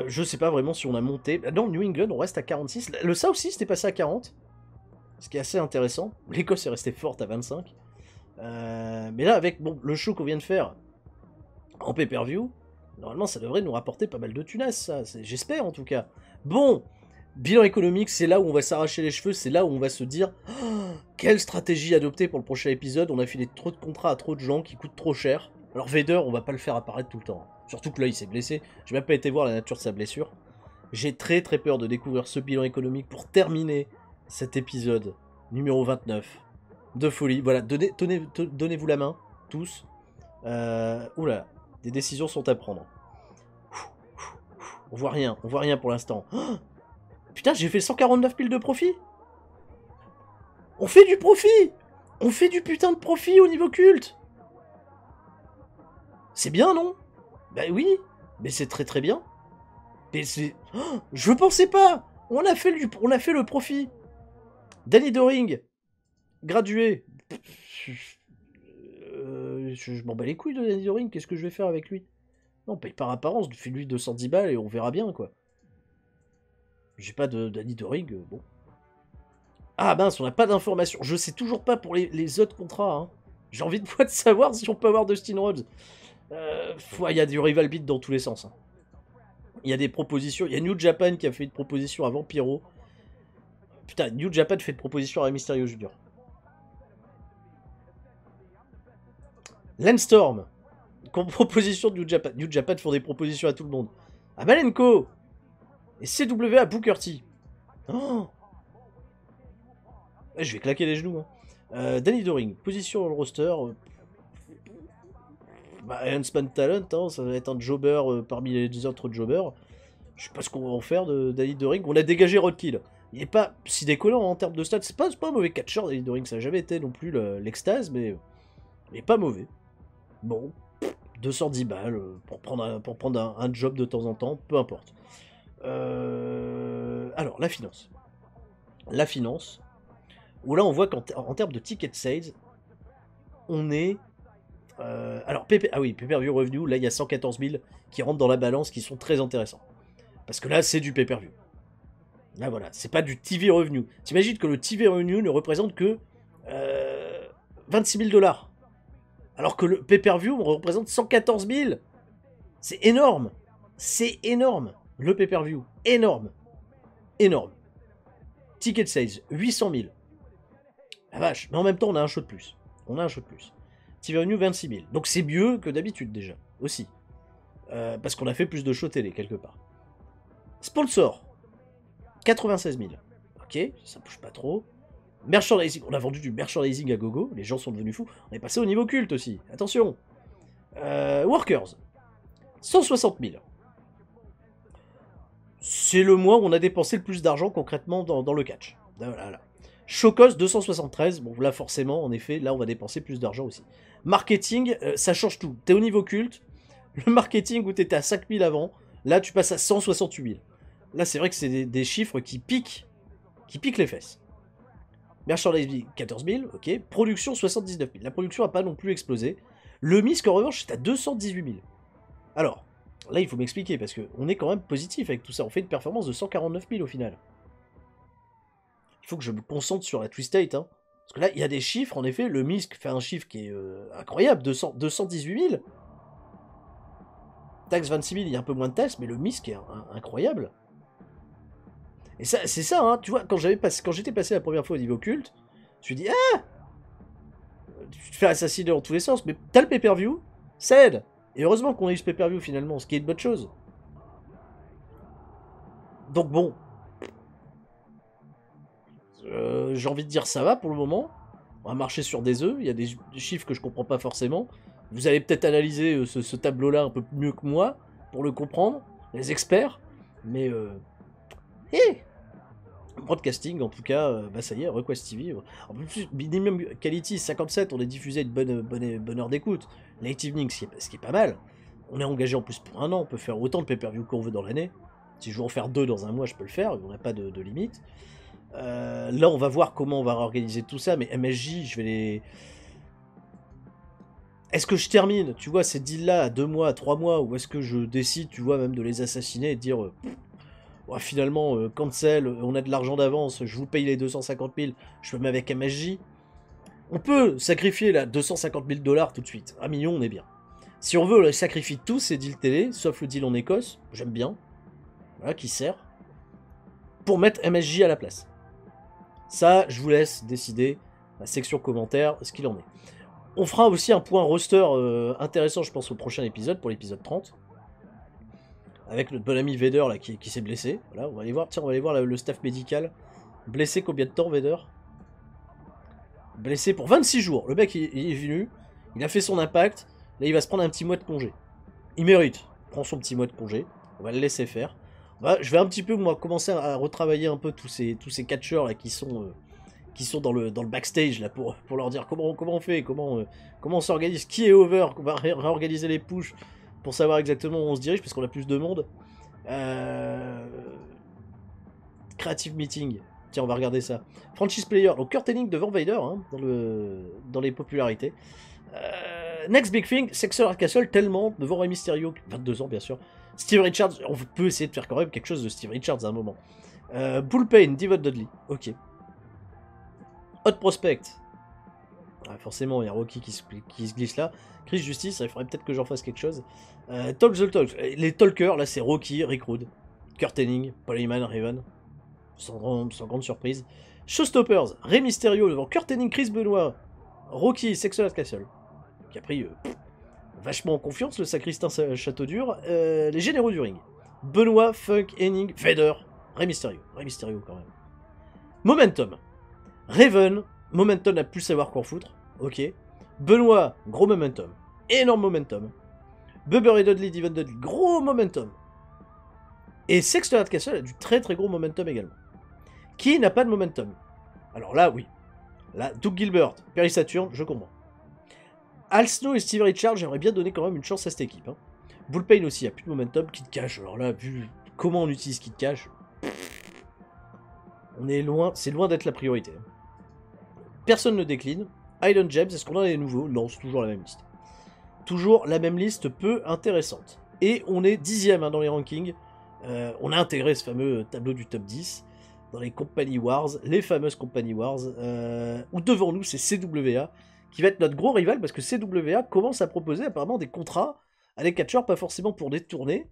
Je sais pas vraiment si on a monté. Non, New England, on reste à 46. Le South aussi, c'était passé à 40. Ce qui est assez intéressant. L'Écosse est restée forte à 25. Mais là, avec bon, le show qu'on vient de faire en pay-per-view, normalement, ça devrait nous rapporter pas mal de tunas, ça. J'espère, en tout cas. Bon, bilan économique, c'est là où on va s'arracher les cheveux. C'est là où on va se dire oh, quelle stratégie adopter pour le prochain épisode. On a filé trop de contrats à trop de gens qui coûtent trop cher. Alors Vader, on va pas le faire apparaître tout le temps. Surtout que là, il s'est blessé. J'ai même pas été voir la nature de sa blessure. J'ai très très peur de découvrir ce bilan économique pour terminer cet épisode numéro 29 de folie. Voilà, donnez-vous la main, tous. Oula, des décisions sont à prendre. On voit rien pour l'instant. Oh, putain, j'ai fait 149 piles de profit. On fait du profit. On fait du putain de profit au niveau culte. C'est bien, non? Bah oui, mais c'est très très bien. Mais c'est... Oh, je pensais pas. On a fait le profit. Danny Doring, gradué. Je m'en bats les couilles de Danny Doring, qu'est-ce que je vais faire avec lui? Non, paye par apparence, fais-lui 210 balles et on verra bien, quoi. J'ai pas de Danny Doring, bon. Ah mince, on n'a pas d'informations. Je sais toujours pas pour les autres contrats, hein. J'ai envie de savoir si on peut avoir Dustin Rhodes. Il y a du rival beat dans tous les sens, hein. Il y a des propositions. Il y a New Japan qui a fait une proposition avant Pyro. Putain, New Japan fait une proposition à Mysterio Junior. Landstorm. Proposition de New Japan. New Japan font des propositions à tout le monde. À Malenko. Et CW à Booker T. Oh, je vais claquer les genoux. Hein. Danny Doring. Position dans le roster. Enhancement Talent. Hein, ça va être un jobber parmi les autres jobbers. Je sais pas ce qu'on va en faire de Danny Doring. On a dégagé Roadkill. Il est pas si décollant en termes de stats. C'est pas un mauvais catcher, Danny Doring. Ça n'a jamais été non plus l'extase, mais il est pas mauvais. Bon, 210 balles pour prendre un job de temps en temps, peu importe. Alors, la finance. La finance, où là on voit qu'en termes de ticket sales, on est... alors, pay-per-view revenue, là il y a 114 000 qui rentrent dans la balance, qui sont très intéressants. Parce que là, c'est du pay-per-view. Là, voilà, c'est pas du TV revenue. T'imagines que le TV revenue ne représente que 26 000 $. Alors que le pay-per-view représente 114 000. C'est énorme. C'est énorme. Le pay-per-view. Énorme. Énorme. Ticket sales, 800 000. La vache. Mais en même temps, on a un show de plus. TV revenue, 26 000. Donc c'est mieux que d'habitude déjà. Aussi. Parce qu'on a fait plus de shows télé quelque part. Sponsor. 96 000. Ok, ça bouge pas trop. Merchandising, on a vendu du merchandising à gogo, les gens sont devenus fous. On est passé au niveau culte aussi, attention. Workers, 160 000. C'est le mois où on a dépensé le plus d'argent concrètement dans le catch. Voilà. Chocos, 273. Bon, là forcément, en effet, là on va dépenser plus d'argent aussi. Marketing, ça change tout. T'es au niveau culte, le marketing où t'étais à 5 000 avant, là tu passes à 168 000. Là c'est vrai que c'est des chiffres qui piquent les fesses. Merchandising, 14 000, ok. Production, 79 000. La production n'a pas non plus explosé. Le MISC, en revanche, c'est à 218 000. Alors, là, il faut m'expliquer, parce qu'on est quand même positif avec tout ça. On fait une performance de 149 000 au final. Il faut que je me concentre sur la Twist 8, hein. Parce que là, il y a des chiffres, en effet. Le MISC fait un chiffre qui est incroyable, 218 000. Taxe 26 000, il y a un peu moins de taxes, mais le MISC est incroyable. Et ça, c'est ça, hein, tu vois, quand j'étais passé la première fois au niveau culte, je me suis dit, ah, tu te fais assassiner dans tous les sens, mais t'as le pay-per-view, ça aide. Et heureusement qu'on a eu ce pay-per-view finalement, ce qui est une bonne chose. Donc bon, j'ai envie de dire ça va pour le moment. On va marcher sur des œufs, il y a des chiffres que je comprends pas forcément. Vous allez peut-être analyser ce tableau-là un peu mieux que moi, pour le comprendre, les experts, mais broadcasting, en tout cas, bah ça y est, Request TV. En plus, minimum quality 57, on est diffusé une bonne heure d'écoute. Late evening, ce qui est pas mal. On est engagé en plus pour un an, on peut faire autant de pay-per-view qu'on veut dans l'année. Si je veux en faire 2 dans un mois, je peux le faire, on n'a pas de limite. Là, on va voir comment on va réorganiser tout ça, mais MSJ, je vais les... Est-ce que je termine, tu vois, ces deals-là à 2 mois, à 3 mois, ou est-ce que je décide, tu vois, même de les assassiner et de dire, ouais, finalement, cancel, on a de l'argent d'avance, je vous paye les 250 000, je me mets avec MSJ. On peut sacrifier là 250 000 $ tout de suite. 1 million, on est bien. Si on veut, on sacrifie tous ces deals télé, sauf le deal en Écosse, j'aime bien. Voilà, qui sert. Pour mettre MSJ à la place. Ça, je vous laisse décider, la section commentaires, ce qu'il en est. On fera aussi un point roster intéressant, je pense, au prochain épisode, pour l'épisode 30. Avec notre bon ami Vader là, qui s'est blessé. Voilà, on va aller voir, tiens, on va aller voir le staff médical. Blessé combien de temps, Vader? Blessé pour 26 jours. Le mec, il est venu, il a fait son impact, là, il va se prendre un petit mois de congé. Il mérite. Il prend son petit mois de congé. On va le laisser faire. Je vais un petit peu, moi, commencer à retravailler un peu tous ces catcheurs là qui sont dans le backstage là pour leur dire comment on fait, comment on s'organise, qui est over, on va réorganiser les pushs pour savoir exactement où on se dirige parce qu'on a plus de monde. Creative meeting. Tiens, on va regarder ça. Franchise player. Donc Kurt Hennig devant Vader hein, dans les popularités. Next Big Thing, Sexer Castle tellement devant Rey Mysterio, 22 ans bien sûr. Steve Richards, on peut essayer de faire quand même quelque chose de Steve Richards à un moment. Bullpen, Devon Dudley, ok. Hot Prospect. Ah, forcément, il y a Rocky qui se glisse là. Chris Justice, il faudrait peut-être que j'en fasse quelque chose. Talk the Talk. Les talkers, là, c'est Rocky, Rick Rude, Kurt Hennig, Paul Heyman, Raven. Sans grande surprise. Showstoppers, Rey Mysterio devant Kurt Hennig, Chris Benoit, Rocky, Sexer Castle. Qui a pris vachement en confiance, le sacristain château dur. Les généraux du ring. Benoit, Funk, Hennig, Vader, Rey Mysterio. Rey Mysterio quand même. Momentum. Raven, momentum n'a plus savoir quoi en foutre. Ok. Benoit, gros momentum. Énorme momentum. Bubber et Dudley, Devon Dudley, gros momentum. Et Sexter Castle a du très très gros momentum également. Qui n'a pas de momentum? Alors là, oui. Là, Doug Gilbert, Perry Saturn, je comprends. Al Snow et Steve Richards, j'aimerais bien donner quand même une chance à cette équipe. Hein. Bullpen aussi, il n'y a plus de momentum. Kid Cash, alors là, vu comment on utilise Kid Cash, on est loin, c'est loin d'être la priorité. Personne ne décline. Island James, est-ce qu'on a des nouveaux? Non, c'est toujours la même liste. Toujours la même liste peu intéressante. Et on est 10ème hein, dans les rankings. On a intégré ce fameux tableau du top 10 dans les Company Wars, les fameuses Company Wars, où devant nous c'est CWA, qui va être notre gros rival, parce que CWA commence à proposer apparemment des contrats à des catcheurs, pas forcément pour des tournées.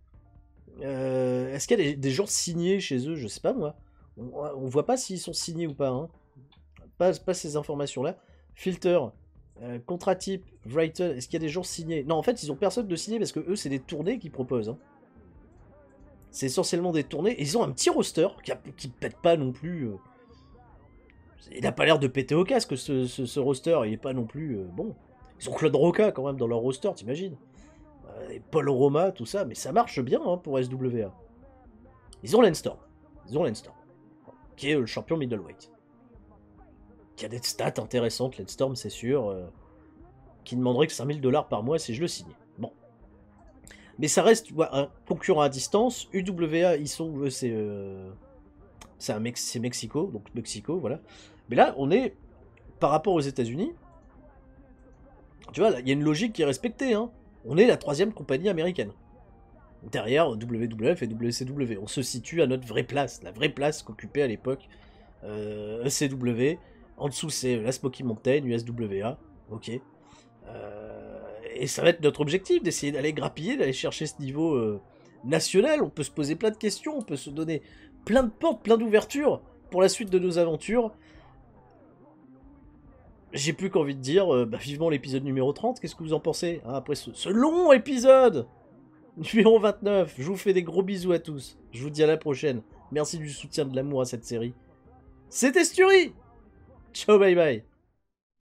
Est-ce qu'il y a des gens signés chez eux? Je sais pas moi. On voit pas s'ils sont signés ou pas. Hein. Pas ces informations-là. Filter, contrat type, writer, est-ce qu'il y a des gens signés? Non, en fait, ils ont personne de signé parce que eux, c'est des tournées qu'ils proposent. Hein. C'est essentiellement des tournées. Et ils ont un petit roster qui pète pas non plus. Il n'a pas l'air de péter au casque, ce roster. Il est pas non plus. Bon. Ils ont Claude Roca quand même dans leur roster, t'imagines? Et Paul Roma, tout ça. Mais ça marche bien hein, pour SWA. Ils ont Landstorm. Qui est le champion middleweight. Qui a des stats intéressantes, Landstorm, c'est sûr. Qui demanderait que 5 000 $ par mois si je le signais. Bon. Mais ça reste un concurrent à distance. UWA, ils sont. C'est Mexico, donc Mexico, voilà. Mais là, on est. Par rapport aux États-Unis. Tu vois, il y a une logique qui est respectée. Hein. On est la 3e compagnie américaine. Derrière WWF et WCW. On se situe à notre vraie place. La vraie place qu'occupait à l'époque ECW. En dessous, c'est la Smoky Mountain, USWA. Ok. Et ça va être notre objectif d'essayer d'aller grappiller, d'aller chercher ce niveau national. On peut se poser plein de questions, on peut se donner plein de portes, plein d'ouvertures pour la suite de nos aventures. J'ai plus qu'envie de dire, vivement l'épisode numéro 30, qu'est-ce que vous en pensez hein, après ce long épisode numéro 29, je vous fais des gros bisous à tous. Je vous dis à la prochaine. Merci du soutien de l'amour à cette série. C'était Sturi. Ciao, bye bye.